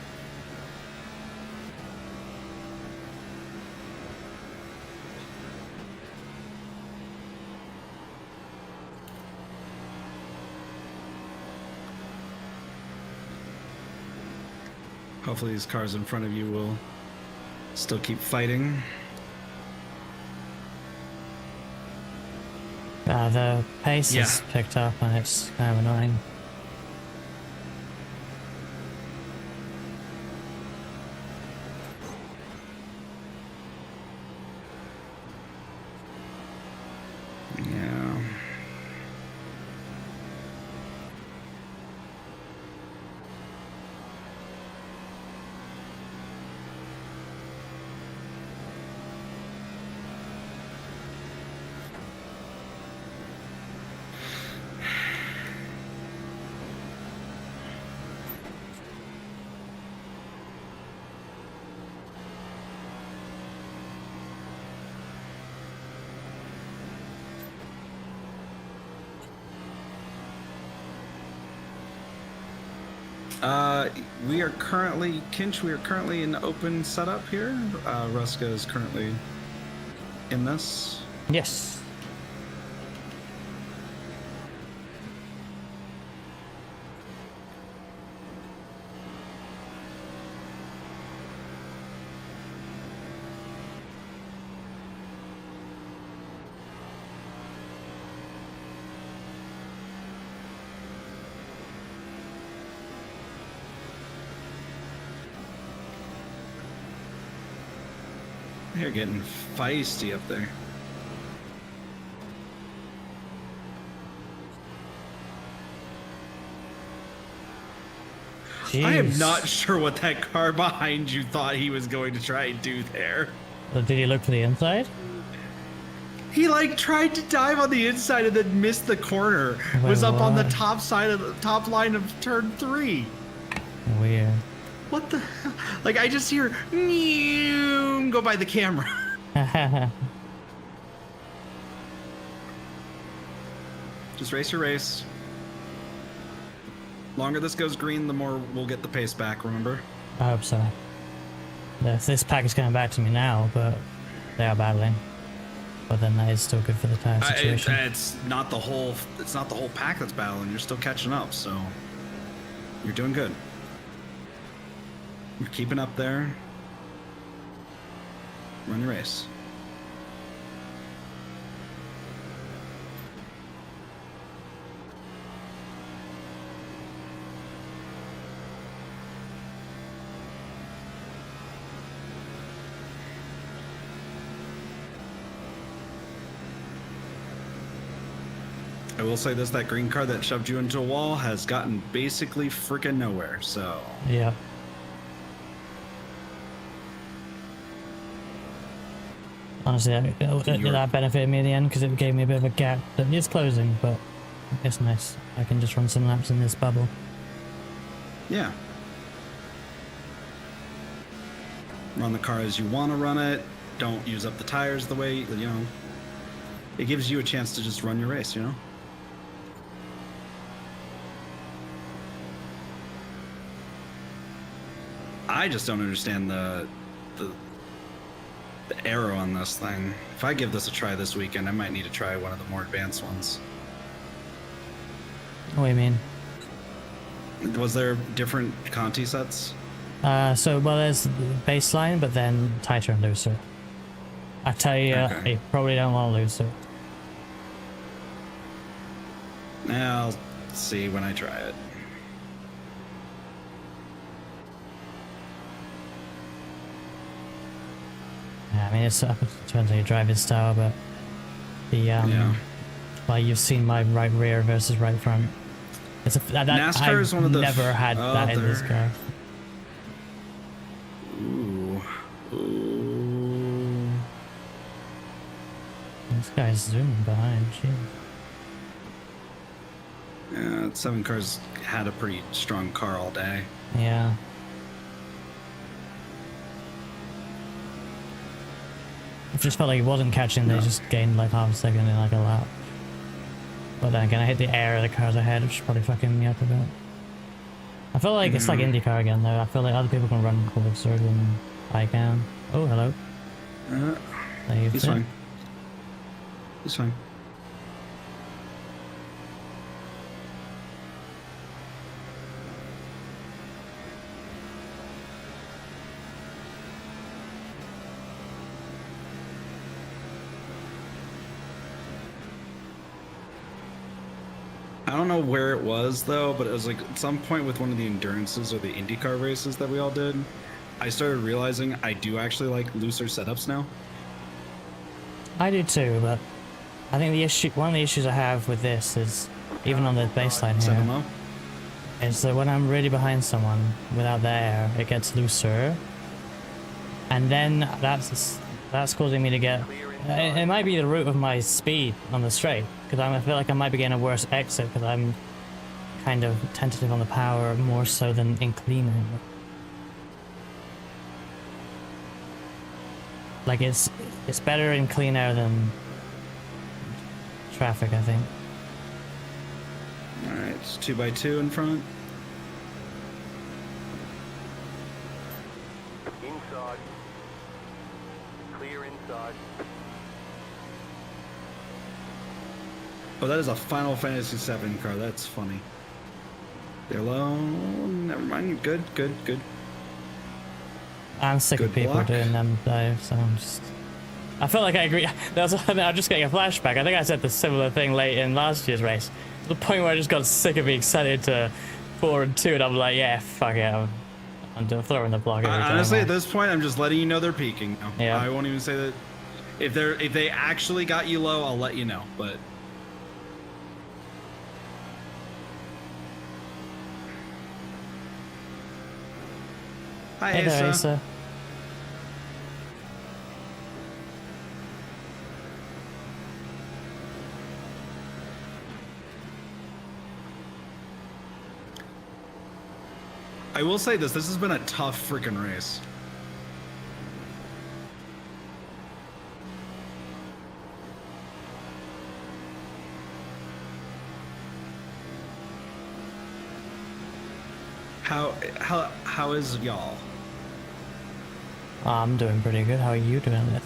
Hopefully these cars in front of you will still keep fighting. The pace Yeah. has picked up and it's kind of annoying. Yeah. We are currently, Kinch, we are currently in open setup here. Reska is currently in this. Yes. They're getting feisty up there. I am Jeez. not sure what that car behind you thought he was going to try and do there. Well, did he look for the inside? He like tried to dive on the inside and then missed the corner. Was up on the what? top side of the top line of turn 3. Weird. What the hell? Like I just hear go by the camera. Just race your race. Longer this goes green, the more we'll get the pace back, remember? I hope so. This pack is coming back to me now, but they are battling. But then that is still good for the tire situation. It's not the whole pack that's battling. You're still catching up, so you're doing good. You're keeping up there. Run your race. I will say this, that green car that shoved you into a wall has gotten basically freaking nowhere, so... Yeah. Honestly, that benefited me in the end because it gave me a bit of a gap that is closing, but it's nice. I can just run some laps in this bubble. Yeah. Run the car as you want to run it. Don't use up the tires the way, you know. It gives you a chance to just run your race, you know? I just don't understand the arrow on this thing. If I give this a try this weekend, I might need to try one of the more advanced ones. What do you mean? Was there different Conti sets? Well, there's the baseline, but then tighter and looser. I tell you, Okay. you probably don't want looser. I'll see when I try it. Yeah, I mean, it depends on your driving style, but Yeah. well, you've seen my right rear versus right front. It's NASCAR I've is one of the never had that in this car. Ooh. Ooh. This guy's zooming behind. Jeez. Yeah, 7 Cars had a pretty strong car all day. Yeah. I just felt like it wasn't catching. They just gained like half a second in like a lap. But then again, I hit the air of the cars ahead, which is probably fucking me up a bit. I feel like it's like IndyCar again, though. I feel like other people can run closer than I can. Oh, hello. He's fine. He's fine. I don't know where it was though, but it was like at some point with one of the endurances or the IndyCar races that we all did, I started realizing I do actually like looser setups now. I do too, but I think one of the issues I have with this is, even on the baseline here, is that when I'm really behind someone without the air, it gets looser, and then that's causing me to get. It might be the root of my speed on the straight, because I feel like I might be getting a worse exit because I'm kind of tentative on the power more so than in cleaning. Like it's better in clean air than traffic, I think. All right, it's 2x2 in front. Inside. Clear inside. Oh, that is a Final Fantasy VII car. That's funny. They're low. Never mind. You're good. I'm sick of people doing them though, so I feel like I agree. I'm just getting a flashback. I think I said the similar thing late in last year's race. To the point where I just got sick of being sent into 4 and 2, and I'm like, yeah, fuck it. I'm throwing the block every time. Honestly, at this point, I'm just letting you know they're peaking. Yeah. I won't even say that. If they actually got you low, I'll let you know. But Hi, Hey there, Asa. Asa. I will say this has been a tough freaking race. How is y'all? I'm doing pretty good. How are you doing, Liv?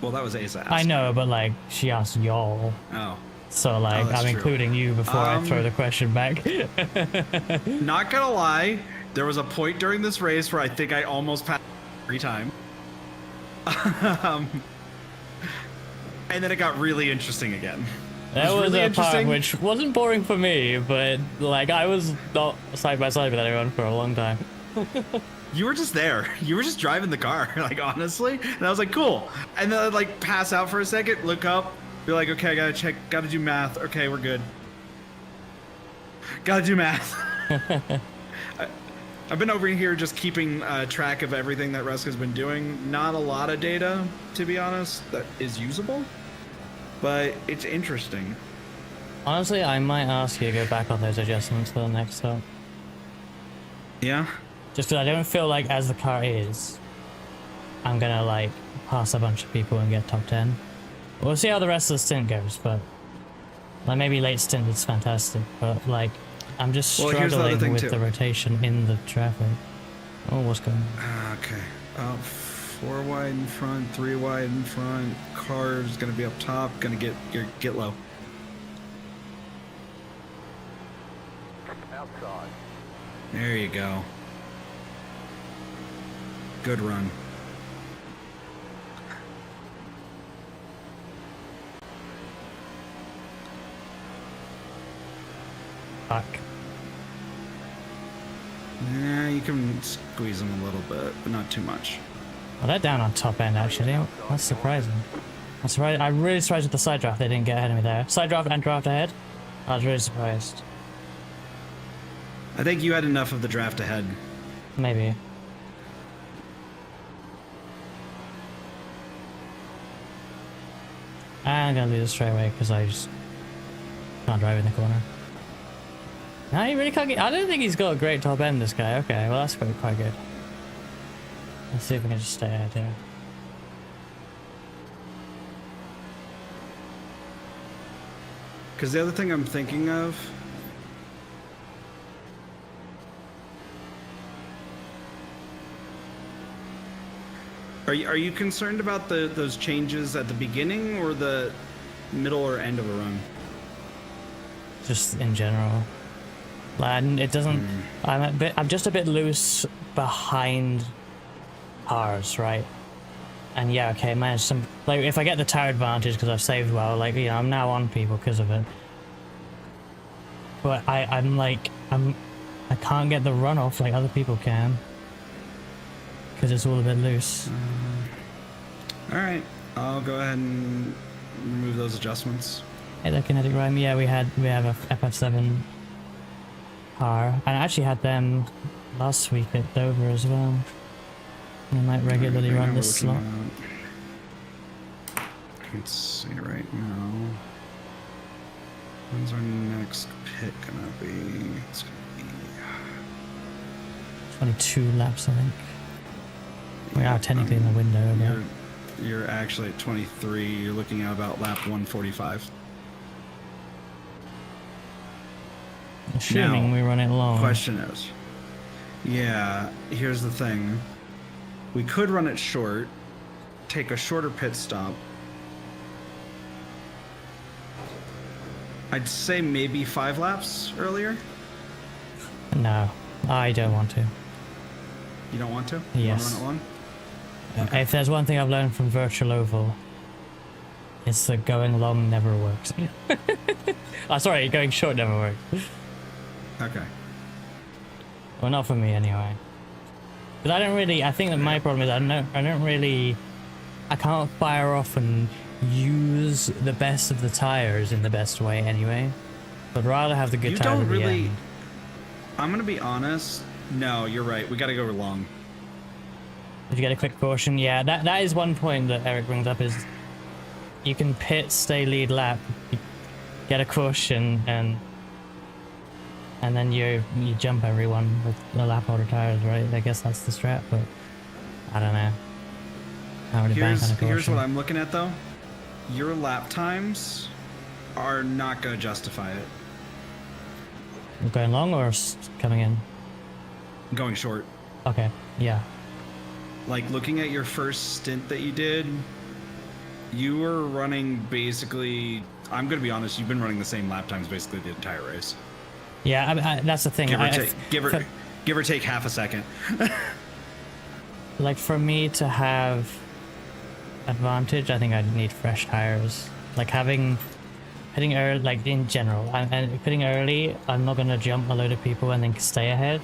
Well, that was Asa. I know, but like, she asked y'all. Oh. So like, that's I'm true. including you before I throw the question back. Not gonna lie, there was a point during this race where I think I almost passed every time. And then it got really interesting again. That was really a part interesting. which wasn't boring for me, but like, I was not side by side with anyone for a long time. You were just there. You were just driving the car, like, honestly. And I was like, cool. And then I'd like pass out for a second, look up, be like, okay, I gotta check, gotta do math. Okay, we're good. Gotta do math. I've been over here just keeping track of everything that Reska's been doing. Not a lot of data, to be honest, that is usable, but it's interesting. Honestly, I might ask you to go back on those adjustments for the next stop. Yeah? Just because I don't feel like, as the car is, I'm gonna like pass a bunch of people and get top 10. We'll see how the rest of the stint goes, but like maybe late stint is fantastic, but like I'm just Well, here's the other struggling thing, with too. the rotation in the traffic. Oh, what's going on? Okay. 4 wide in front, 3 wide in front. Car's gonna be up top. Gonna get low. Outside. There you go. Good run. Fuck. Yeah, you can squeeze them a little bit, but not too much. Well, they're down on top end actually. That's surprising. I'm really surprised with the side draft they didn't get ahead of me there. Side draft and draft ahead. I was really surprised. I think you had enough of the draft ahead. Maybe. I'm gonna lose straight away because I just can't drive in the corner. No, he really can't get. I don't think he's got a great top end, this guy. Okay, well, that's quite good. Let's see if we can just stay ahead here. Because the other thing I'm thinking of. Are you concerned about those changes at the beginning or the middle or end of a run? Just in general. Like, it doesn't. I'm just a bit loose behind cars, right? And yeah, okay, man. Some like if I get the tire advantage because I've saved well, like you know, I'm now on people because of it. But I can't get the runoff like other people can because it's all a bit loose. All right, I'll go ahead and remove those adjustments. Hey, the kinetic rhyme. Yeah, we have a FF7 car, and I actually had them last week at Dover as well. We might regularly run this slot. Let's see right now. When's our next pit gonna be? It's gonna be 22 laps, I think. We are technically in the window, but you're actually at 23. You're looking at about lap 145. assuming Now, we run it long. Question is, yeah, here's the thing. We could run it short, take a shorter pit stop. I'd say maybe 5 laps earlier. No, I don't want to. You don't want to? You Yes. want to run it long? If there's one thing I've learned from Virtual Oval, it's that going long never works. Oh, sorry, going short never works. Okay. Well, not for me anyway. Because I don't really. I think that my problem is I can't fire off and use the best of the tires in the best way anyway. I'd rather have the good You tires don't at the really. end. I'm gonna be honest. No, you're right. We got to go long. If you get a quick caution, yeah, that is one point that Eric brings up is you can pit, stay lead lap, get a caution, and then you jump everyone with the lap order tires, right? I guess that's the strat, but I don't know. Not really bank on a Here's caution. what I'm looking at though. Your lap times are not going to justify it. Going long or coming in? Going short. Okay, yeah. Like looking at your first stint that you did, you were running basically, I'm going to be honest, you've been running the same lap times basically the entire race. Yeah, that's the thing. Give or take half a second. Like for me to have advantage, I think I'd need fresh tires. Like hitting early, like in general, and hitting early, I'm not gonna jump a load of people and then stay ahead.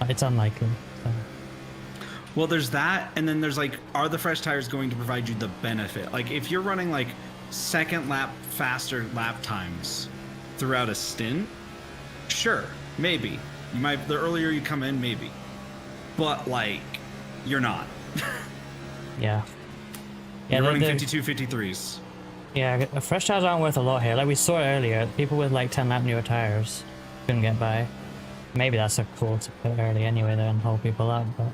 It's unlikely. So. Well, there's that, and then there's like, are the fresh tires going to provide you the benefit? Like if you're running like second lap faster lap times throughout a stint, sure, maybe. You might, the earlier you come in, maybe. But like, you're not. Yeah. You're running 52, 53s. Yeah, fresh tires aren't worth a lot here. Like we saw earlier, people with like 10 lap newer tires couldn't get by. Maybe that's a call to put early anyway though and hold people up, but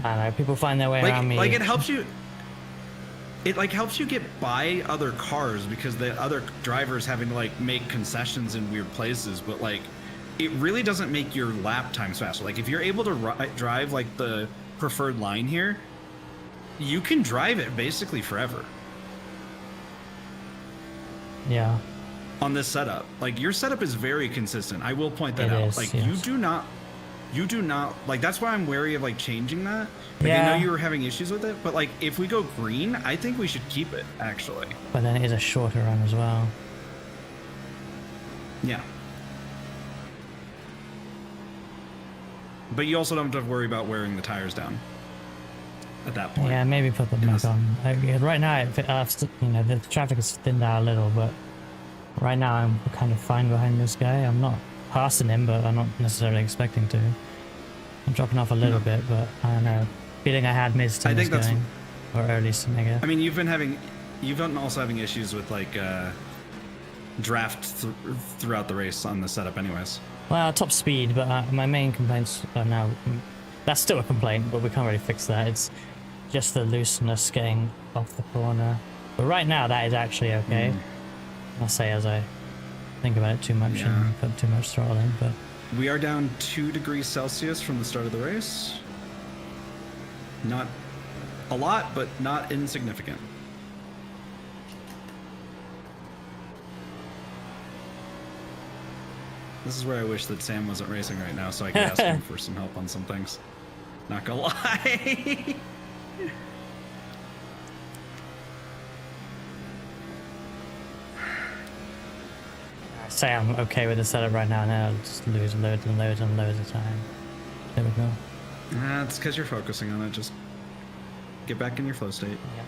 I don't know, people find their way around me. Like it helps you, it like helps you get by other cars because the other drivers having to like make concessions in weird places, but like it really doesn't make your lap times faster. Like if you're able to drive like the preferred line here, you can drive it basically forever. Yeah. On this setup, like your setup is very consistent. I will point that It out. is, Like yes. you do not like. That's why I'm wary of like changing that. Like, Yeah. I know you were having issues with it, but like if we go green, I think we should keep it actually. But then it is a shorter run as well. Yeah. But you also don't have to worry about wearing the tires down at that point. Yeah, maybe put them back on. Right now, the traffic is thinned out a little, but right now I'm kind of fine behind this guy. I'm not passing him, but I'm not necessarily expecting to. I'm dropping off a little bit, but I don't know. Feeling I had missed him going, or early Sniger. I mean, you've been also having issues with like draft throughout the race on the setup, anyways. Well, top speed, but my main complaints are now. That's still a complaint, but we can't really fix that. It's just the looseness getting off the corner. But right now, that is actually okay. I'll say as I think about it too much and put too much throttle in, but we are down 2 degrees Celsius from the start of the race. Not a lot, but not insignificant. This is where I wish that Sam wasn't racing right now so I could ask him for some help on some things. Not gonna lie. say I'm okay with the setup right now, and then I'll just lose loads and loads and loads of time. There we go. It's because you're focusing on it. Just get back in your flow state. Yeah.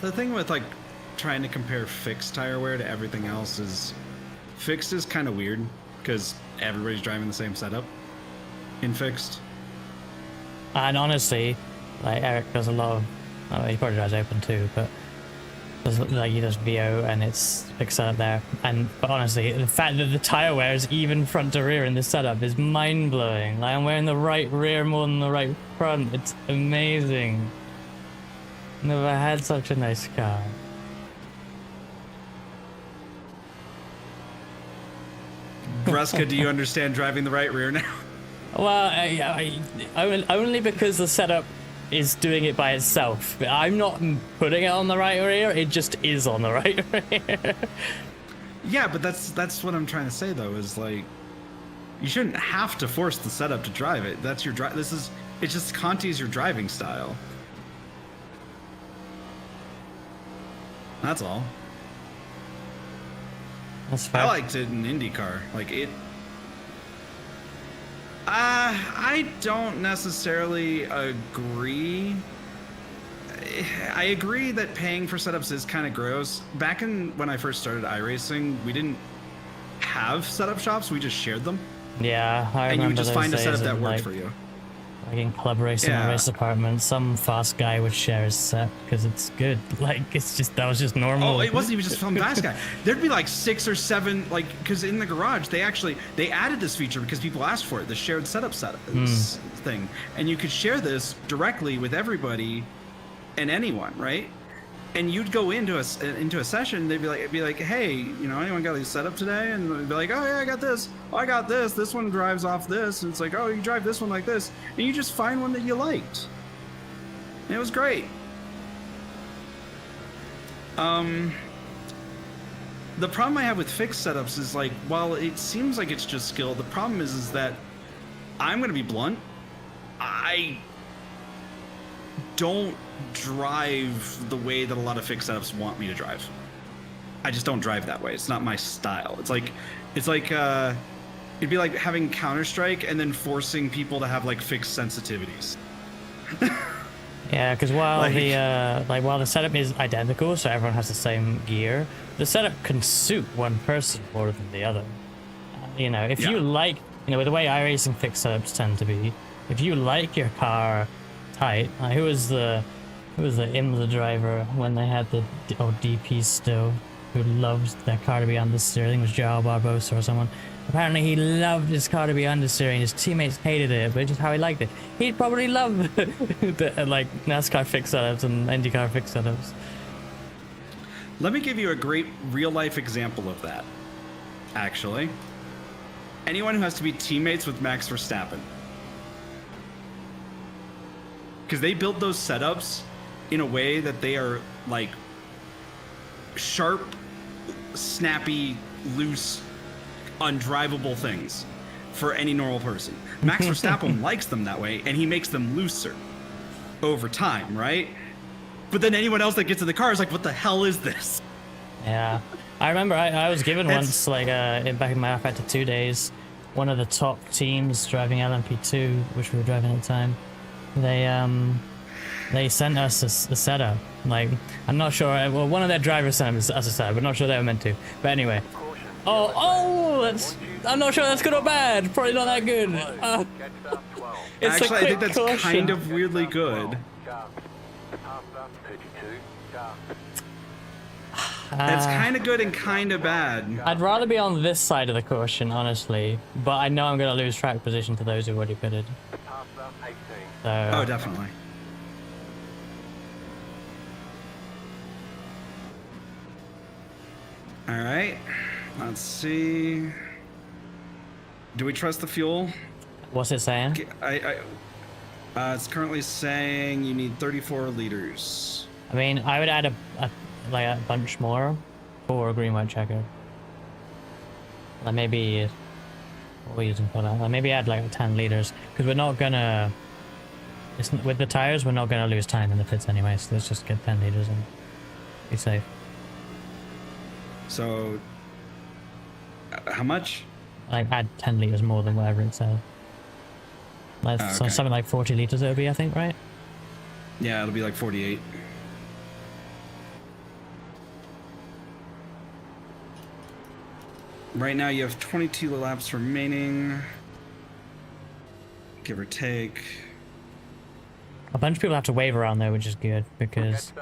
The thing with like trying to compare fixed tire wear to everything else is fixed is kind of weird because everybody's driving the same setup in fixed. And honestly, like Eric does a lot of, he probably drives open too, but there's, like he does VO and it's fixed setup there. But honestly, the fact that the tire wear is even front to rear in this setup is mind blowing. Like I'm wearing the right rear more than the right front. It's amazing. Never had such a nice car. Reska, do you understand driving the right rear now? Well, only because the setup is doing it by itself. I'm not putting it on the right rear, it just is on the right rear. Yeah, but that's what I'm trying to say though, is like you shouldn't have to force the setup to drive it. That's your drive. This is It's just Conti's your driving style. That's all. That's fair. I liked it in IndyCar. Like it. I don't necessarily agree. I agree that paying for setups is kind of gross. Back when I first started iRacing, we didn't have setup shops. We just shared them. Yeah, I and remember you would just those find a days setup of, that worked like, for you. Like in club racing or race department, some fast guy would share his set because it's good. Like it's just that was just normal. Oh, it wasn't even just some fast guy. There'd be like 6 or 7, like because in the garage they added this feature because people asked for it, the shared setup thing, and you could share this directly with everybody and anyone, right? And you'd go into a session, they'd be like, hey, you know, anyone got these set up today? And they'd be like, oh yeah, I got this. Oh, I got this. This one drives off this. And it's like, oh, you drive this one like this. And you just find one that you liked. And it was great. The problem I have with fixed setups is like, while it seems like it's just skill, the problem is that I'm going to be blunt. I don't drive the way that a lot of fixed setups want me to drive. I just don't drive that way. It's not my style. It's like it'd be like having Counter-Strike and then forcing people to have like fixed sensitivities. Yeah, because while the setup is identical, so everyone has the same gear, the setup can suit one person more than the other. You know, if you like, you know, with the way iRacing fixed setups tend to be, if you like your car tight, who was the IMSA driver when they had the DP still, who loved their car to be understeer? I think it was Joao Barbosa or someone. Apparently he loved his car to be understeering. His teammates hated it, but it's just how he liked it. He'd probably love the, like NASCAR fixed setups and IndyCar fixed setups. Let me give you a great real-life example of that, actually. Anyone who has to be teammates with Max Verstappen. Because they built those setups in a way that they are, like, sharp, snappy, loose, undrivable things for any normal person. Max Verstappen likes them that way, and he makes them looser over time, right? But then anyone else that gets in the car is like, what the hell is this? Yeah. I remember I was given once, like, back in my Factor 2 days, one of the top teams driving LMP2, which we were driving at the time, they sent us a setup. Like, I'm not sure, well, one of their drivers sent us a setup, but not sure they were meant to. But anyway. I'm not sure that's good or bad. Probably not that good. It's actually, I think that's kind of weirdly good. It's kind of good and kind of bad. I'd rather be on this side of the caution, honestly, but I know I'm going to lose track position to those who already pitted. So, oh, definitely. All right. Let's see. Do we trust the fuel? What's it saying? It's currently saying you need 34 liters. I mean, I would add a bunch more for a green white checker. Like maybe what are we using for that? Like maybe add like 10 liters because we're not gonna. With the tires, we're not gonna lose time in the pits anyway. So let's just get 10 liters and be safe. So, how much? Like add 10 liters more than whatever it says. Like so something like 40 liters it would be, I think, right? Yeah, it'll be like 48. Right now you have 22 laps remaining, give or take. A bunch of people have to wave around though, which is good because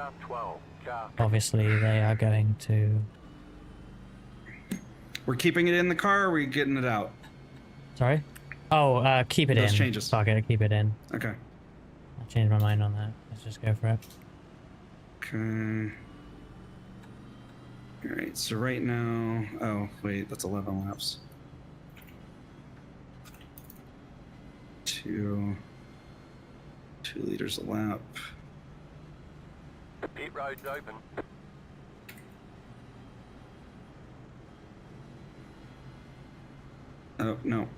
obviously they are going to. We're keeping it in the car, or are we getting it out? Sorry? Oh, keep it in. Those changes. Fuck it, keep it in. Okay. I changed my mind on that. Let's just go for it. Okay. Alright, so right now... Oh, wait, that's 11 laps. 2 liters a lap. The pit road's open. Oh, no.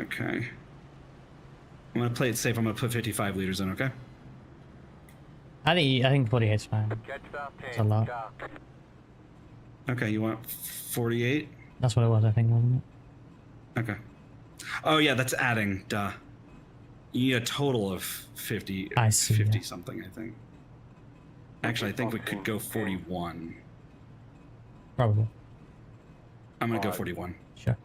Okay. I'm gonna play it safe. I'm gonna put 55 liters in. Okay. I think 48's fine. Catch up, That's a lot. car. Okay. You want 48? That's what it was, I think, wasn't it? Okay. Oh yeah, that's adding. Duh. You need a total of 50. I see, 50 yeah. something, I think. Actually, I think we could go 41. Probably. I'm gonna go 41. Sure.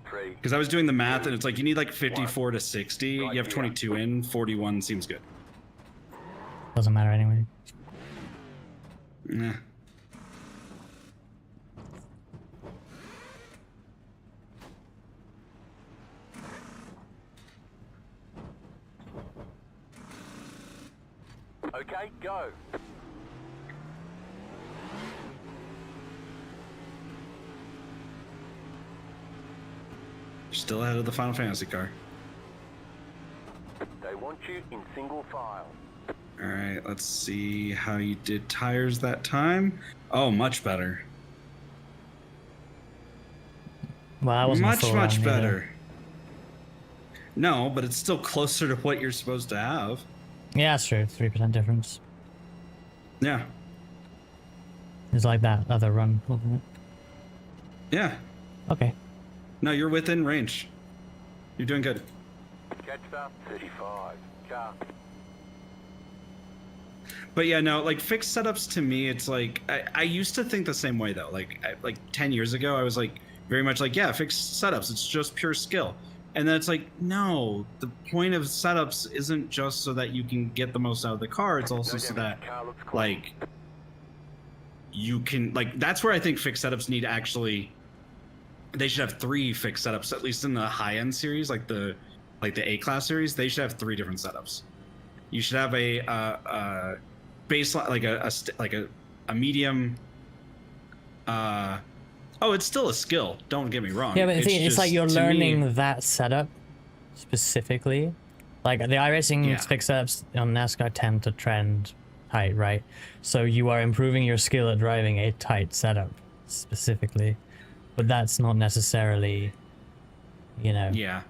3. Because I was doing the math and it's like you need like 54 to 60. You have 22 in. 41 seems good. Doesn't matter anyway. Nah. Okay, go. Still ahead of the Final Fantasy car. They want you in single file. All right, let's see how you did tires that time. Oh, much better. Well, I wasn't Much, full much on either. better. No, but it's still closer to what you're supposed to have. Yeah, that's true. 3% difference. Yeah. It's like that other run, wasn't it? Yeah. Okay. No, you're within range. You're doing good. Catch up, 35. Car. But yeah, no, like fixed setups to me, it's like I used to think the same way though. Like 10 years ago, I was like very much like, yeah, fixed setups, it's just pure skill. And then it's like, no, the point of setups isn't just so that you can get the most out of the car. It's also so that Car looks clean. like you can like that's where I think fixed setups need actually. They should have 3 fixed setups, at least in the high end series, like the A-class series. They should have 3 different setups. You should have a baseline, like a medium. Oh, it's still a skill. Don't get me wrong. Yeah, but the thing, it's like just, you're to learning me- that setup specifically. Like the iRacing Yeah. fixed setups on NASCAR tend to trend tight, right? So you are improving your skill at driving a tight setup specifically. But that's not necessarily, you know, Yeah.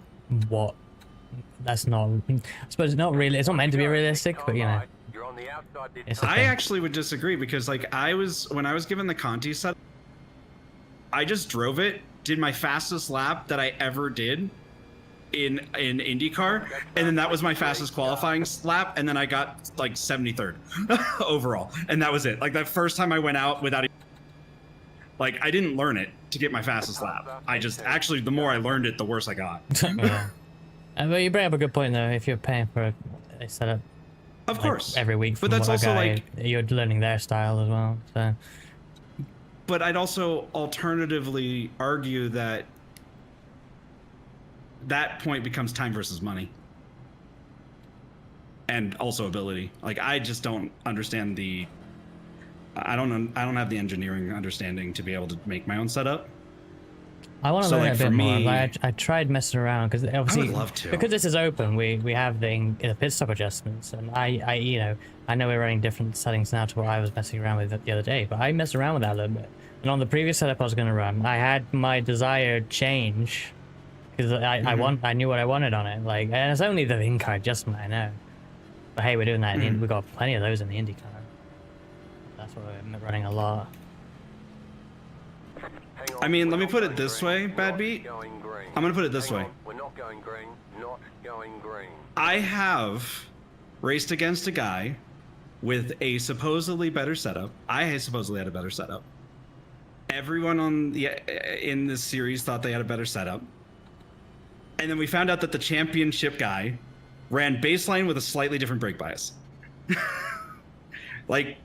what. That's not. I suppose it's not really. It's not meant to be realistic, but you know. You're on the outside this It's time. a I thing. actually would disagree because like when I was given the Conti set, I just drove it, did my fastest lap that I ever did in IndyCar, and then that was my fastest qualifying lap, and then I got like 73rd overall, and that was it. Like that first time I went out without like I didn't learn it to get my fastest lap. I just actually the more I learned it, the worse I got. Yeah. But you bring up a good point though. If you're paying for a setup, Of like, course. every week, But from that's another also guy, like you're learning their style as well. So but I'd also alternatively argue that that point becomes time versus money. And also ability. Like I just don't understand I don't have the engineering understanding to be able to make my own setup. I want to So, learn like, a for bit more. me- Like, I tried messing around because obviously love to. because this is open. We have the pit stop adjustments, and I you know I know we're running different settings now to what I was messing around with the other day, but I messed around with that a little bit. And on the previous setup I was going to run, I had my desired change because I knew what I wanted on it. Like, and it's only the in-car adjustment, I know. But hey, we're doing that. We've got plenty of those in the IndyCar. That's what we're running a lot. Hang on, I mean, we're let me not put it going this green. way, Bad Not Beat. going green. I'm gonna put it this Hang way. on, we're not going green. Not going green. I have raced against a guy with a supposedly better setup. I supposedly had a better setup. Everyone in this series thought they had a better setup. And then we found out that the championship guy ran baseline with a slightly different brake bias. Like,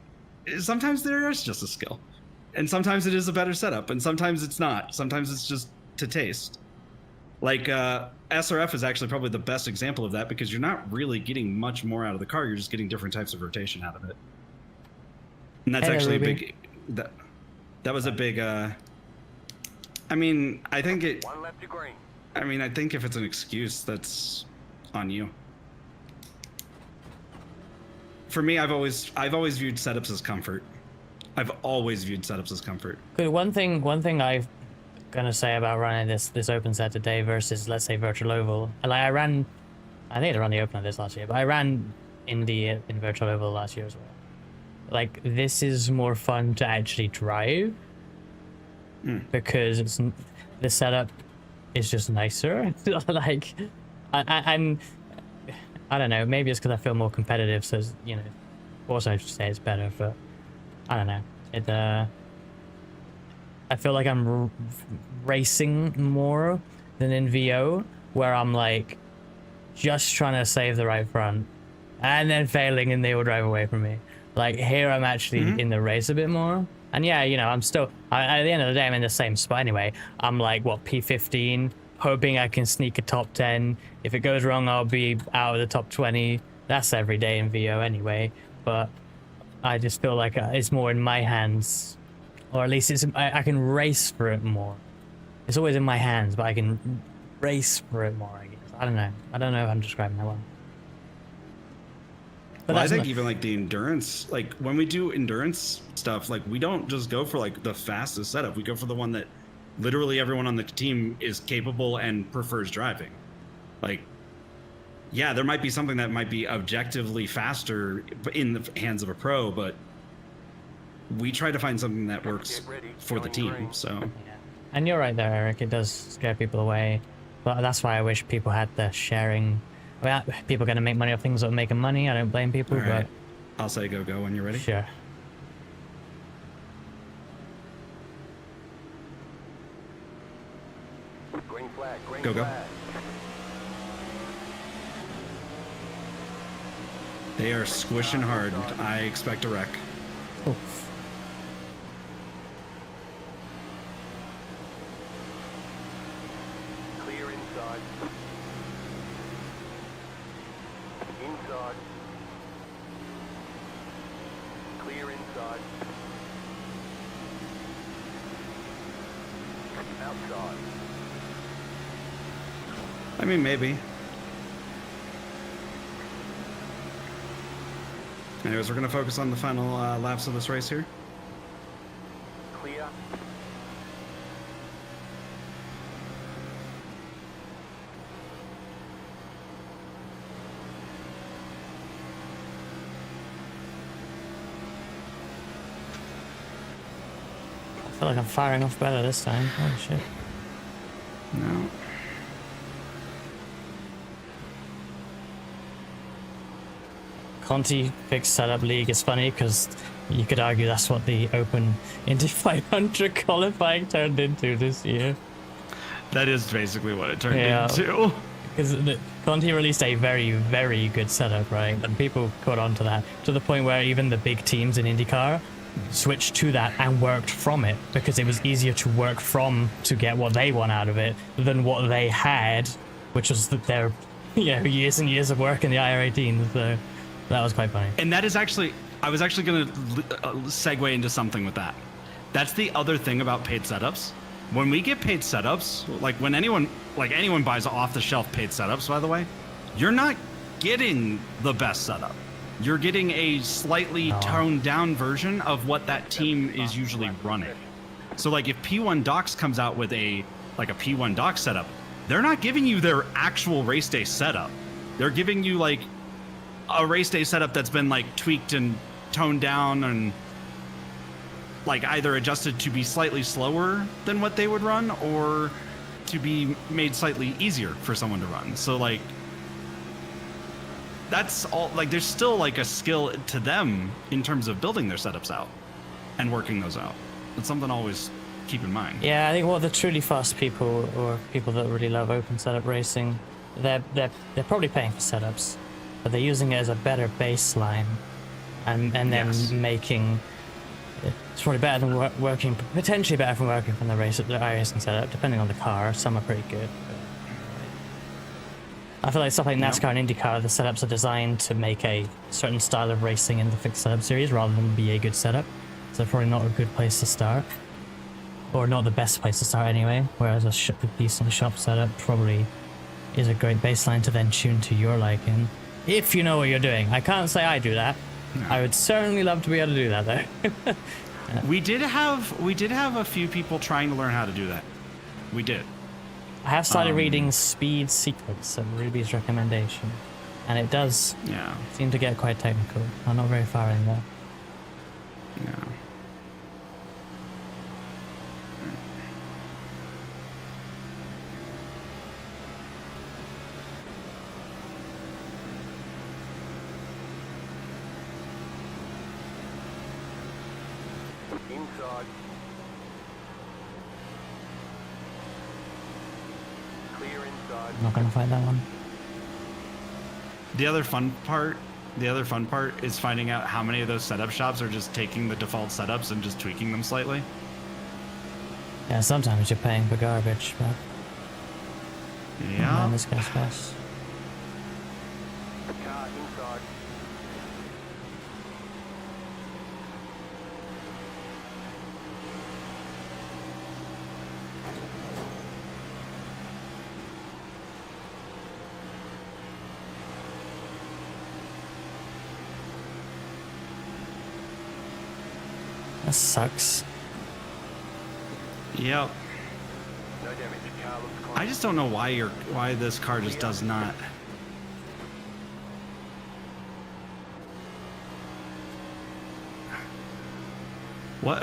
sometimes there is just a skill. And sometimes it is a better setup, and sometimes it's not. Sometimes it's just to taste. Like, SRF is actually probably the best example of that because you're not really getting much more out of the car. You're just getting different types of rotation out of it. And that's Hey, actually Ruby. a big... That was a big... I mean, I think it... One left to green. I mean, I think if it's an excuse, that's on you. For me, I've always viewed setups as comfort. I've always viewed setups as comfort. Good. One thing gonna say about running this open set today versus, let's say, virtual oval. Like I think I ran the open of this last year, but I ran Indy in virtual oval last year as well. Like, this is more fun to actually drive because the setup is just nicer. Like, I'm I don't know, maybe it's because I feel more competitive, so it's, you know, also I should say it's better, but I don't know. I feel like I'm racing more than in VO, where I'm like just trying to save the right front and then failing and they will drive away from me. Like, here I'm actually in the race a bit more. And yeah, you know, I'm still, at the end of the day, I'm in the same spot anyway. I'm like, what, P15, hoping I can sneak a top 10. If it goes wrong, I'll be out of the top 20. That's every day in VO anyway. But I just feel like it's more in my hands. Or at least I can race for it more. It's always in my hands, but I can race for it more, I guess. I don't know. I don't know if I'm describing that well. But well, I think even like the endurance, like when we do endurance stuff, like we don't just go for like the fastest setup. We go for the one that literally everyone on the team is capable and prefers driving. Like, yeah, there might be something that might be objectively faster in the hands of a pro, but we try to find something that works for the team. So, yeah. And you're right there, Eric. It does scare people away, but that's why I wish people had the sharing. Well, people are going to make money off things that are making money. I don't blame people, all right. but I'll say go when you're ready. Sure. Green flag, green Go. flag. They are squishing hard. I expect a wreck. Oof. Clear inside. Inside. Clear inside. Outside. I mean, maybe. Anyways, we're going to focus on the final laps of this race here. Clear. I feel like I'm firing off better this time. Oh shit. No. Conti fixed setup league is funny because you could argue that's what the Open Indy 500 qualifying turned into this year. That is basically what it turned into. Because Conti released a very, very good setup, right? And people caught on to that to the point where even the big teams in IndyCar switched to that and worked from it because it was easier to work from to get what they want out of it than what they had, which was their, you know, years and years of work in the IR18. So that was quite funny. And that is actually, I was actually going to segue into something with that. That's the other thing about paid setups. When we get paid setups, like when anyone buys off the shelf paid setups, by the way, you're not getting the best setup. You're getting a slightly toned down version of what that team is usually running. So like if P1 Docs comes out with a P1 Doc setup, they're not giving you their actual race day setup. They're giving you like a race day setup that's been like tweaked and toned down and like either adjusted to be slightly slower than what they would run or to be made slightly easier for someone to run. So like that's all, like there's still like a skill to them in terms of building their setups out and working those out. It's something to always keep in mind. Yeah, I think what the truly fast people or people that really love open setup racing, they're probably paying for setups, but they're using it as a better baseline and then making it's probably better than working, potentially better from working from the iRacing setup, depending on the car. Some are pretty good. I feel like stuff like NASCAR and IndyCar, the setups are designed to make a certain style of racing in the fixed setup series rather than be a good setup. So probably not a good place to start. Or not the best place to start anyway, whereas a decent shop setup probably is a great baseline to then tune to your liking. If you know what you're doing. I can't say I do that. No. I would certainly love to be able to do that though. We did have a few people trying to learn how to do that. We did. I have started reading Speed Secrets of Ruby's recommendation, and it does seem to get quite technical. I'm not very far in there. Yeah. Inside. Clear inside. I'm not gonna fight that one. The other fun part is finding out how many of those setup shops are just taking the default setups and just tweaking them slightly. Yeah, sometimes you're paying for garbage, but Yeah. this guy's best. Car inside. That sucks. Yep. No damage. Car looks clean. I just don't know why this car just does not.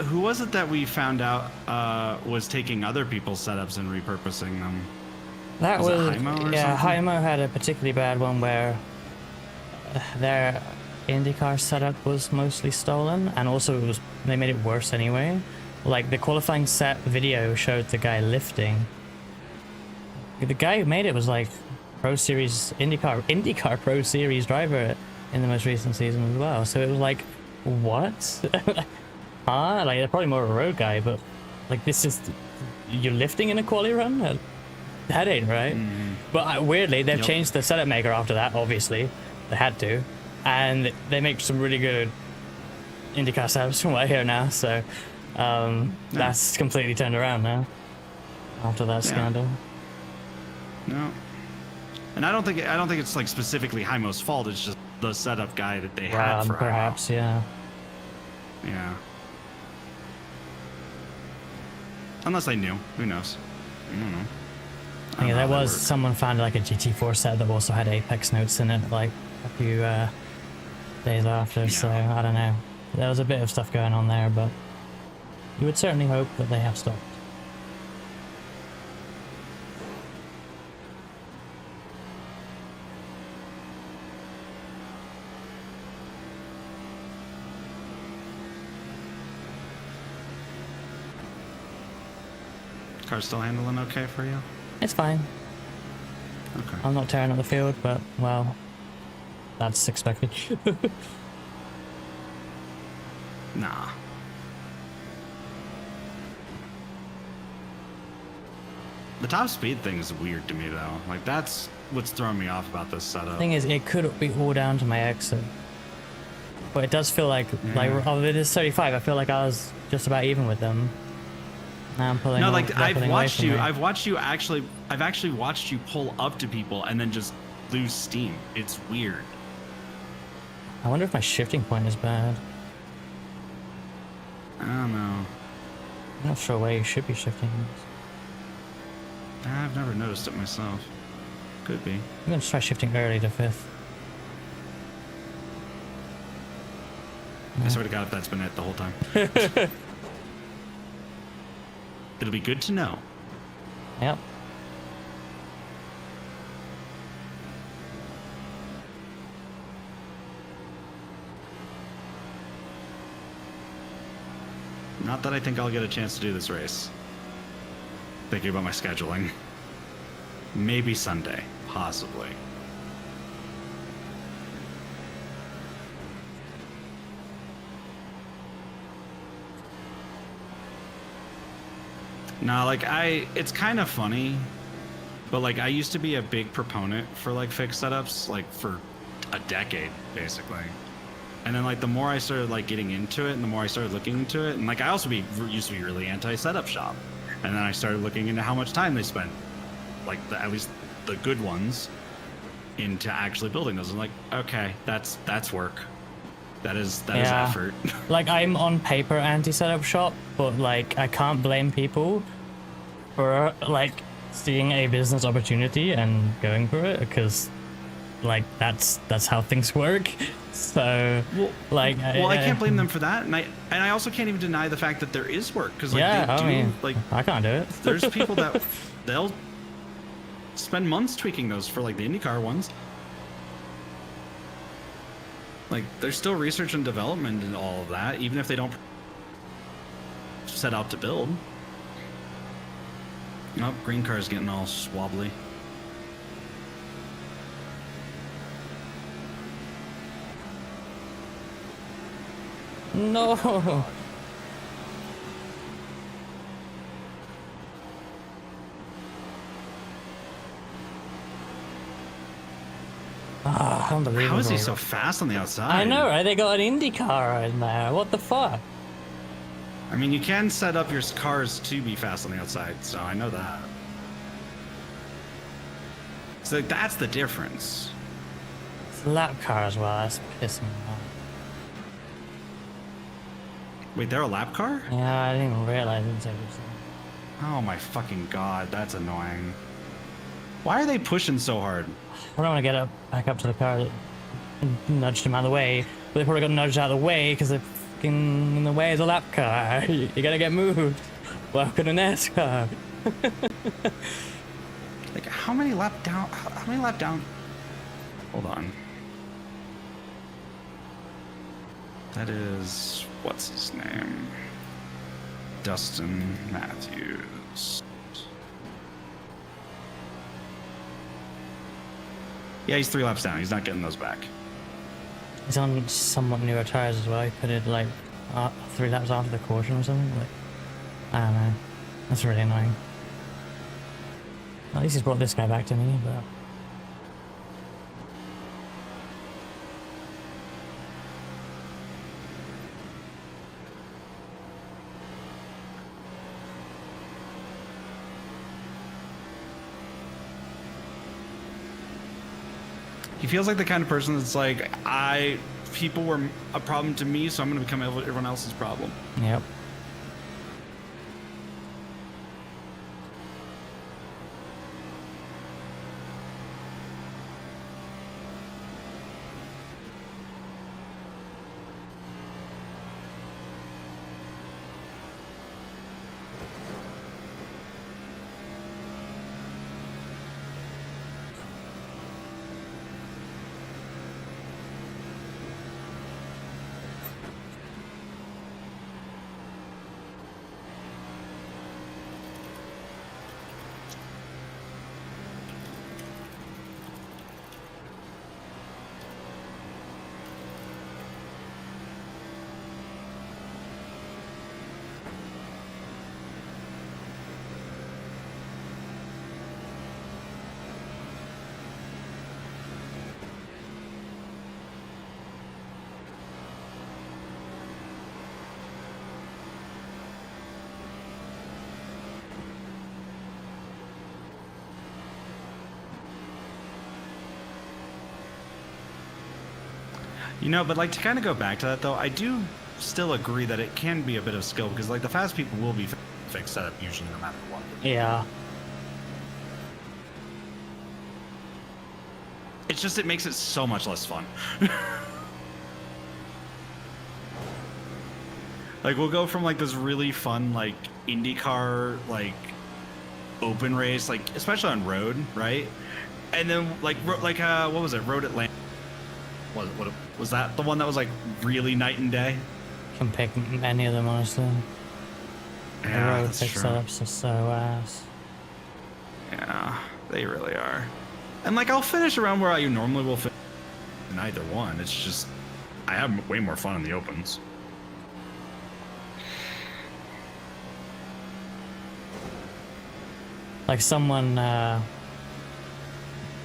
Who was it that we found out was taking other people's setups and repurposing them? That Was it was Hymo or yeah. something? Hymo had a particularly bad one where their IndyCar setup was mostly stolen, and also they made it worse anyway. Like the qualifying set video showed the guy lifting. The guy who made it was like Pro Series IndyCar Pro Series driver in the most recent season as well. So it was like, what? Like they're probably more of a road guy, but like this is you're lifting in a quali run. That ain't right. But weirdly, they've changed the setup maker after that. Obviously, they had to, and they make some really good IndyCar setups from what I hear now. So that's completely turned around now after that scandal. No. And I don't think it's like specifically Hymo's fault. It's just the setup guy that they had for perhaps, yeah. Yeah. Unless they knew. Who knows? I don't know. I don't Yeah, know there how that was works. someone found like a GT4 set that also had Apex notes in it, like a few days after. So I don't know. There was a bit of stuff going on there, but you would certainly hope that they have stopped. Car's still handling okay for you? It's fine. Okay. I'm not tearing up the field, but well, that's expected. Nah. The top speed thing is weird to me though. Like that's what's throwing me off about this setup. Thing is, it could be all down to my exit, but it does feel like oh, it is 35. I feel like I was just about even with them. Now I'm pulling. No, they're like pulling I've away watched from you. me. I've actually watched you pull up to people and then just lose steam. It's weird. I wonder if my shifting point is bad. I don't know. I'm not sure where you should be shifting. I've never noticed it myself. Could be. I'm gonna try shifting early to 5th. I swear to God, if that's been it the whole time. It'll be good to know. Yep. Not that I think I'll get a chance to do this race. Thinking about my scheduling. Maybe Sunday. Possibly. No, like it's kind of funny, but like I used to be a big proponent for like fixed setups, like for a decade, basically. And then like the more I started like getting into it and the more I started looking into it, and like I also used to be really anti-setup shop. And then I started looking into how much time they spent, like at least the good ones, into actually building those. I'm like, okay, that's work. That is effort. Like I'm on paper anti-setup shop, but like I can't blame people for like seeing a business opportunity and going for it, because like that's how things work. So I can't blame them for that, and I also can't even deny the fact that there is work, because like I can't do it. There's people that they'll spend months tweaking those for like the IndyCar ones. Like there's still research and development and all of that, even if they don't set out to build. Oh, green car's getting all swobbly. No. Ah, unbelievable. How is he so fast on the outside? I know, right? They got an IndyCar in there. What the fuck? I mean, you can set up your cars to be fast on the outside, so I know that. So that's the difference. It's a lap car as well. That's pissing me off. Wait, they're a lap car? Yeah, I didn't even realize it. Oh my fucking god, that's annoying. Why are they pushing so hard? I don't want to get back up to the car that nudged him out of the way. But they probably got nudged out of the way because they're fucking in the way of the lap car. You gotta get moved. Welcome to NASCAR. Like, how many lap down? Hold on. That is, what's his name? Dustin Matthews. Yeah, he's 3 laps down. He's not getting those back. He's on somewhat newer tires as well. He put it like 3 laps after the caution or something. Like, I don't know. That's really annoying. At least he's brought this guy back to me, but... He feels like the kind of person that's like, people were a problem to me, so I'm going to become everyone else's problem. Yep. You know, but like to kind of go back to that though, I do still agree that it can be a bit of skill, because like the fast people will be fixed setup usually no matter what. Yeah. It's just, it makes it so much less fun. Like we'll go from like this really fun like IndyCar like open race, like especially on road, right? And then like what was it? Road Atlanta. What was that? The one that was like really night and day? Can pick any of them honestly. Yeah, the road that's pick true. setups are so ass. Yeah, they really are. And like I'll finish around where I normally will finish in either one. It's just I have way more fun in the opens. Like someone, they're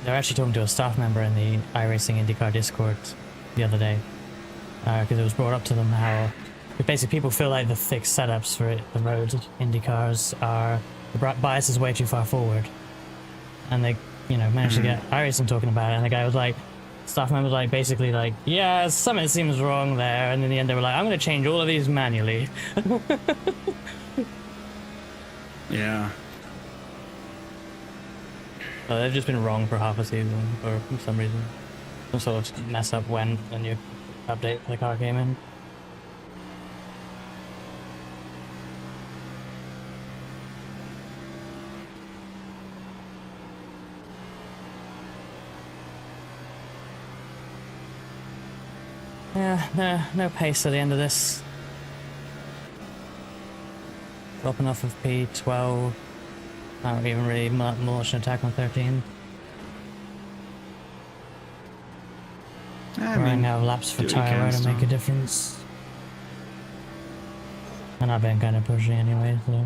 actually talking to a staff member in the iRacing IndyCar Discord the other day, because it was brought up to them how basically people feel like the fixed setups for the road IndyCars are, the bias is way too far forward, and they, you know, managed to get iRacing talking about it, and the guy was like, staff member was like, basically like, yeah, something seems wrong there, and in the end they were like, I'm going to change all of these manually. Yeah. Oh, they've just been wrong for half a season, or for some reason. Some sort of mess up when a new update for the car came in. Yeah, no pace at the end of this. Dropping off of P12. Not even really launch an attack on 13. Running out of laps for tyre to make a difference. And I've been kind of pushing anyway, so.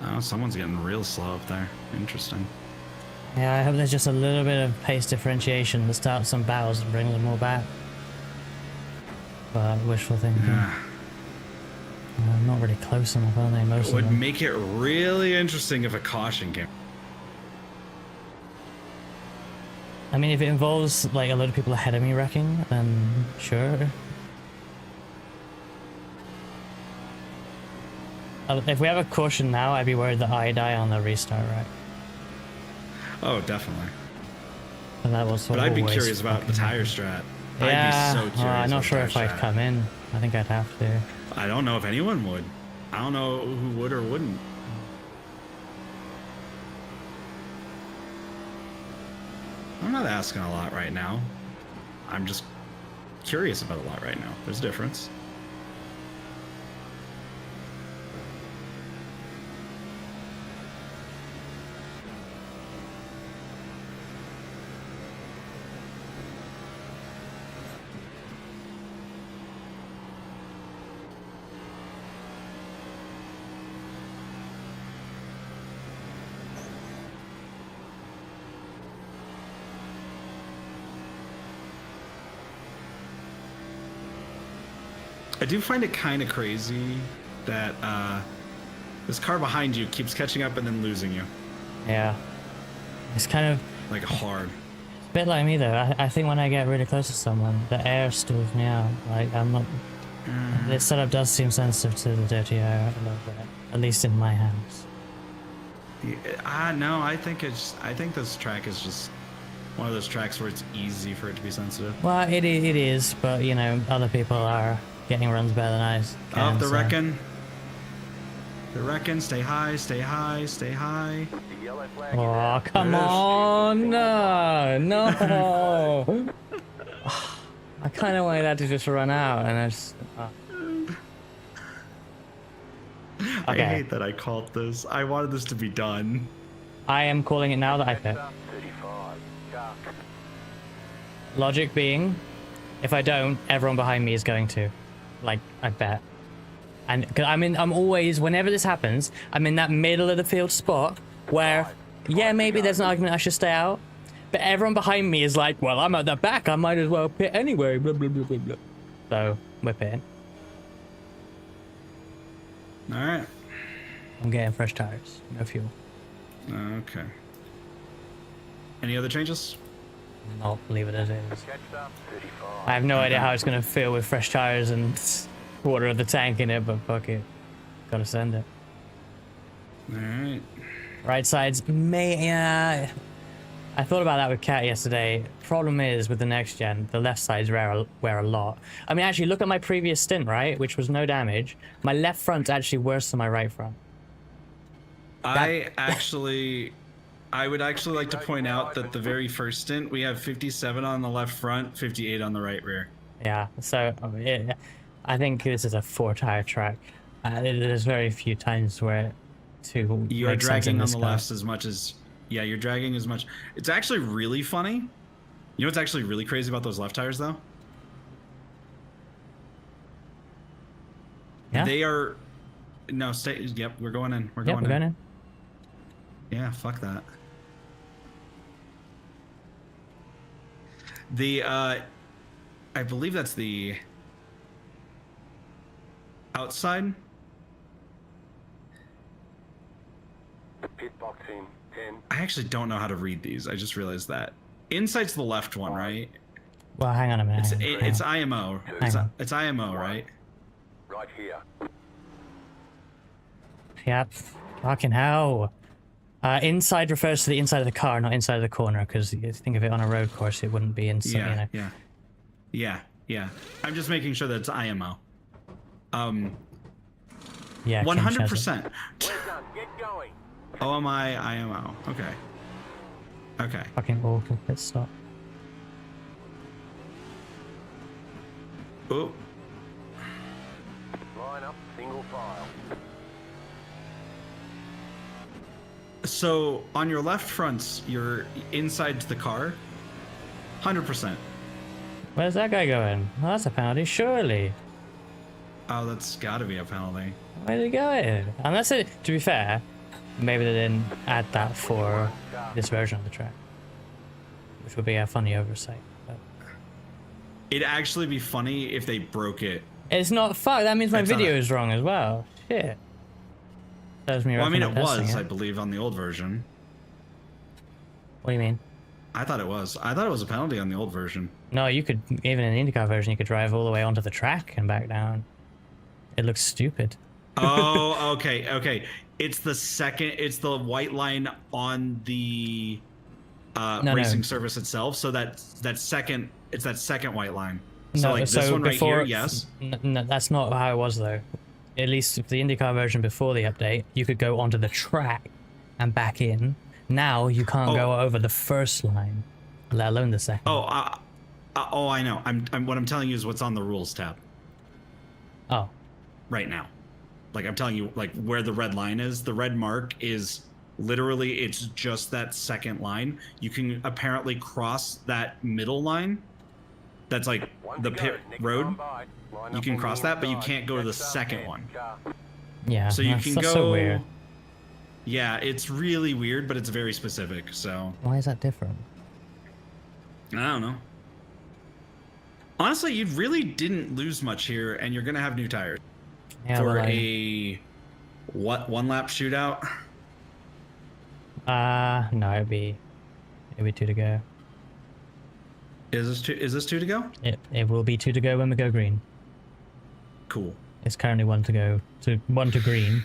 Oh, someone's getting real slow up there. Interesting. Yeah, I hope there's just a little bit of pace differentiation that starts some battles and brings them all back. But wishful thinking. Yeah. I'm not really close enough, aren't they? Most It would of them. make it really interesting if a caution came. I mean, if it involves like a lot of people ahead of me wrecking, then sure. If we have a caution now, I'd be worried that I die on the restart, right? Oh, definitely. And that was. But I'd be always curious about the fucking- tire strat. Yeah, I'd be so curious. I'm not about sure tire if I'd strat. come in. I think I'd have to. I don't know if anyone would. I don't know who would or wouldn't. I'm not asking a lot right now. I'm just curious about a lot right now. There's a difference. I do find it kind of crazy that this car behind you keeps catching up and then losing you. Yeah. It's kind of Like hard. a bit like me though. I think when I get really close to someone, the air stalls me out. Like I'm not. This setup does seem sensitive to the dirty air a little bit, at least in my hands. No, I think this track is just one of those tracks where it's easy for it to be sensitive. Well, it is, but you know, other people are getting runs better than I can. Oh, they're so- wrecking. They're wrecking. Stay high, stay high, stay high. The yellow flag Oh, is come There it is. on! No! I kind of wanted that to just run out, and I just. I Okay. hate that I called this. I wanted this to be done. I am calling it now that I pick. up 35. Dark. Logic being, if I don't, everyone behind me is going to. Like, I bet. And 'cause I'm always, whenever this happens, I'm in that middle of the field spot where, yeah, maybe there's an argument I should stay out, but everyone behind me is like, well, I'm at the back, I might as well pit anyway, blah, blah, blah, blah, blah. So, we're pitting. All right. I'm getting fresh tires, no fuel. Okay. Any other changes? I'll leave it as is. Catch up 35. I have no idea how it's going to feel with fresh tires and water of the tank in it, but fuck it. Gotta send it. All right. Right sides may, yeah. I thought about that with Cat yesterday. Problem is with the next gen, the left sides wear a lot. I mean, actually, look at my previous stint, right? Which was no damage. My left front's actually worse than my right front. I would actually like to point out that the very first stint, we have 57 on the left front, 58 on the right rear. Yeah, so yeah, I think this is a 4-tire track. There's very few times where to You're make sense in dragging on this the car. lefts as much as, yeah, you're dragging as much. It's actually really funny. You know what's actually really crazy about those left tires, though? Yeah, They are, no, stay, yep, we're going in. We're yeah, going we're in. going in. Yeah, fuck that. The I believe that's the outside. Pit box in 10. I actually don't know how to read these. I just realized that. Inside's the left one, right? Well, hang on a minute. It's IMO. It's IMO, right? Right here. Yep. Fucking hell. Inside refers to the inside of the car, not inside of the corner, because you think of it on a road course, it wouldn't be inside, you know. Yeah. I'm just making sure that it's IMO. Yeah, 100%. We're done. Get going. OMI, IMO. Okay. Fucking awful pit stop. Oh. Line up, single file. So on your left fronts, you're inside the car. 100%. Where's that guy going? Oh, that's a penalty, surely. Oh, that's gotta be a penalty. Where's he going? Unless it, to be fair, maybe they didn't add that for this version of the track. Which would be a funny oversight. But It'd actually be funny if they broke it. it's not fuck, that means my It's on video it. is wrong as well. Shit. Shows me Well, I mean, it recommend testing was, I believe, on the old version. What do you mean? I thought it was. I thought it was a penalty on the old version. No, you could, even in the IndyCar version, you could drive all the way onto the track and back down. It looks stupid. Oh, okay. It's the white line on the racing surface itself. So it's that second white line. So No, like this one right before, here, yes. No, that's not how it was though. At least for the IndyCar version before the update, you could go onto the track and back in. Now you can't go over the first line, let alone the second. I know. What I'm telling you is what's on the rules tab Oh, right now. Like I'm telling you, like where the red line is, the red mark is literally, it's just that second line. You can apparently cross that middle line. That's like the pit road. You can cross that, but you can't go to the second one. yeah. So you that's can so go. weird. Yeah, it's really weird, but it's very specific. So Why is that different? I don't know. Honestly, you really didn't lose much here, and you're gonna have new tires Yeah, for well, a one lap shootout. No, it'd be 2 to go. Is this two to go? It will be 2 to go when we go green. Cool. It's currently 1 to go to 1 to green.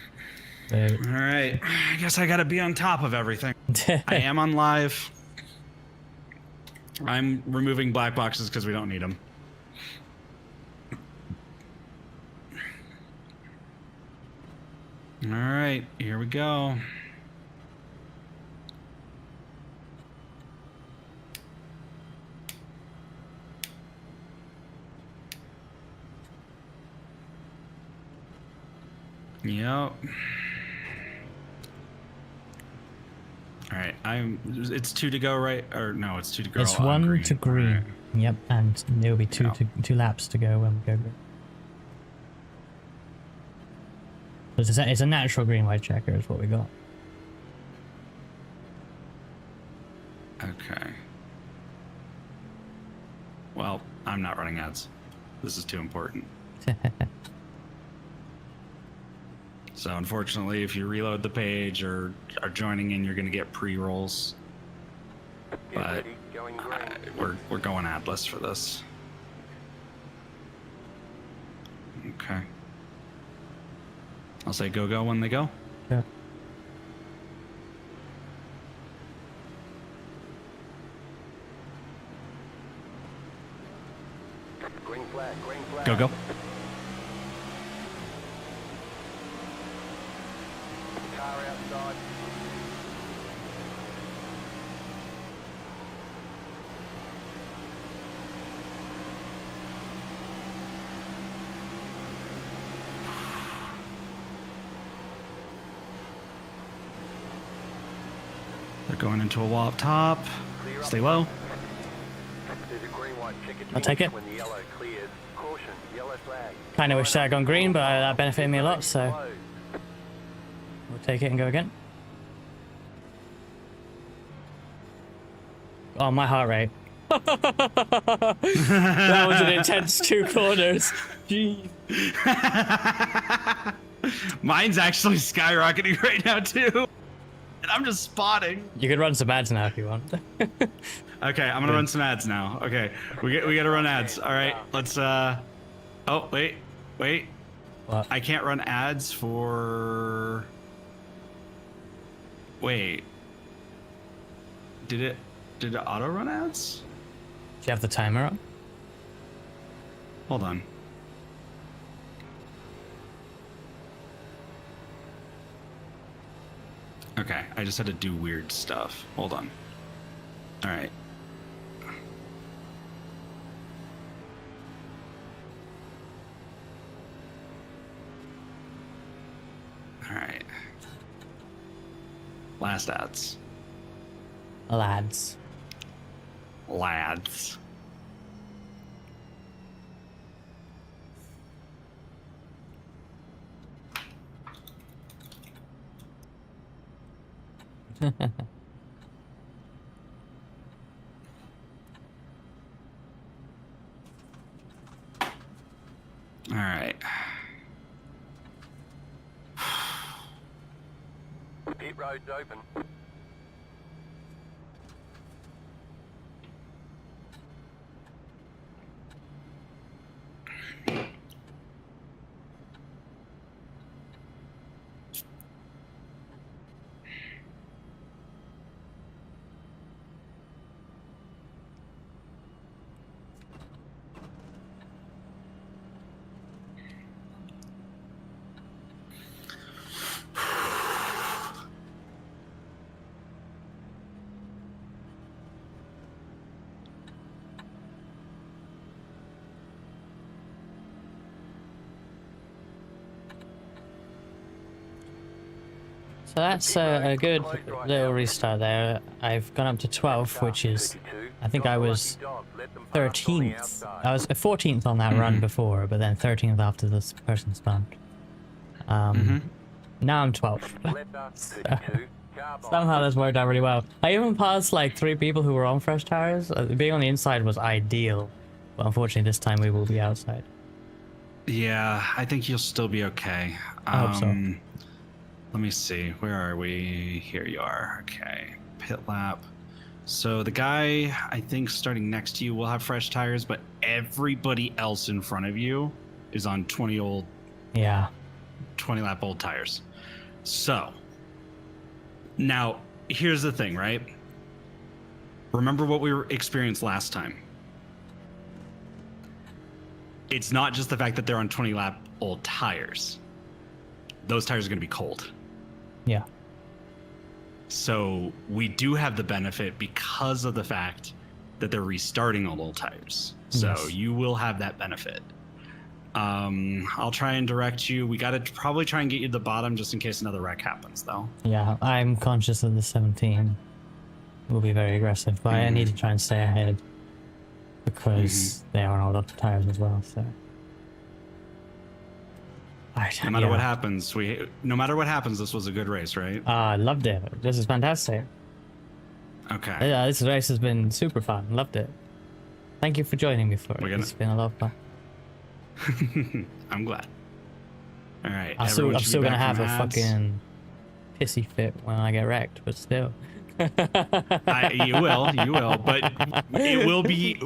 So All right. I guess I gotta be on top of everything. I am on live. I'm removing black boxes because we don't need them. All right, here we go. Yep. All right, it's 2 to go, right? Or no, it's 2 to go. it's on 1 to green. All right. Yep, and there'll be two Yeah. two laps to go when we go green. It's a natural green white checker is what we got. Okay. Well, I'm not running ads. This is too important. So unfortunately, if you reload the page or are joining in, you're going to get pre-rolls. But we're going adless for this. Okay. I'll say go when they go. Yeah. Green flag, green flag. Go. Car outside. They're going into a wall up top. Clear up. Stay low. There's a green white checker. I'll take it. When the yellow clears. Caution, yellow flag. Kind of wish I had gone green, but that benefited me a lot, so Closed. we'll take it and go again. Oh, my heart rate. That was an intense 2 corners. Jeez. Mine's actually skyrocketing right now too, and I'm just spotting. You could run some ads now if you want. Okay, I'm gonna run some ads now. Okay, we gotta run ads. All right, let's. Oh wait. What? I can't run ads for. Wait. Did it auto run ads? Do you have the timer on? Hold on. Okay, I just had to do weird stuff. Hold on. All right. All right. Last ads. Lads. Lads. All right. Pit road's open. So that's a good little restart there. I've gone up to 12th, which is, I think I was 13th. I was 14th on that run before, but then 13th after this person spawned. Now I'm 12th. Somehow this worked out really well. I even passed like 3 people who were on fresh tires. Being on the inside was ideal, but unfortunately this time we will be outside. Yeah, I think you'll still be okay. I hope so. Let me see. Where are we? Here you are. Okay. Pit lap. So the guy, I think, starting next to you will have fresh tires, but everybody else in front of you is on 20 lap old tires. So now here's the thing, right? Remember what we experienced last time. It's not just the fact that they're on 20 lap old tires. Those tires are going to be cold. Yeah. So we do have the benefit because of the fact that they're restarting on old tires. So Yes. you will have that benefit. I'll try and direct you. We got to probably try and get you to the bottom just in case another wreck happens, though. Yeah, I'm conscious that the 17 will be very aggressive, but I need to try and stay ahead because they are on old tires as well. So. No matter what happens, this was a good race, right? I loved it. This is fantastic. Okay. Yeah, this race has been super fun. Loved it. Thank you for joining me for it. It's been a lot of fun. I'm glad. All right. I'm still gonna have a fucking pissy fit when I get wrecked, but still. You will, but it will be.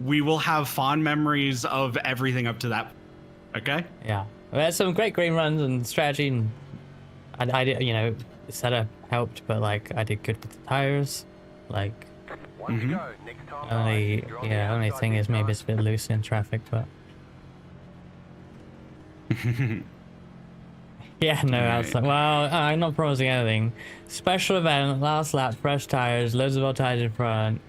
We will have fond memories of everything up to that. Okay. Yeah. We had some great green runs and strategy, and I did, you know, the setup helped, but like I did good with the tires. Like, only thing is maybe it's a bit loose in traffic, but yeah, no, I was like, well, I'm not promising anything. Special event, last lap, fresh tires, loads of old tires in front.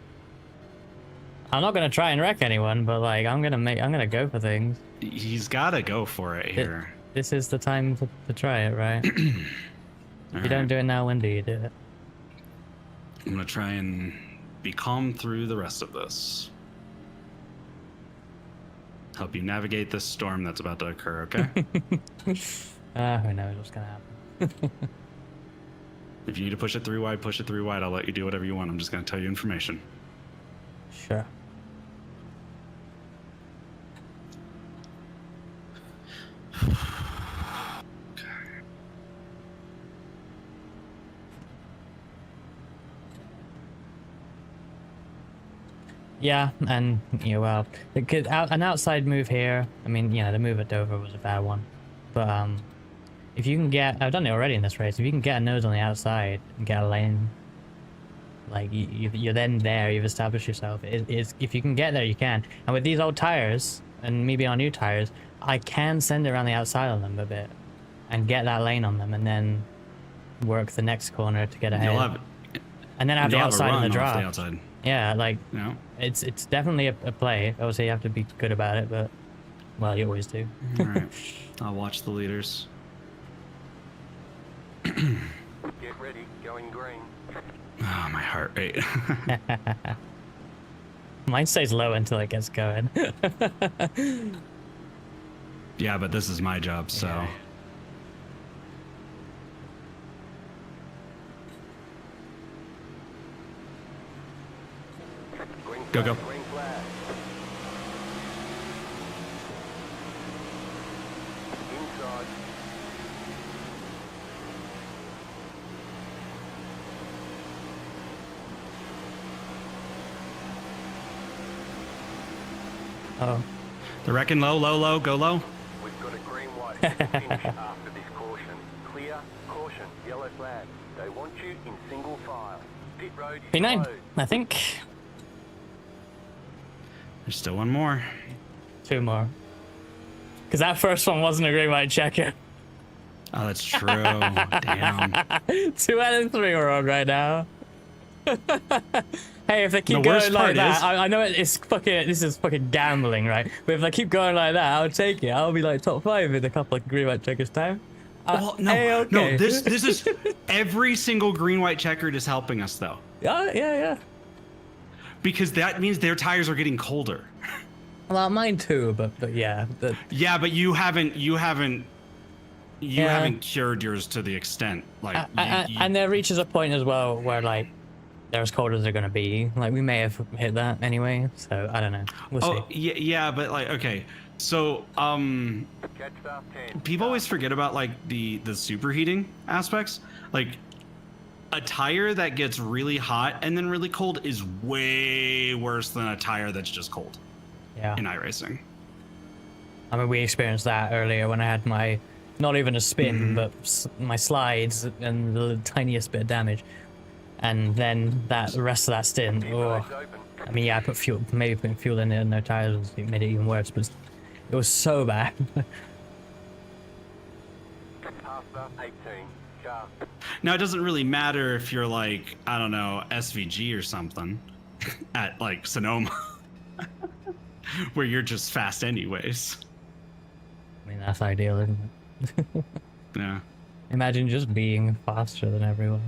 I'm not gonna try and wreck anyone, but like I'm gonna go for things. He's gotta go for it here. This is the time to try it, right? If you don't do it now, when do you do it? I'm gonna try and be calm through the rest of this. Help you navigate this storm that's about to occur, okay? Who knows what's gonna happen. If you need to push it 3 wide, push it 3 wide. I'll let you do whatever you want. I'm just gonna tell you information. Sure. Yeah, and well, an outside move here. I mean, the move at Dover was a bad one, but if you can get, I've done it already in this race. If you can get a nose on the outside and get a lane, like you're then there. You've established yourself. If you can get there, you can. And with these old tires and maybe our new tires, I can send it around the outside on them a bit and get that lane on them, and then work the next corner to get ahead. And then have the outside in the drop. Yeah, like it's definitely a play. Obviously, you have to be good about it, but well, you always do. All right, I'll watch the leaders. Get ready, going green. Oh, my heart rate. Mine stays low until it gets going. Yeah, but this is my job, so. Yeah. Go, go. Green flag. Inside. Oh. They're wrecking low, low, low, go low. We've got a green white finish after this caution. Clear, caution, yellow flag. They want you in single file. Pit road is P9, closed. I think. There's still one more. 2 more. Because that first one wasn't a green white checker. Oh, that's true. Damn. 2 out of 3 are on right now. Hey, if they keep The going worst like part that, is- I know this is fucking gambling, right? But if they keep going like that, I'll take it. I'll be like top 5 in a couple of green white checkers time. Well, no, okay. no. This is every single green white checkered is helping us though, Yeah. because that means their tires are getting colder. Well, mine too, but yeah. Yeah, but you haven't cured yours to the extent like. And there reaches a point as well where like they're as cold as they're gonna be. Like we may have hit that anyway, so I don't know. We'll see. Yeah, but like okay, so Catch start 10. people always forget about like the superheating aspects. Like a tire that gets really hot and then really cold is way worse than a tire that's just cold Yeah. in iRacing. I mean, we experienced that earlier when I had my, not even a spin, but my slides and the tiniest bit of damage. And then the rest of that stint, Pit oh, road's open. I mean, yeah, I put fuel, maybe putting fuel in it and no tires made it even worse, but it was so bad. Pasta 18. Car. Now it doesn't really matter if you're like, I don't know, SVG or something at like Sonoma where you're just fast anyways. I mean, that's ideal, isn't it? Yeah. Imagine just being faster than everyone.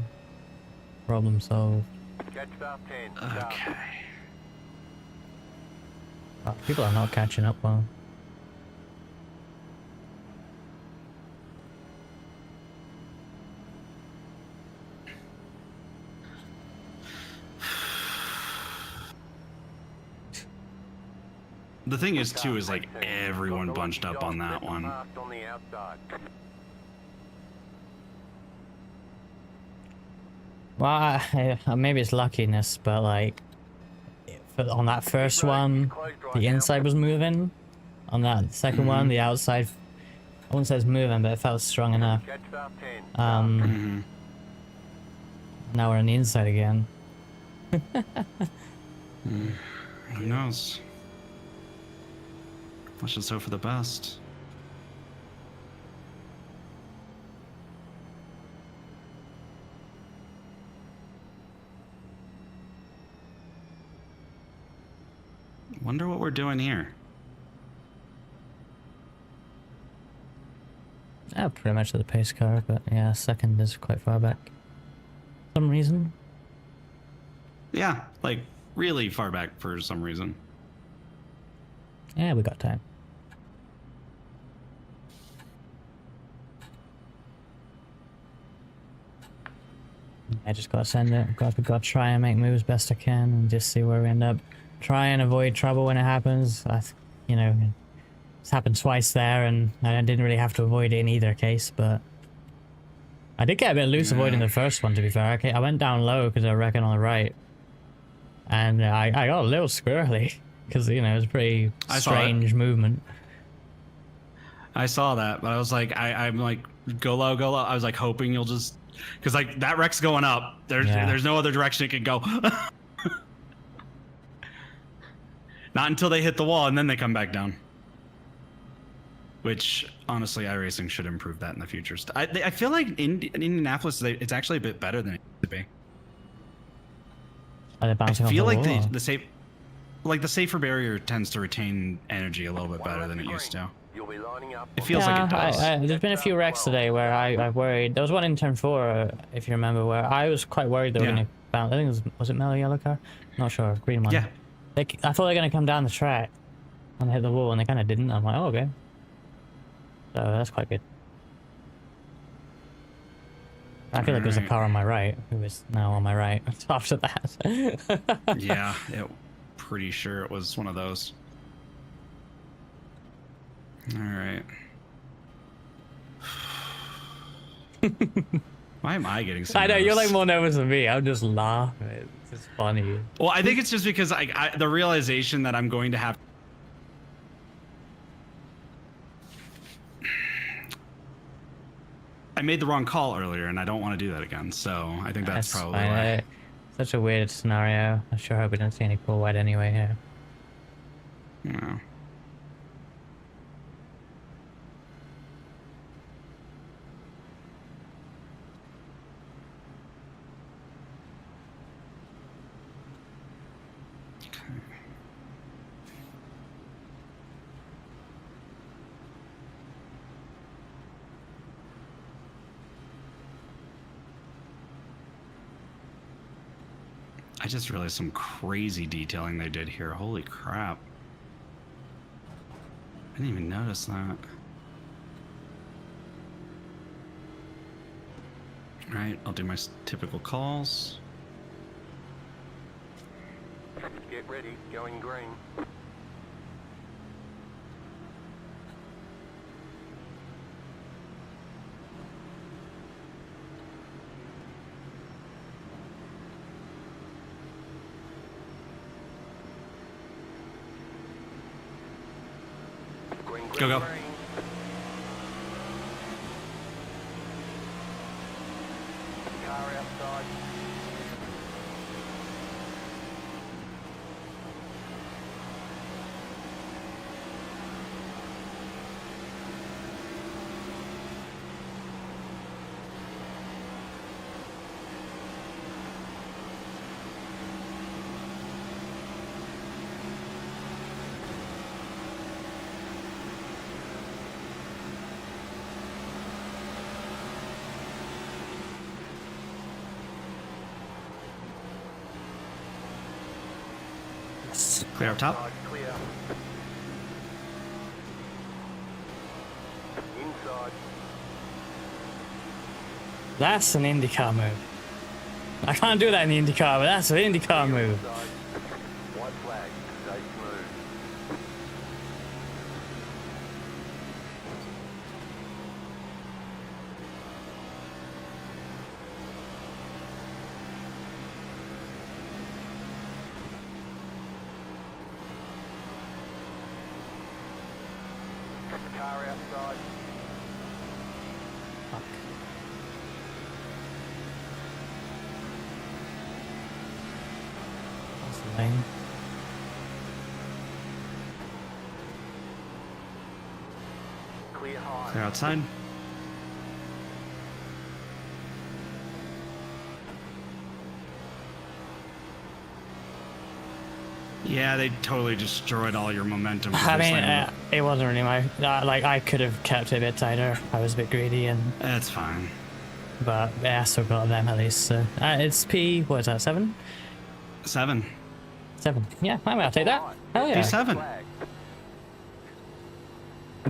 Problem solved. Catch start 10. Car. Okay. Oh, people are not catching up well. The thing is too is like everyone bunched up on that one. Fast on the outside. Well, maybe it's luckiness, but like on that first one, the inside was moving. On that second one, the outside, I wouldn't say it's moving, but it felt strong enough. Catch start 10. Now we're on the inside again. Who knows? Let's just hope for the best. Wonder what we're doing here. Yeah, pretty much the pace car, but yeah, second is quite far back. For some reason. Yeah, like really far back for some reason. Yeah, we got time. I just gotta send it. Gotta try and make moves best I can and just see where we end up. try and avoid trouble when it happens. You know, it's happened twice there, and I didn't really have to avoid it in either case, but I did get a bit loose avoiding the first one, to be fair. I went down low because I reckon on the right, and I got a little squirrely because, you know, it was a pretty strange movement. I saw that, but I was like, I'm like, go low, go low. I was like hoping you'll just, because like that wreck's going up. There's no other direction it can go. Not until they hit the wall and then they come back down. Which honestly, iRacing should improve that in the future. I feel like in Indianapolis, it's actually a bit better than it used to be. Are they bouncing I feel off like the wall? the safer barrier tends to retain energy a little bit better than it used to. You'll be lining up. It feels like it does. There's been a few wrecks today where I worried. There was one in turn 4, if you remember, where I was quite worried they were going to bounce. I think was it mellow yellow car? Not sure. Green one. Yeah. I thought they were going to come down the track and hit the wall, and they kind of didn't. I'm like, oh, okay. So that's quite good. I feel like there's a car on my right who is now on my right after that. Yeah, pretty sure it was one of those. All right. Why am I getting so I know, nervous? you're like more nervous than me. I'm just laughing. It's just funny. Well, I think it's just because the realization that I'm going to have. I made the wrong call earlier, and I don't want to do that again. So I think that's probably why. Such a weird scenario. I sure hope we don't see any cool white anyway here. Yeah. I just realized some crazy detailing they did here. Holy crap. I didn't even notice that. Alright, I'll do my typical calls. Get ready, going green. Go, go. Car outside. Clear up top. Clear. Inside. That's an IndyCar move. I can't do that in the IndyCar, but that's an IndyCar move. Inside. White flag. Stay smooth. Car outside. Fuck. That's lame. Clear high. Clear outside. Yeah, they totally destroyed all your momentum. I mean, it wasn't really my... like, I could have kept it a bit tighter. I was a bit greedy, and That's fine. but yeah, I still got them at least. So it's P... what is that, 7? 7. 7. Yeah, I'll take that. Hell yeah. P7. Flag.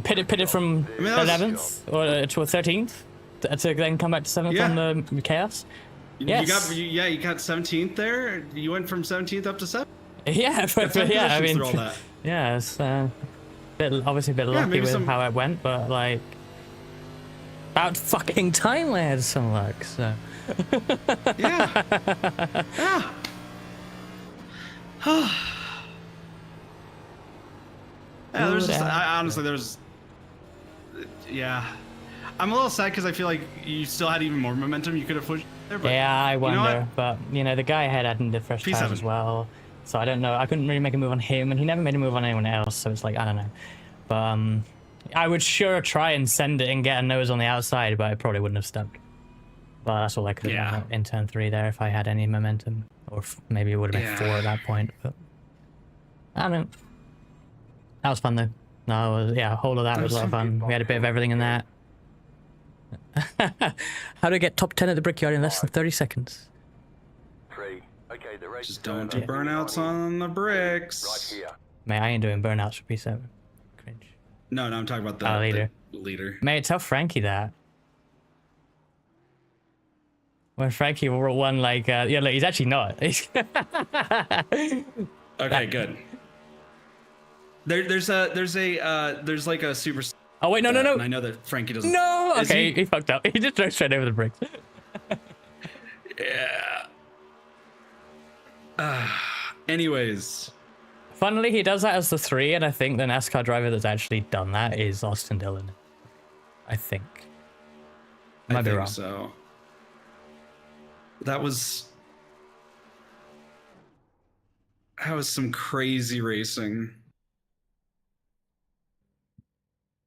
Pit it from I mean, that was- 11th or to 13th to then come back to 7th Yeah. on the chaos. Yes. You got 17th there. You went from 17th up to 7th. Yeah, but yeah, I Congratulations mean, through all that. yeah, it's obviously a bit Yeah, lucky maybe with some- how it went, but like, about fucking time I had some luck, so. Yeah. Yeah. Yeah, there's just, honestly, there's, yeah. I'm a little sad because I feel like you still had even more momentum you could have pushed there. But Yeah, I you know wonder, what? but you know, the guy ahead hadn't did fresh tires P7. as well, so I don't know. I couldn't really make a move on him, and he never made a move on anyone else, so it's like, I don't know. But I would sure try and send it and get a nose on the outside, but I probably wouldn't have stuck. Well, that's all I could have done in turn 3 there if I had any momentum, or maybe it would have been 4 at that point. But I don't know. That was fun though. No, it was, yeah, a whole of that was a lot of fun. We had a bit of everything in that. How do I get top 10 at the Brickyard in less than 30 seconds? 3. Okay, the race. Just don't do burnouts on the bricks. Right here. Mate, I ain't doing burnouts for P7. Cringe. No, I'm talking about the leader. The leader. Mate, tell Frankie that. When Frankie won, like, yeah, look, he's actually not. Okay, good. There's like a super. Oh wait, no. And I know that Frankie doesn't. No, Is okay, he fucked up. He just drove straight over the bricks. Yeah. Anyways. Funnily, he does that as the 3, and I think the NASCAR driver that's actually done that is Austin Dillon. I think. Might be wrong. So. That was some crazy racing.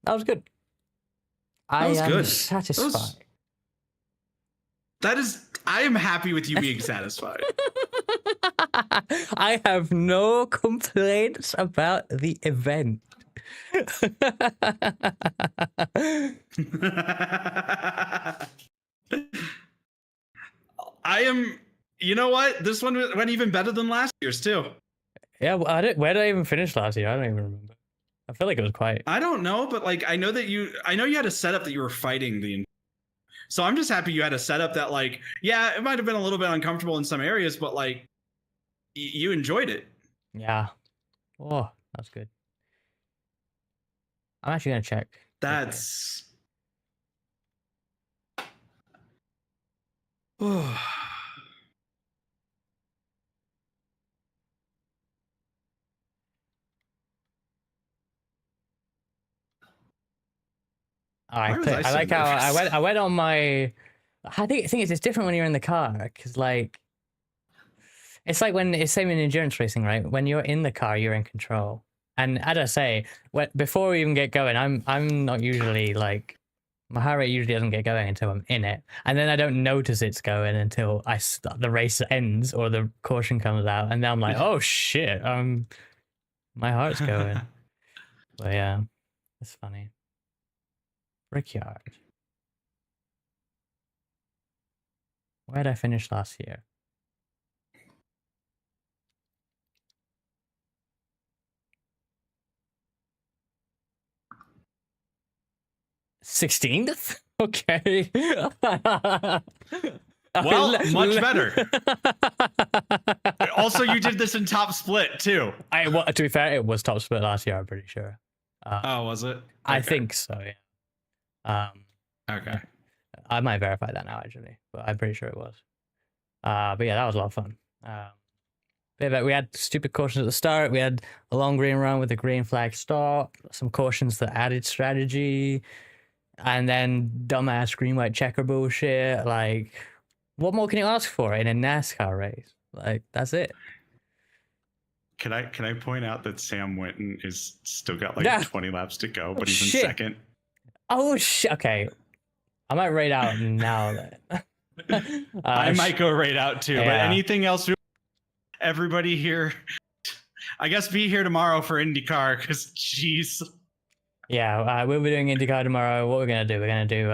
That was good. That was I am good. satisfied. I am happy with you being satisfied. I have no complaints about the event. I am. You know what? This one went even better than last year's too. Yeah, well, where did I even finish last year? I don't even remember. I feel like it was quite. I don't know, but like I know you had a setup that you were fighting so I'm just happy you had a setup that, like, yeah, it might have been a little bit uncomfortable in some areas, but like you enjoyed it. Yeah. Oh, that's good. I'm actually gonna check. That's. I like how I went on my. I think it's different when you're in the car, because like it's like when it's same in endurance racing, right? When you're in the car, you're in control. And as I say, before we even get going, I'm not usually like, my heart rate usually doesn't get going until I'm in it, and then I don't notice it's going until the race ends or the caution comes out, and then I'm like, oh shit, my heart's going. But yeah, it's funny. Brickyard. Where did I finish last year? $16th? Okay. Well, much better. Also, you did this in top split too. To be fair, it was top split last year, I'm pretty sure. Oh, was it? Okay. I think so, yeah. Okay. I might verify that now, actually, but I'm pretty sure it was. But yeah, that was a lot of fun. We had stupid cautions at the start. We had a long green run with a green flag stop, some cautions that added strategy, and then dumbass green white checker bullshit. Like, what more can you ask for in a NASCAR race? Like, that's it. Can I point out that Sam Winton is still got like 20 laps to go, but he's in second. Oh shit! Okay, I might rate out now. Then I might go rate out too. Yeah. But anything else? Everybody here, I guess, be here tomorrow for IndyCar, because jeez. Yeah, we'll be doing IndyCar tomorrow. What we're gonna do? We're gonna do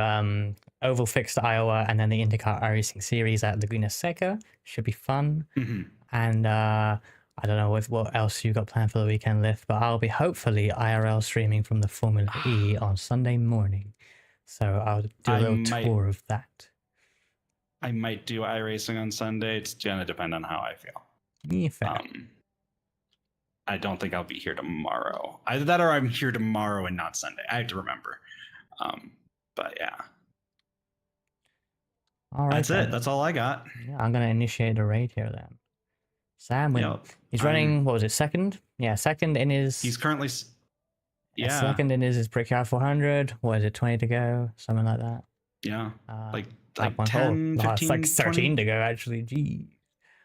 Oval Fixed Iowa, and then the IndyCar iRacing Series at Laguna Seca. Should be fun. Mm-hmm. And I don't know what else you got planned for the weekend, Lift, but I'll be hopefully IRL streaming from the Formula E on Sunday morning. So I'll do a little tour of that. I might do iRacing on Sunday. It's gonna depend on how I feel. Yeah, fair. I don't think I'll be here tomorrow. Either that or I'm here tomorrow and not Sunday. I have to remember. But yeah. All right. That's it. That's all I got. Yeah, I'm gonna initiate a raid here then. Sam, he's running. What was it? Second? Yeah, second in his. He's currently. Yeah. Second in his Brickyard 400. What is it? 20 to go, something like that. Yeah. Like 10, 15, it's like 13 20? to go actually. Gee.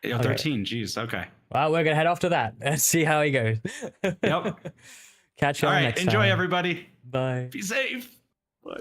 Yeah, 13. Jeez. Okay. Well, we're gonna head off to that. Let's see how he goes. Yep. Catch you all all right. next Enjoy, time. everybody. Bye. Be safe. Bye.